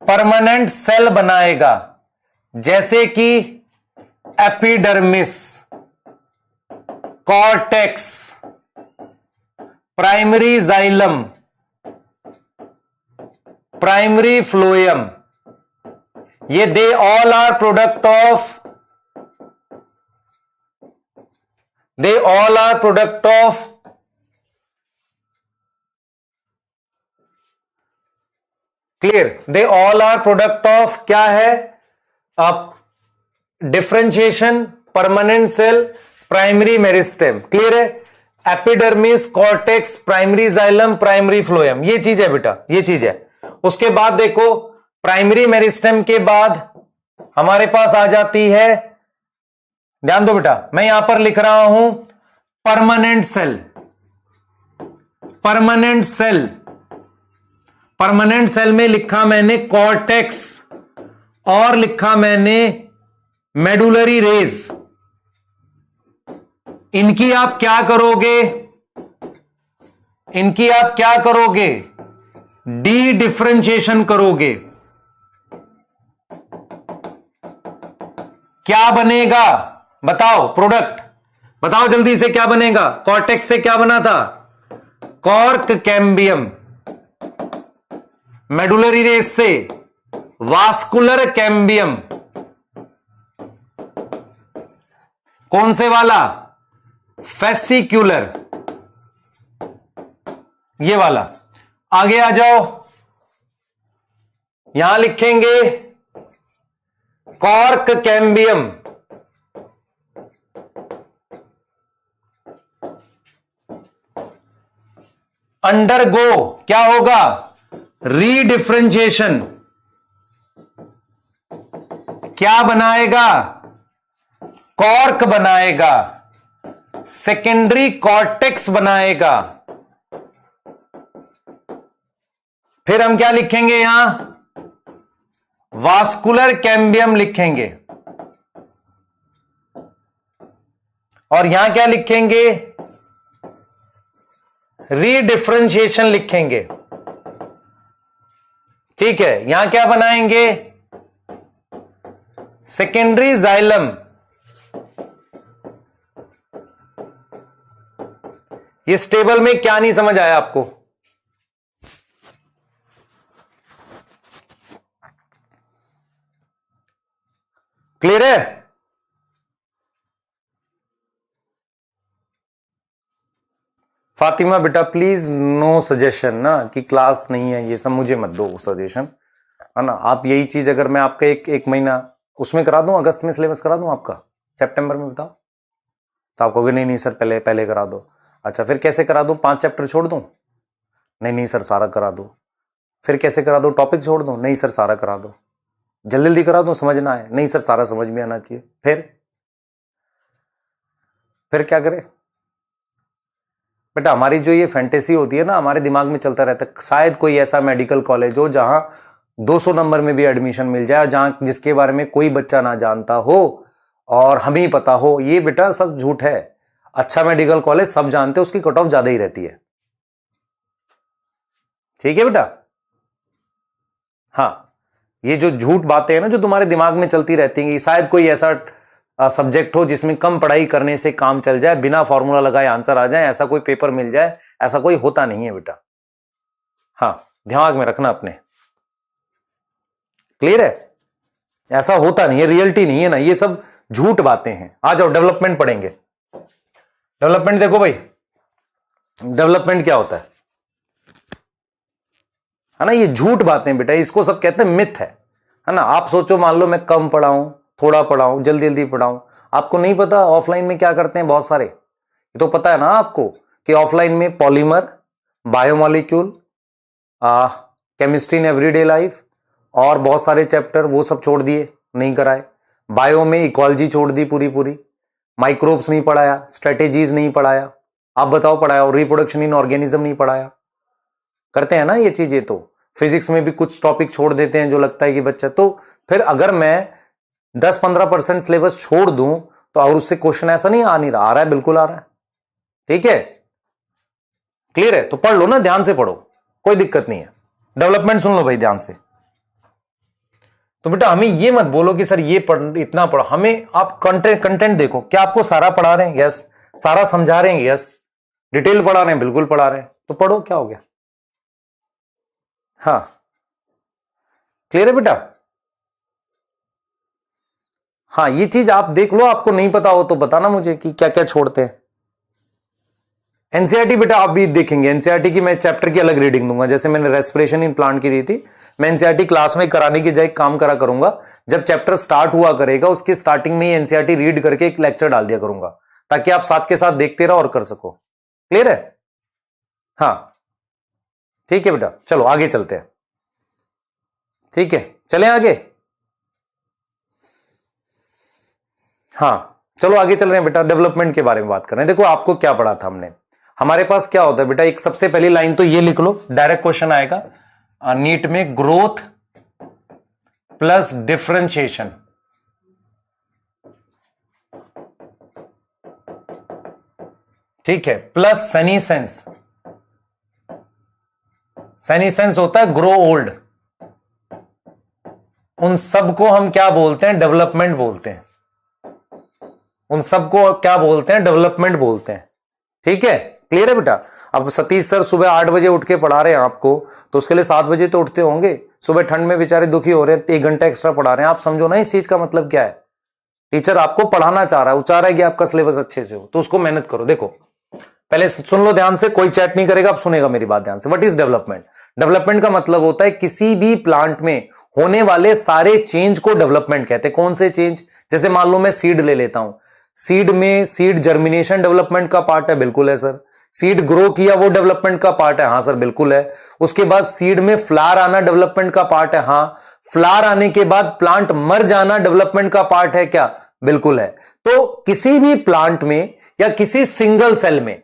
Speaker 1: परमानेंट सेल बनाएगा, जैसे कि epidermis, cortex, primary xylem, primary phloem. ये they all are product of, they all are product of clear, they all are product of क्या है, अब differentiation, permanent cell, primary meristem. Clear है? Epidermis, cortex, primary xylem, primary phloem, ये चीज है बेटा, ये चीज है। उसके बाद देखो प्राइमरी मेरिस्टेम के बाद हमारे पास आ जाती है, ध्यान दो बेटा, मैं यहां पर लिख रहा हूं permanent cell, permanent cell. Permanent cell में लिखा मैंने कॉर्टेक्स और लिखा मैंने मेडुलरी रेज। इनकी आप क्या करोगे, इनकी आप क्या करोगे, डी डिफरेंशिएशन करोगे। क्या बनेगा बताओ, प्रोडक्ट बताओ जल्दी से, क्या बनेगा। कॉर्टेक्स से क्या बना था, कॉर्क कैम्बियम, मेडुलरी रेस से वास्कुलर कैम्बियम, कौन से वाला, फेसिक्यूलर, ये वाला। आगे आ जाओ, यहां लिखेंगे कॉर्क कैम्बियम, अंडरगो क्या होगा, रीडिफरेंशिएशन। क्या बनाएगा, कॉर्क बनाएगा, सेकेंडरी कॉर्टेक्स बनाएगा। फिर हम क्या लिखेंगे यहां, वास्कुलर कैम्बियम लिखेंगे, और यहां क्या लिखेंगे, रीडिफरेंशिएशन लिखेंगे। ठीक है, यहां क्या बनाएंगे, सेकेंडरी जाइलम। इस टेबल में क्या नहीं समझ आया आपको, क्लियर है? फातिमा बेटा प्लीज नो सजेशन ना, कि क्लास नहीं है ये सब मुझे मत दो सजेशन, है ना। आप यही चीज अगर मैं आपका एक महीना उसमें करा दूं, अगस्त में सिलेबस करा दूं आपका, सितंबर में बताओ, तो आप कहोगे नहीं नहीं सर पहले पहले करा दो। अच्छा फिर कैसे करा दूं, 5 चैप्टर छोड़ दूं, नहीं नहीं सर सारा करा दो। फिर कैसे करा दो, टॉपिक छोड़ दो, नहीं सर सारा करा दो। जल्दी जल्दी करा दो, समझना है, नहीं सर सारा समझ में आना चाहिए। फिर क्या करें बेटा, हमारी जो ये फैंटेसी होती है ना, हमारे दिमाग में चलता रहता है शायद कोई ऐसा मेडिकल कॉलेज हो जहां 200 नंबर में भी एडमिशन मिल जाए, जहां जिसके बारे में कोई बच्चा ना जानता हो और हमें ही पता हो, ये बेटा सब झूठ है। अच्छा मेडिकल कॉलेज सब जानते हैं, उसकी कट ऑफ ज्यादा ही रहती है। ठीक है बेटा। हाँ, ये जो झूठ बातें हैं ना जो तुम्हारे दिमाग में चलती रहती हैं, शायद कोई ऐसा सब्जेक्ट हो जिसमें कम पढ़ाई करने से काम चल जाए, बिना फॉर्मूला लगाए आंसर आ जाए, ऐसा कोई पेपर मिल जाए, ऐसा कोई होता नहीं है बेटा। हाँ, दिमाग में रखना अपने। क्लियर है? ऐसा होता नहीं है, रियलिटी नहीं है ना, ये सब झूठ बातें हैं। आ जाओ डेवलपमेंट पढ़ेंगे। डेवलपमेंट देखो भाई, डेवलपमेंट क्या होता है ना, ये झूठ बातें बेटा, इसको सब कहते हैं मिथ है ना। आप सोचो, मान लो मैं कम पढ़ाऊं, थोड़ा पढ़ाऊं, जल्दी जल्दी पढ़ाऊं, आपको नहीं पता ऑफलाइन में क्या करते हैं बहुत सारे। ये तो पता है ना आपको कि ऑफलाइन में polymer, biomolecule, chemistry in everyday life और बहुत सारे चैप्टर वो सब छोड़ दिए, नहीं कराए। बायो में इकोलॉजी छोड़ दी पूरी पूरी, माइक्रोब्स नहीं पढ़ाया, स्ट्रेटेजीज नहीं पढ़ाया। आप बताओ पढ़ाया? और रिप्रोडक्शन इन ऑर्गेनिज्म नहीं पढ़ाया। करते हैं ना ये चीजें। तो फिजिक्स में भी कुछ टॉपिक छोड़ देते हैं जो लगता है कि बच्चा, तो फिर अगर मैं 10-15% सिलेबस छोड़ दूं तो और उससे क्वेश्चन ऐसा नहीं आ रहा है, बिल्कुल आ रहा है। ठीक है, क्लियर है? तो पढ़ लो ना, ध्यान से पढ़ो, कोई दिक्कत नहीं है। डेवलपमेंट सुन लो भाई ध्यान से। तो बेटा हमें ये मत बोलो कि सर ये पढ़, इतना पढ़ो। हमें आप कंटेंट देखो, क्या आपको सारा पढ़ा रहे हैं? यस। सारा समझा रहे हैं? यस। डिटेल पढ़ा रहे हैं? बिल्कुल पढ़ा रहे हैं। तो पढ़ो, क्या हो गया? हाँ, क्लियर है बेटा? हाँ, ये चीज आप देख लो, आपको नहीं पता हो तो बताना मुझे कि क्या क्या छोड़ते हैं। एनसीईआरटी बेटा आप भी देखेंगे, एनसीईआरटी की मैं चैप्टर की अलग रीडिंग दूंगा, जैसे मैंने रेस्पिरेशन इन प्लांट की दी थी। मैं एनसीईआरटी क्लास में कराने की जगह काम करा करूंगा, जब चैप्टर स्टार्ट हुआ करेगा उसके स्टार्टिंग में ही एनसीईआरटी रीड करके एक लेक्चर डाल दिया करूंगा, ताकि आप साथ के साथ देखते रहो और कर सको। क्लियर है? हाँ, ठीक है बेटा, चलो आगे चलते हैं। ठीक है, चलें आगे। हाँ, चलो आगे चल रहे हैं बेटा, डेवलपमेंट के बारे में बात कर रहे हैं। देखो आपको क्या पढ़ा था हमने, हमारे पास क्या होता है बेटा, एक सबसे पहली लाइन तो ये लिख लो, डायरेक्ट क्वेश्चन आएगा नीट में, ग्रोथ प्लस डिफरेंशिएशन। ठीक है, प्लस सेनीसेंस। सेनीसेंस होता है ग्रो ओल्ड। उन सबको हम क्या बोलते हैं? डेवलपमेंट बोलते हैं। उन सबको क्या बोलते हैं? डेवलपमेंट बोलते हैं। ठीक है, क्लियर है बेटा? अब सतीश सर सुबह 8 बजे उठ के पढ़ा रहे हैं आपको, तो उसके लिए 7 बजे तो उठते होंगे। सुबह ठंड में बेचारे दुखी हो रहे हैं, 1 घंटा एक्स्ट्रा पढ़ा रहे हैं। आप समझो ना इस चीज का मतलब क्या है। टीचर आपको पढ़ाना चाह रहा है, वो चाह रहा है कि आपका सिलेबस अच्छे से हो, तो उसको मेहनत करो। देखो पहले सुन लो ध्यान से, कोई चैट नहीं करेगा, आप सुनेगा मेरी बात ध्यान से। What is development? डेवलपमेंट का मतलब होता है किसी भी प्लांट में होने वाले सारे चेंज को डेवलपमेंट कहते हैं। कौन से चेंज? जैसे मान लो मैं सीड ले लेता हूं, सीड में सीड जर्मिनेशन डेवलपमेंट का पार्ट है, बिल्कुल है सर। सीड ग्रो किया वो डेवलपमेंट का पार्ट है, हाँ सर बिल्कुल है। उसके बाद सीड में फ्लावर आना डेवलपमेंट का पार्ट है, हाँ। फ्लावर आने के बाद प्लांट मर जाना डेवलपमेंट का पार्ट है क्या? बिल्कुल है। तो किसी भी प्लांट में या किसी सिंगल सेल में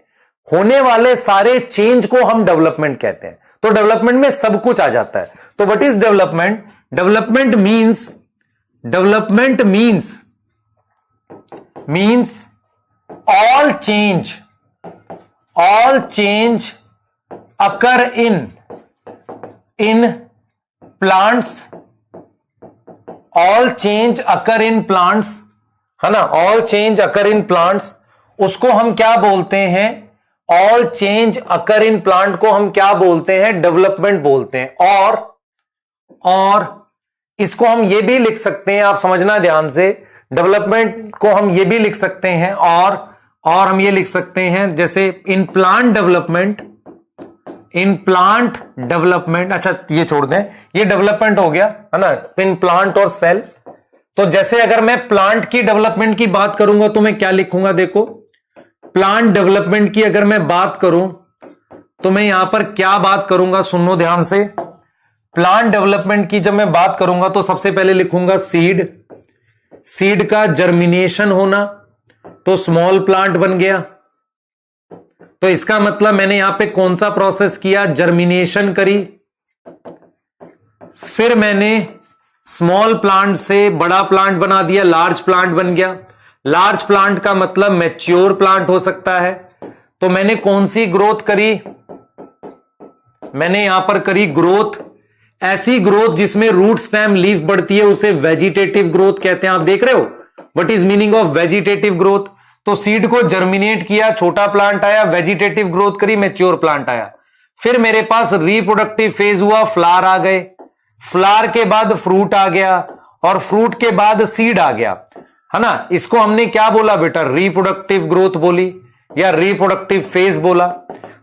Speaker 1: होने वाले सारे चेंज को हम डेवलपमेंट कहते हैं। तो डेवलपमेंट में सब कुछ आ जाता है। तो what is development? Development means all change occur in plants, all change occur in plants, है ना? all change occur in plants, उसको हम क्या बोलते हैं? all change occur in plant को हम क्या बोलते हैं? डेवलपमेंट बोलते हैं। और इसको हम ये भी लिख सकते हैं, आप समझना ध्यान से, डेवलपमेंट को हम ये भी लिख सकते हैं और हम ये लिख सकते हैं जैसे इन प्लांट डेवलपमेंट। अच्छा ये छोड़ दें, ये डेवलपमेंट हो गया है ना, इन प्लांट और सेल। तो जैसे अगर मैं प्लांट की डेवलपमेंट की बात करूंगा तो मैं क्या लिखूंगा? देखो प्लांट डेवलपमेंट की अगर मैं बात करूं तो मैं यहां पर क्या बात करूंगा, सुनो ध्यान से। प्लांट डेवलपमेंट की जब मैं बात करूंगा तो सबसे पहले लिखूंगा सीड का जर्मिनेशन होना, तो स्मॉल प्लांट बन गया। तो इसका मतलब मैंने यहां पे कौन सा प्रोसेस किया? जर्मिनेशन करी। फिर मैंने स्मॉल प्लांट से बड़ा प्लांट बना दिया, लार्ज प्लांट बन गया। लार्ज प्लांट का मतलब मैच्योर प्लांट हो सकता है। तो मैंने कौन सी ग्रोथ करी? मैंने यहां पर करी ग्रोथ, ऐसी ग्रोथ जिसमें रूट स्टेम लीफ बढ़ती है, उसे वेजिटेटिव ग्रोथ कहते हैं। आप देख रहे हो what is meaning of vegetative growth. तो सीड को जर्मिनेट किया, छोटा प्लांट आया, वेजिटेटिव ग्रोथ करी, मैच्योर प्लांट आया। फिर मेरे पास रिप्रोडक्टिव फेज हुआ, फ्लावर आ गए, फ्लावर के बाद फ्रूट आ गया, और फ्रूट के बाद सीड आ गया, है ना। इसको हमने क्या बोला बेटा? रिप्रोडक्टिव ग्रोथ बोली या रिप्रोडक्टिव फेज बोला।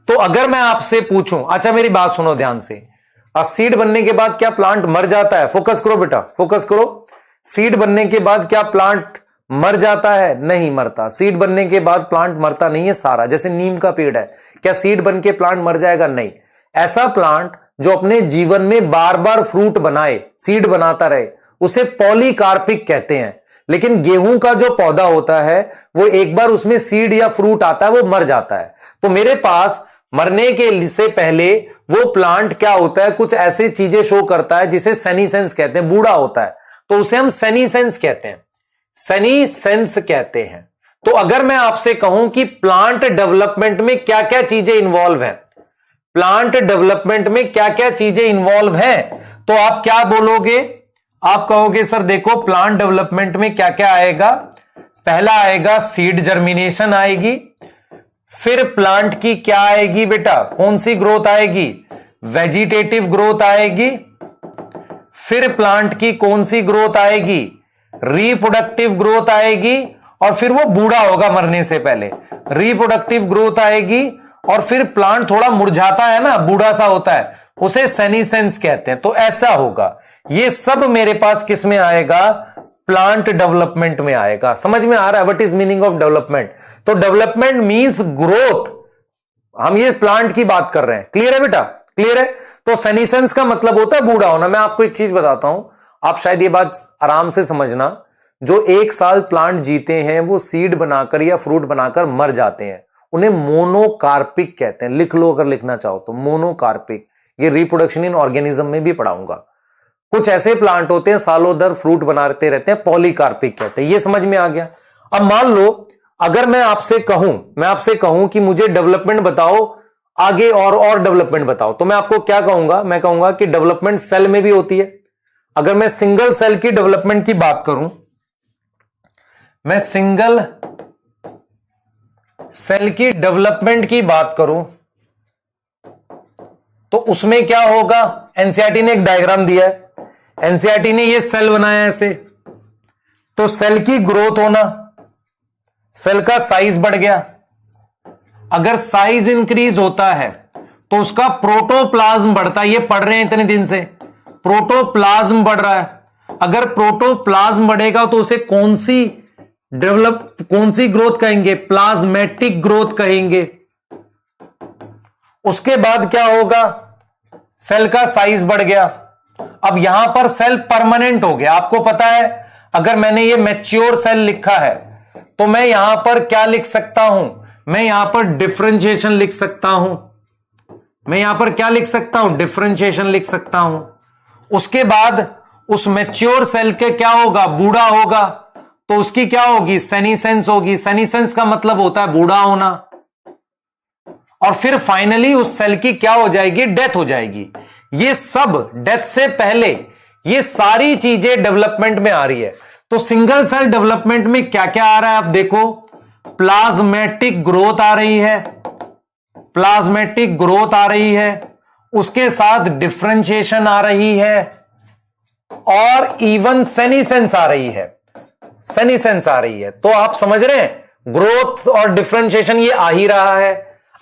Speaker 1: तो अगर मैं आपसे पूछूं, अच्छा मेरी बात सुनो ध्यान से, सीड बनने के बाद क्या प्लांट मर जाता है? फोकस करो बेटा, फोकस करो। सीड बनने के बाद क्या प्लांट मर जाता है? नहीं मरता। सीड बनने के बाद प्लांट मरता नहीं है सारा। जैसे नीम का पेड़ है, क्या सीड बन के प्लांट मर जाएगा? नहीं। ऐसा प्लांट जो अपने जीवन में बार बार फ्रूट बनाए, सीड बनाता रहे, उसे पॉलीकार्पिक कहते हैं। लेकिन गेहूं का जो पौधा होता है, वो एक बार उसमें सीड या फ्रूट आता है, वो मर जाता है। तो मेरे पास मरने के से पहले वो प्लांट क्या होता है, कुछ ऐसी चीजें शो करता है जिसे सेनीसेंस कहते हैं, बूढ़ा होता है, तो उसे हम सेनीसेंस कहते हैं, सेनीसेंस कहते हैं। तो अगर मैं आपसे कहूं कि प्लांट डेवलपमेंट में क्या क्या चीजें इन्वॉल्व हैं, प्लांट डेवलपमेंट में क्या क्या चीजें इन्वॉल्व हैं, तो आप क्या बोलोगे? आप कहोगे सर देखो प्लांट डेवलपमेंट में क्या क्या आएगा। पहला आएगा सीड जर्मिनेशन आएगी, फिर प्लांट की क्या आएगी बेटा, कौन सी ग्रोथ आएगी? वेजिटेटिव ग्रोथ आएगी। फिर प्लांट की कौन सी ग्रोथ आएगी? रिप्रोडक्टिव ग्रोथ आएगी। और फिर वो बूढ़ा होगा मरने से पहले, रिप्रोडक्टिव ग्रोथ आएगी। और फिर प्लांट थोड़ा मुरझाता है ना, बूढ़ा सा होता है, उसे सेनीसेंस कहते हैं। तो ऐसा होगा। ये सब मेरे पास किस में आएगा? प्लांट डेवलपमेंट में आएगा। समझ में आ रहा है what is meaning of development? तो डेवलपमेंट मींस ग्रोथ। हम ये प्लांट की बात कर रहे हैं। क्लियर है बेटा? क्लियर है? तो सेनीसेंस का मतलब होता है बूढ़ा होना। मैं आपको एक चीज बताता हूं, आप शायद ये बात आराम से समझना। जो 1 साल प्लांट जीते हैं वो सीड बनाकर या फ्रूट बनाकर मर जाते हैं, उन्हें मोनोकार्पिक कहते हैं। लिख लो अगर लिखना चाहो तो, मोनोकार्पिक। ये रिप्रोडक्शन इन ऑर्गेनिज्म में भी पढ़ाऊंगा। कुछ ऐसे प्लांट होते हैं सालों दर फ्रूट बनाते रहते हैं, पॉलीकार्पिक कहते हैं। ये समझ में आ गया? अब मान लो अगर मैं आपसे कहूं कि मुझे डेवलपमेंट बताओ आगे, और डेवलपमेंट बताओ, तो मैं आपको क्या कहूंगा? मैं कहूंगा कि डेवलपमेंट सेल में भी होती है। अगर मैं सिंगल सेल की डेवलपमेंट की बात करूं, मैं सिंगल सेल की डेवलपमेंट की बात करूं, तो उसमें क्या होगा? एनसीईआरटी ने एक डायग्राम दिया है, एनसीईआरटी ने ये सेल बनाया है ऐसे। तो सेल की ग्रोथ होना, सेल का साइज बढ़ गया। अगर साइज इंक्रीज होता है तो उसका प्रोटोप्लाज्म बढ़ता है। ये पढ़ रहे हैं इतने दिन से, प्रोटोप्लाज्म बढ़ रहा है। अगर प्रोटोप्लाज्म बढ़ेगा तो उसे कौन सी ग्रोथ कहेंगे? प्लाज्मेटिक ग्रोथ कहेंगे। उसके बाद क्या होगा? सेल का साइज बढ़ गया। अब यहां पर सेल परमानेंट हो गया। आपको पता है अगर मैंने ये मैच्योर सेल लिखा है तो मैं यहां पर क्या लिख सकता हूं? मैं यहां पर डिफरेंशिएशन लिख सकता हूं। मैं यहां पर क्या लिख सकता हूं? डिफरेंशिएशन लिख सकता हूं। उसके बाद उस मैच्योर सेल के क्या होगा? बूढ़ा होगा, तो उसकी क्या होगी? सेनीसेंस होगी। सेनीसेंस का मतलब होता है बूढ़ा होना। और फिर फाइनली उस सेल की क्या हो जाएगी? डेथ हो जाएगी। ये सब डेथ से पहले ये सारी चीजें डेवलपमेंट में आ रही है। तो सिंगल सेल डेवलपमेंट में क्या क्या आ रहा है आप देखो, प्लाज्मेटिक ग्रोथ आ रही है, प्लाज्मेटिक ग्रोथ आ रही है, उसके साथ डिफरेंशिएशन आ रही है, और इवन सेनीसेंस आ रही है, सेनीसेंस आ रही है। तो आप समझ रहे हैं ग्रोथ और डिफरेंशिएशन ये आ ही रहा है।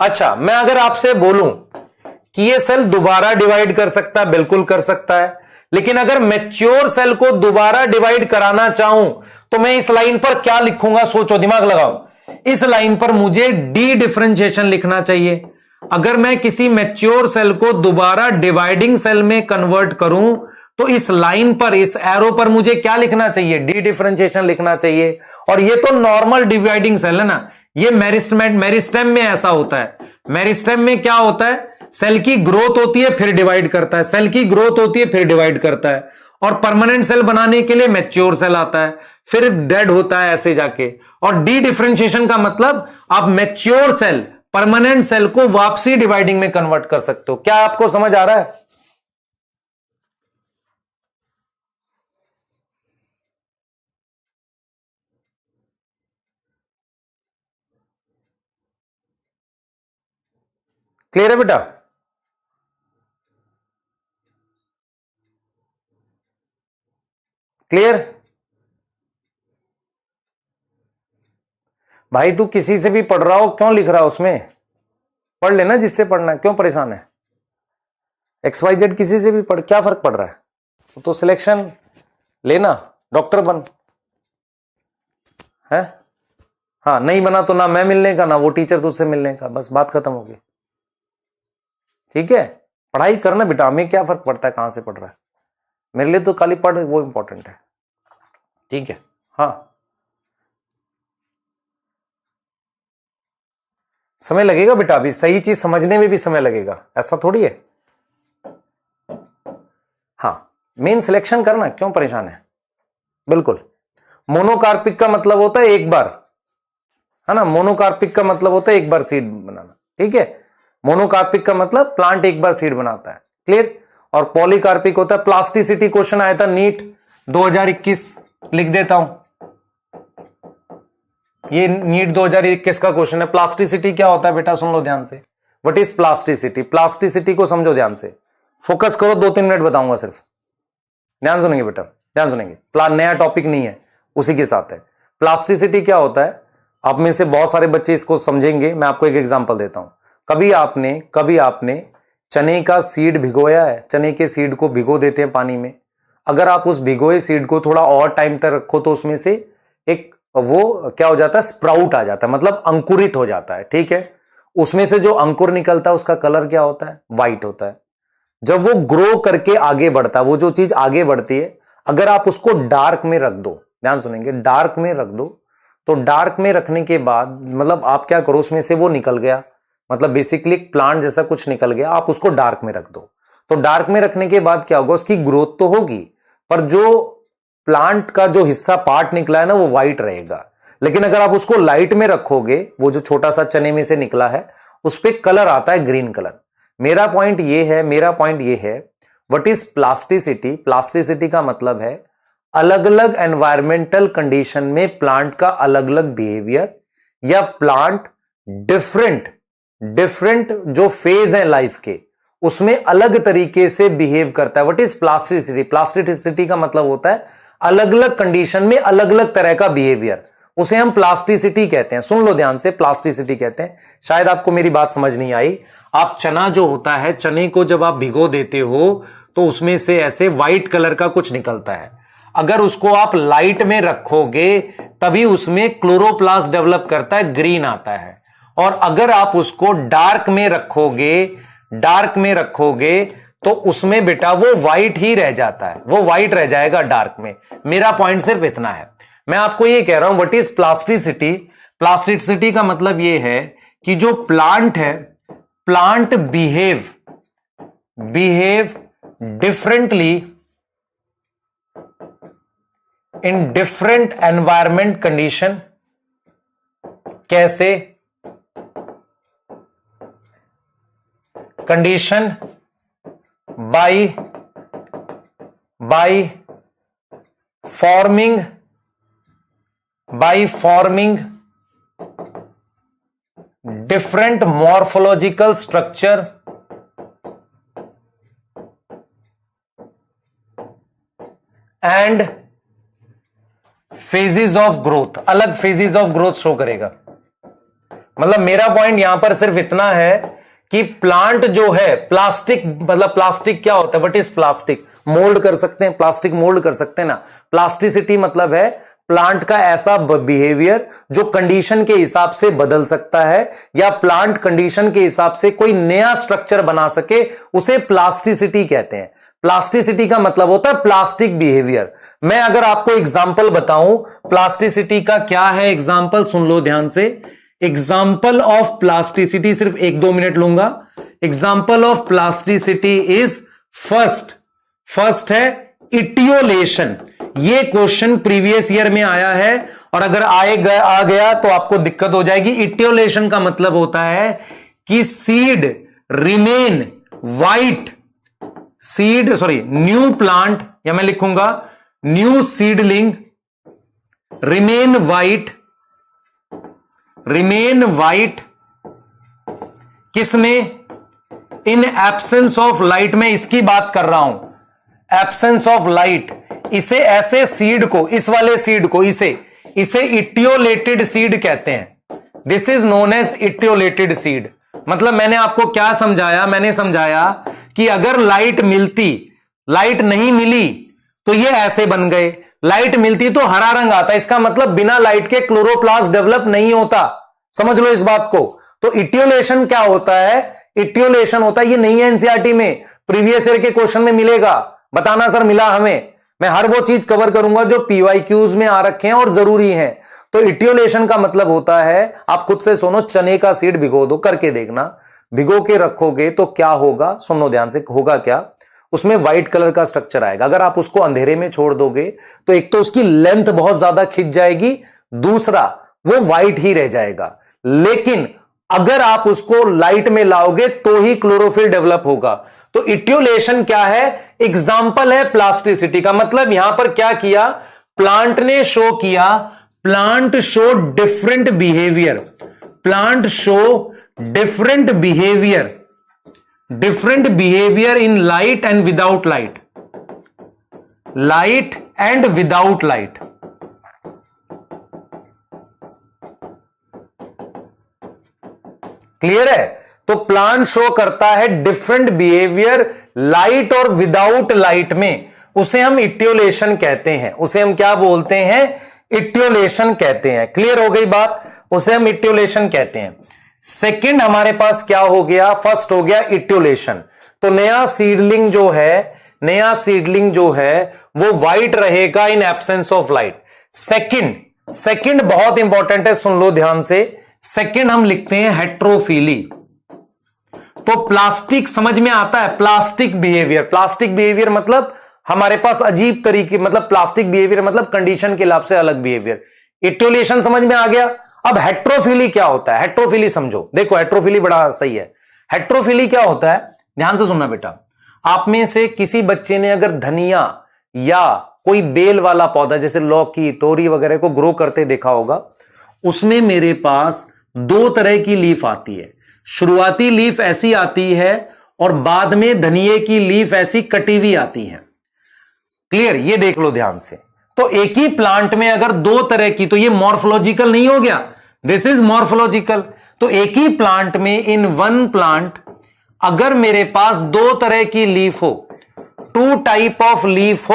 Speaker 1: अच्छा, मैं अगर आपसे बोलूं कि ये सेल दोबारा डिवाइड कर सकता है, बिल्कुल कर सकता है। लेकिन अगर मैच्योर सेल को दोबारा डिवाइड कराना चाहूं तो मैं इस लाइन पर क्या लिखूंगा? सोचो, दिमाग लगाओ। इस लाइन पर मुझे डी डिफरेंशिएशन लिखना चाहिए। अगर मैं किसी मैच्योर सेल को दोबारा डिवाइडिंग सेल में कन्वर्ट करूं तो इस लाइन पर, इस एरो पर मुझे क्या लिखना चाहिए? डी डिफरेंशिएशन लिखना चाहिए। और ये तो नॉर्मल डिवाइडिंग सेल है ना, ये मेरिस्टेम में ऐसा होता है। मेरिस्टेम में क्या होता है? सेल की ग्रोथ होती है फिर डिवाइड करता है, सेल की ग्रोथ होती है फिर डिवाइड करता है, और परमानेंट सेल बनाने के लिए मैच्योर सेल आता है, फिर डेड होता है ऐसे जाके। और डी डिफरेंशिएशन का मतलब आप मैच्योर सेल परमानेंट सेल को वापसी डिवाइडिंग में कन्वर्ट कर सकते हो। क्या आपको समझ आ रहा है? क्लियर है बेटा? क्लियर? भाई तू किसी से भी पढ़ रहा हो, क्यों लिख रहा है उसमें? पढ़ लेना जिससे पढ़ना है, क्यों परेशान है? XYZ किसी से भी पढ़, क्या फर्क पड़ रहा है? तो सिलेक्शन लेना, डॉक्टर बन है। हाँ, नहीं बना तो ना मैं मिलने का ना वो टीचर तुझसे मिलने का, बस बात खत्म होगी। ठीक है, पढ़ाई करना बेटा, हमें क्या फर्क पड़ता है कहां से पढ़ रहा है, मेरे लिए तो खाली पढ़, वो इंपॉर्टेंट है। ठीक है, हाँ समय लगेगा बेटा, अभी सही चीज समझने में भी समय लगेगा, ऐसा थोड़ी है। हाँ, मेन सिलेक्शन करना, क्यों परेशान है? बिल्कुल। मोनोकार्पिक का मतलब होता है एक बार, है ना, मोनोकार्पिक का मतलब होता है एक बार सीड बनाना। ठीक है, मोनोकार्पिक का मतलब प्लांट एक बार सीड बनाता है। क्लियर? और पॉलीकार्पिक होता है, प्लास्टिसिटी क्वेश्चन आया था नीट 2021, लिख देता हूं, ये नीट 2021 का क्वेश्चन है। प्लास्टिसिटी क्या होता है बेटा, सुन लो ध्यान से। What is plasticity? प्लास्टिसिटी को समझो ध्यान से, फोकस करो, 2-3 मिनट बताऊंगा सिर्फ, ध्यान सुनेंगे बेटा, ध्यान सुनेंगे। प्लान नया टॉपिक नहीं है, उसी के साथ है। प्लास्टिसिटी क्या होता है, आप में से बहुत सारे बच्चे इसको समझेंगे, मैं आपको एक एग्जांपल देता हूं। कभी आपने चने का सीड भिगोया है, चने के सीड को भिगो देते हैं पानी में, अगर आप उस भिगोए सीड को थोड़ा और टाइम तक रखो तो उसमें से एक वो क्या हो जाता है, स्प्राउट आ जाता है, मतलब अंकुरित हो जाता है। ठीक है, उसमें से जो अंकुर निकलता है उसका कलर क्या होता है, व्हाइट होता है। जब वो ग्रो करके आगे बढ़ता है, वो जो चीज आगे बढ़ती है, अगर आप उसको डार्क में रख दो, ध्यान सुनेंगे, डार्क में रख दो, तो डार्क में रखने के बाद मतलब आप क्या करो, उसमें से वो निकल गया, मतलब बेसिकली प्लांट जैसा कुछ निकल गया, आप उसको डार्क में रख दो, तो डार्क में रखने के बाद क्या होगा, उसकी ग्रोथ तो होगी, पर जो प्लांट का जो हिस्सा पार्ट निकला है ना, वो व्हाइट रहेगा। लेकिन अगर आप उसको लाइट में रखोगे, वो जो छोटा सा चने में से निकला है, उस पर कलर आता है ग्रीन कलर। मेरा पॉइंट ये है, व्हाट इज प्लास्टिसिटी? प्लास्टिसिटी का मतलब है अलग अलग एनवायरमेंटल कंडीशन में प्लांट का अलग अलग बिहेवियर, या प्लांट डिफरेंट जो फेज है लाइफ के, उसमें अलग तरीके से बिहेव करता है। What is plasticity? प्लास्टिसिटी का मतलब होता है अलग अलग कंडीशन में अलग अलग तरह का बिहेवियर, उसे हम प्लास्टिसिटी कहते हैं। सुन लो ध्यान से, प्लास्टिसिटी कहते हैं। शायद आपको मेरी बात समझ नहीं आई। आप चना जो होता है, चने को जब आप भिगो देते हो तो उसमें से ऐसे व्हाइट कलर का कुछ निकलता है, अगर उसको आप लाइट में रखोगे तभी उसमें क्लोरोप्लास्ट डेवलप करता है, ग्रीन आता है। और अगर आप उसको डार्क में रखोगे तो उसमें बेटा वो व्हाइट ही रह जाता है, वो व्हाइट रह जाएगा डार्क में। मेरा पॉइंट सिर्फ इतना है, मैं आपको ये कह रहा हूं व्हाट इज प्लास्टिसिटी। प्लास्टिसिटी का मतलब ये है कि जो प्लांट है, plant behave differently in different environment condition. कैसे? Condition by forming different morphological structure and phases of growth. अलग फेजेस ऑफ ग्रोथ शो करेगा। मतलब मेरा पॉइंट यहां पर सिर्फ इतना है कि प्लांट जो है, प्लास्टिक, मतलब प्लास्टिक क्या होता है, व्हाट इज प्लास्टिक? मोल्ड कर सकते हैं, प्लास्टिक मोल्ड कर सकते हैं ना। प्लास्टिसिटी मतलब है प्लांट का ऐसा बिहेवियर जो कंडीशन के हिसाब से बदल सकता है, या प्लांट कंडीशन के हिसाब से कोई नया स्ट्रक्चर बना सके, उसे प्लास्टिसिटी कहते हैं। प्लास्टिसिटी का मतलब होता है प्लास्टिक बिहेवियर। मैं अगर आपको एग्जांपल बताऊं प्लास्टिसिटी का क्या है, एग्जांपल सुन लो ध्यान से। एग्जाम्पल ऑफ प्लास्टिसिटी, सिर्फ 1-2 मिनट लूंगा। Example of plasticity is first है इटियोलेशन। ये क्वेश्चन प्रीवियस ईयर में आया है और अगर आ गया तो आपको दिक्कत हो जाएगी। इटियोलेशन का मतलब होता है कि seed remain white, new plant, या मैं लिखूंगा न्यू सीडलिंग रिमेन वाइट किसमें? In absence of light. में इसकी बात कर रहा हूं, एब्सेंस ऑफ लाइट। इसे ऐसे सीड को, इस वाले सीड को इसे इटियोलेटेड सीड कहते हैं। This is known as etiolated seed. मतलब मैंने आपको क्या समझाया? मैंने समझाया कि अगर लाइट मिलती, लाइट नहीं मिली तो ये ऐसे बन गए, लाइट मिलती तो हरा रंग आता। इसका मतलब बिना लाइट के क्लोरोप्लास्ट डेवलप नहीं होता। समझ लो इस बात को। तो इटियोलेशन क्या होता है? इटियोलेशन होता है, ये नहीं है एनसीईआरटी में, प्रीवियस ईयर के क्वेश्चन में मिलेगा। बताना सर मिला हमें। मैं हर वो चीज कवर करूंगा जो पीवाईक्यूज में आ रखे हैं और जरूरी हैं। तो इटियोलेशन का मतलब होता है, आप खुद से सुनो, चने का सीड भिगो दो, करके देखना, भिगो के रखोगे तो क्या होगा, सुनो ध्यान से, होगा क्या? उसमें व्हाइट कलर का स्ट्रक्चर आएगा। अगर आप उसको अंधेरे में छोड़ दोगे तो एक तो उसकी लेंथ बहुत ज्यादा खिंच जाएगी, दूसरा वो व्हाइट ही रह जाएगा। लेकिन अगर आप उसको लाइट में लाओगे तो ही क्लोरोफिल डेवलप होगा। तो इटियोलेशन क्या है? एग्जाम्पल है प्लास्टिसिटी का। मतलब यहां पर क्या किया? प्लांट ने शो किया, plant show different behaviour, plant show different behaviour in light and without light, light and without light. Clear है? तो प्लांट शो करता है डिफरेंट बिहेवियर लाइट और विदाउट लाइट में, उसे हम इटियोलेशन कहते हैं। उसे हम क्या बोलते हैं? इटियोलेशन कहते हैं। क्लियर हो गई बात? उसे हम इटियोलेशन कहते हैं। सेकंड हमारे पास क्या हो गया? फर्स्ट हो गया इटियोलेशन। तो नया सीडलिंग जो है वो व्हाइट रहेगा in absence of light. Second बहुत इंपॉर्टेंट है, सुन लो ध्यान से। सेकंड हम लिखते हैं हेट्रोफिली। तो प्लास्टिक समझ में आता है, प्लास्टिक बिहेवियर मतलब हमारे पास अजीब तरीके, मतलब प्लास्टिक बिहेवियर मतलब कंडीशन के हिसाब से अलग बिहेवियर। इटियोलेशन समझ में आ गया। अब हेट्रोफिली क्या होता है? हेट्रोफिली समझो, देखो हेट्रोफिली बड़ा सही है। हेट्रोफिली क्या होता है? ध्यान से सुनना बेटा। आप में से किसी बच्चे ने अगर धनिया या कोई बेल वाला पौधा जैसे लौकी, तोरी वगैरह को ग्रो करते देखा होगा, उसमें मेरे पास दो तरह की लीफ आती है। शुरुआती लीफ ऐसी आती है और बाद में धनिये की लीफ ऐसी कटी हुई आती है। क्लियर? ये देख लो ध्यान से। तो एक ही प्लांट में अगर दो तरह की, तो ये मॉर्फोलॉजिकल नहीं हो गया, दिस इज मॉर्फोलॉजिकल। तो एक ही प्लांट में, इन वन प्लांट, अगर मेरे पास दो तरह की लीफ हो, टू टाइप ऑफ लीफ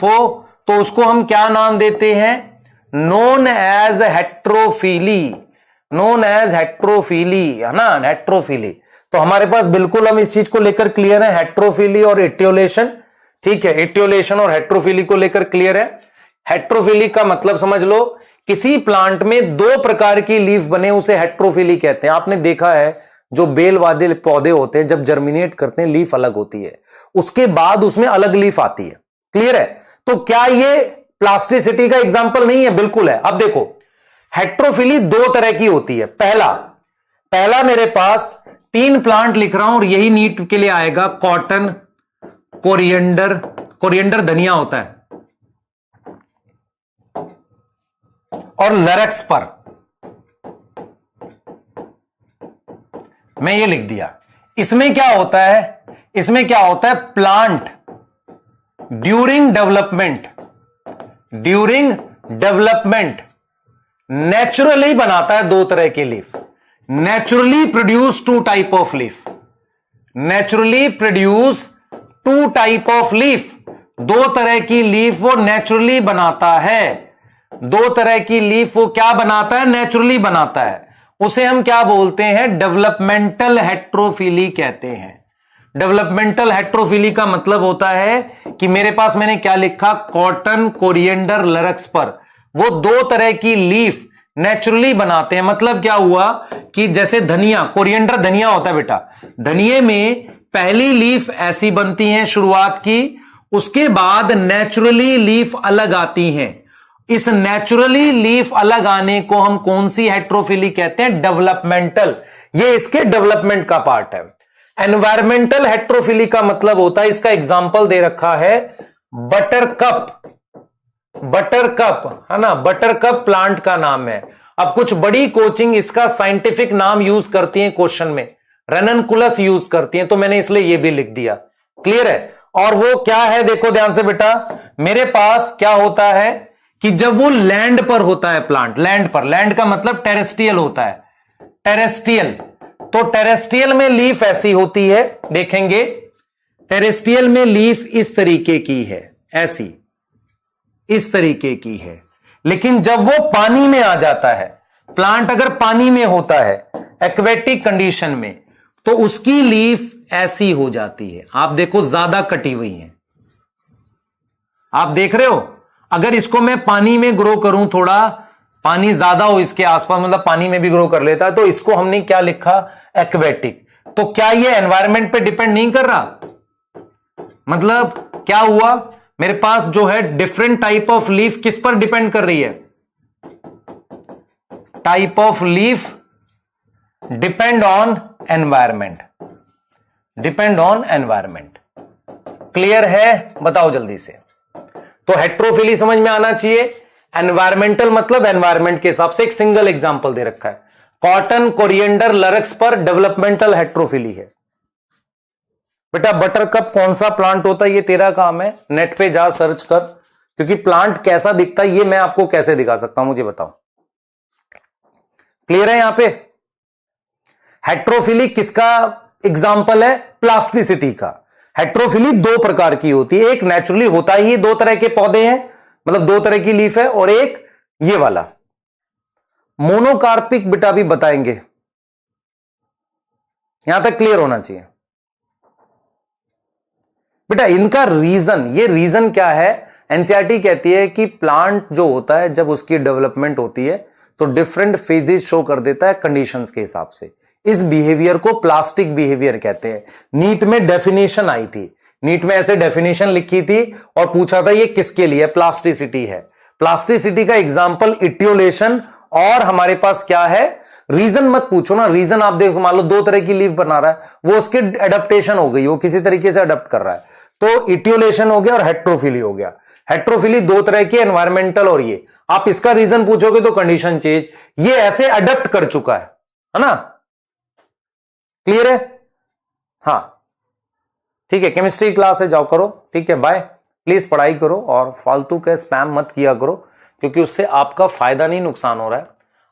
Speaker 1: हो, तो उसको हम क्या नाम देते हैं? नोन एज हेट्रोफिली, है ना, हेट्रोफिली। तो हमारे पास बिल्कुल हम इस चीज को लेकर क्लियर है, हेट्रोफिली और इटियोलेशन। ठीक है, इटियोलेशन और हेट्रोफिली को लेकर क्लियर है। हेट्रोफिली का मतलब समझ लो, किसी प्लांट में दो प्रकार की लीफ बने उसे हेट्रोफिली कहते हैं। आपने देखा है जो बेल वाले पौधे होते हैं जब जर्मिनेट करते हैं लीफ अलग होती है, उसके बाद उसमें अलग लीफ आती है। क्लियर है? तो क्या ये प्लास्टिसिटी का एग्जाम्पल नहीं है? बिल्कुल है। अब देखो, हेट्रोफिली दो तरह की होती है। पहला मेरे पास 3 प्लांट लिख रहा हूं और यही नीट के लिए आएगा। कॉटन, कोरिएंडर धनिया होता है, और लरेक्सपर। मैं ये लिख दिया। इसमें क्या होता है? प्लांट ड्यूरिंग डेवलपमेंट नेचुरली बनाता है दो तरह की leaf, naturally produce two type of leaf. दो तरह की लीफ वो नेचुरली बनाता है। दो तरह की लीफ वो क्या बनाता है? नेचुरली बनाता है। उसे हम क्या बोलते हैं? डेवलपमेंटल हेट्रोफिली कहते हैं। डेवलपमेंटल हेट्रोफिली का मतलब होता है कि मेरे पास, मैंने क्या लिखा? कॉटन, कोरिएंडर, लरेक्सपर, वो दो तरह की लीफ नेचुरली बनाते हैं। मतलब क्या हुआ कि जैसे धनिया, कोरिएंडर धनिया होता है बेटा, धनिये में पहली लीफ ऐसी बनती है शुरुआत की, उसके बाद नेचुरली लीफ अलग आती हैं। इस नेचुरली लीफ अलग आने को हम कौन सी हेट्रोफिली कहते हैं? डेवलपमेंटल। ये इसके डेवलपमेंट का पार्ट है। एनवायरमेंटल हेट्रोफिली का मतलब होता है, इसका एग्जांपल दे रखा है बटर कप। बटर कप है ना, बटर कप प्लांट का नाम है। अब कुछ बड़ी कोचिंग इसका साइंटिफिक नाम यूज करती है क्वेश्चन में, रननकुलस यूज करती है, तो मैंने इसलिए ये भी लिख दिया। क्लियर है? और वो क्या है देखो ध्यान से बेटा, मेरे पास क्या होता है कि जब वो लैंड पर होता है प्लांट, लैंड पर, लैंड का मतलब टेरेस्ट्रियल होता है, टेरेस्ट्रियल, तो टेरेस्ट्रियल में लीफ ऐसी होती है, देखेंगे टेरेस्ट्रियल में लीफ इस तरीके की है, ऐसी इस तरीके की है। लेकिन जब वो पानी में आ जाता है, प्लांट अगर पानी में होता है एक्वेटिक कंडीशन में, तो उसकी लीफ ऐसी हो जाती है। आप देखो ज्यादा कटी हुई है, आप देख रहे हो। अगर इसको मैं पानी में ग्रो करूं, थोड़ा पानी ज्यादा हो इसके आसपास, मतलब पानी में भी ग्रो कर लेता है, तो इसको हमने क्या लिखा? एक्वेटिक। तो क्या ये एनवायरनमेंट पे डिपेंड नहीं कर रहा? मतलब क्या हुआ, मेरे पास जो है डिफरेंट टाइप ऑफ लीफ किस पर डिपेंड कर रही है? Type of leaf depend on environment, depend on environment. Clear है? बताओ जल्दी से। तो हेट्रोफिली समझ में आना चाहिए। एनवायरमेंटल मतलब एनवायरमेंट के हिसाब से। एक सिंगल एग्जांपल दे रखा है, कॉटन, कोरिएंडर, लरक्स पर डेवलपमेंटल हेट्रोफिली है। बेटा बटर कप कौन सा प्लांट होता है, ये तेरा काम है, नेट पे जा सर्च कर, क्योंकि प्लांट कैसा दिखता है ये मैं आपको कैसे दिखा सकता हूं, मुझे बताओ। क्लियर है? यहां पे हेट्रोफिली किसका एग्जांपल है? प्लास्टिसिटी का। हेट्रोफिली दो प्रकार की होती है, एक नेचुरली होता ही, दो तरह के पौधे हैं, मतलब दो तरह की लीफ है, और एक ये वाला मोनोकार्पिक बेटा भी बताएंगे। यहां तक क्लियर होना चाहिए बेटा। इनका रीजन, ये रीजन क्या है? एनसीईआरटी कहती है कि प्लांट जो होता है जब उसकी डेवलपमेंट होती है तो डिफरेंट फेजेस शो कर देता है कंडीशंस के हिसाब से। इस बिहेवियर को प्लास्टिक बिहेवियर कहते हैं। नीट में डेफिनेशन आई थी, नीट में ऐसे डेफिनेशन लिखी थी और पूछा था ये किसके लिए? प्लास्टिसिटी है। प्लास्टिसिटी का एग्जांपल इटियोलेशन, और हमारे पास क्या है? रीजन मत पूछो ना, रीजन आप देखो, मान लो दो तरह की लीफ बना रहा है, वो उसके एडेप्टेशन हो गई, वो किसी तरीके से अडेप्ट कर रहा है, तो इटियोलेशन हो गया और हेट्रोफिली हो गया। हेट्रोफिली दो तरह की, एनवायरमेंटल और ये। आप इसका रीजन पूछोगे तो कंडीशन चेंज, ये ऐसे अडेप्ट कर चुका है ना? क्लियर है? हाँ ठीक है, केमिस्ट्री क्लास है, जाओ करो, ठीक है, बाय। प्लीज पढ़ाई करो और फालतू के स्पैम मत किया करो, क्योंकि उससे आपका फायदा नहीं नुकसान हो रहा है।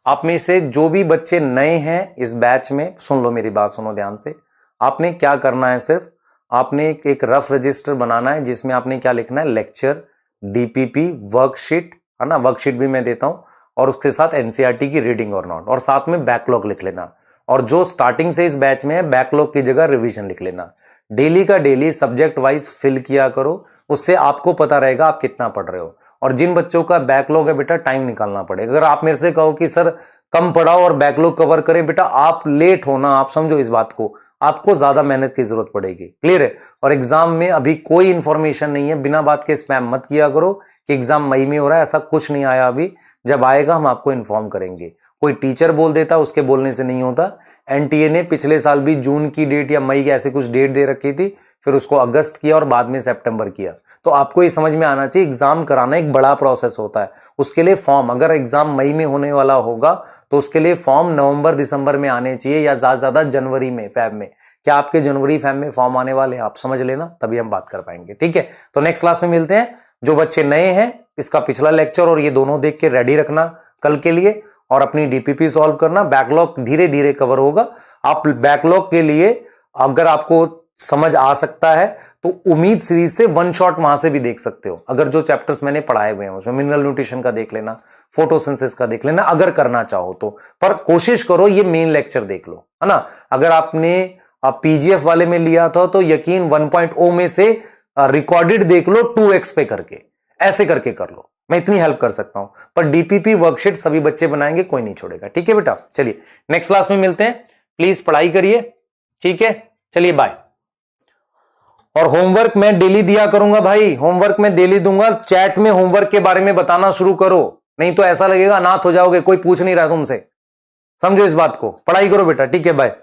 Speaker 1: आप में से जो भी बच्चे नए हैं इस बैच में, सुन लो मेरी बात, सुनो ध्यान से। आपने क्या करना है, सिर्फ आपने एक रफ रजिस्टर बनाना है जिसमें आपने क्या लिखना है? लेक्चर, डीपीपी, वर्कशीट, है ना, वर्कशीट भी मैं देता हूं, और उसके साथ एनसीईआरटी की रीडिंग और नोट, और साथ में बैकलॉग लिख लेना। और जो स्टार्टिंग से इस बैच में है, बैकलॉग की जगह रिवीजन लिख लेना। डेली का डेली सब्जेक्ट वाइज फिल किया करो, उससे आपको पता रहेगा आप कितना पढ़ रहे हो। और जिन बच्चों का बैकलॉग है बेटा, टाइम निकालना पड़ेगा। अगर आप मेरे से कहो कि सर कम पढ़ाओ और बैकलॉग कवर करें, बेटा आप लेट होना, आप समझो इस बात को, आपको ज्यादा मेहनत की जरूरत पड़ेगी। क्लियर है? और एग्जाम में अभी कोई इंफॉर्मेशन नहीं है, बिना बात के स्पैम मत किया करो कि एग्जाम मई में हो रहा है, ऐसा कुछ नहीं आया अभी। जब आएगा हम आपको इन्फॉर्म करेंगे। कोई टीचर बोल देता, उसके बोलने से नहीं होता। एनटीए ने पिछले साल भी जून की डेट या मई की ऐसे कुछ डेट दे रखी थी, फिर उसको अगस्त किया और बाद में सितंबर किया। तो आपको ये समझ में आना चाहिए, एग्जाम कराना एक बड़ा प्रोसेस होता है। उसके लिए फॉर्म, अगर एग्जाम मई में होने वाला होगा तो उसके लिए फॉर्म नवंबर दिसंबर में आने चाहिए, या ज्यादा ज्यादा जनवरी में, फैब में। क्या आपके जनवरी फैब में फॉर्म आने वाले हैं? आप समझ लेना, तभी हम बात कर पाएंगे। ठीक है, तो नेक्स्ट क्लास में मिलते हैं। जो बच्चे नए हैं, इसका पिछला लेक्चर और ये दोनों देख के रेडी रखना कल के लिए, और अपनी डीपीपी सॉल्व करना। बैकलॉग धीरे धीरे कवर होगा। आप बैकलॉग के लिए अगर आपको समझ आ सकता है तो उम्मीद सीरीज से वन शॉट वहां से भी देख सकते हो। अगर जो चैप्टर्स मैंने पढ़ाए हुए हैं उसमें मिनरल न्यूट्रिशन का देख लेना, फोटोसिंथेसिस का देख लेना, अगर करना चाहो तो। पर कोशिश करो ये मेन लेक्चर देख लो, है ना। अगर आपने पीजीएफ वाले में लिया था तो यकीन 1.0 में से रिकॉर्डेड देख लो 2x पे करके, ऐसे करके कर लो। मैं इतनी हेल्प कर सकता हूं, पर डीपीपी वर्कशीट सभी बच्चे बनाएंगे, कोई नहीं छोड़ेगा। ठीक है बेटा, चलिए नेक्स्ट क्लास में मिलते हैं। प्लीज पढ़ाई करिए, ठीक है, चलिए बाय। और होमवर्क मैं डेली दिया करूंगा भाई, होमवर्क मैं डेली दूंगा। चैट में होमवर्क के बारे में बताना शुरू करो, नहीं तो ऐसा लगेगा अनाथ हो जाओगे, कोई पूछ नहीं रहा तुमसे। समझो इस बात को, पढ़ाई करो बेटा, ठीक है, बाय।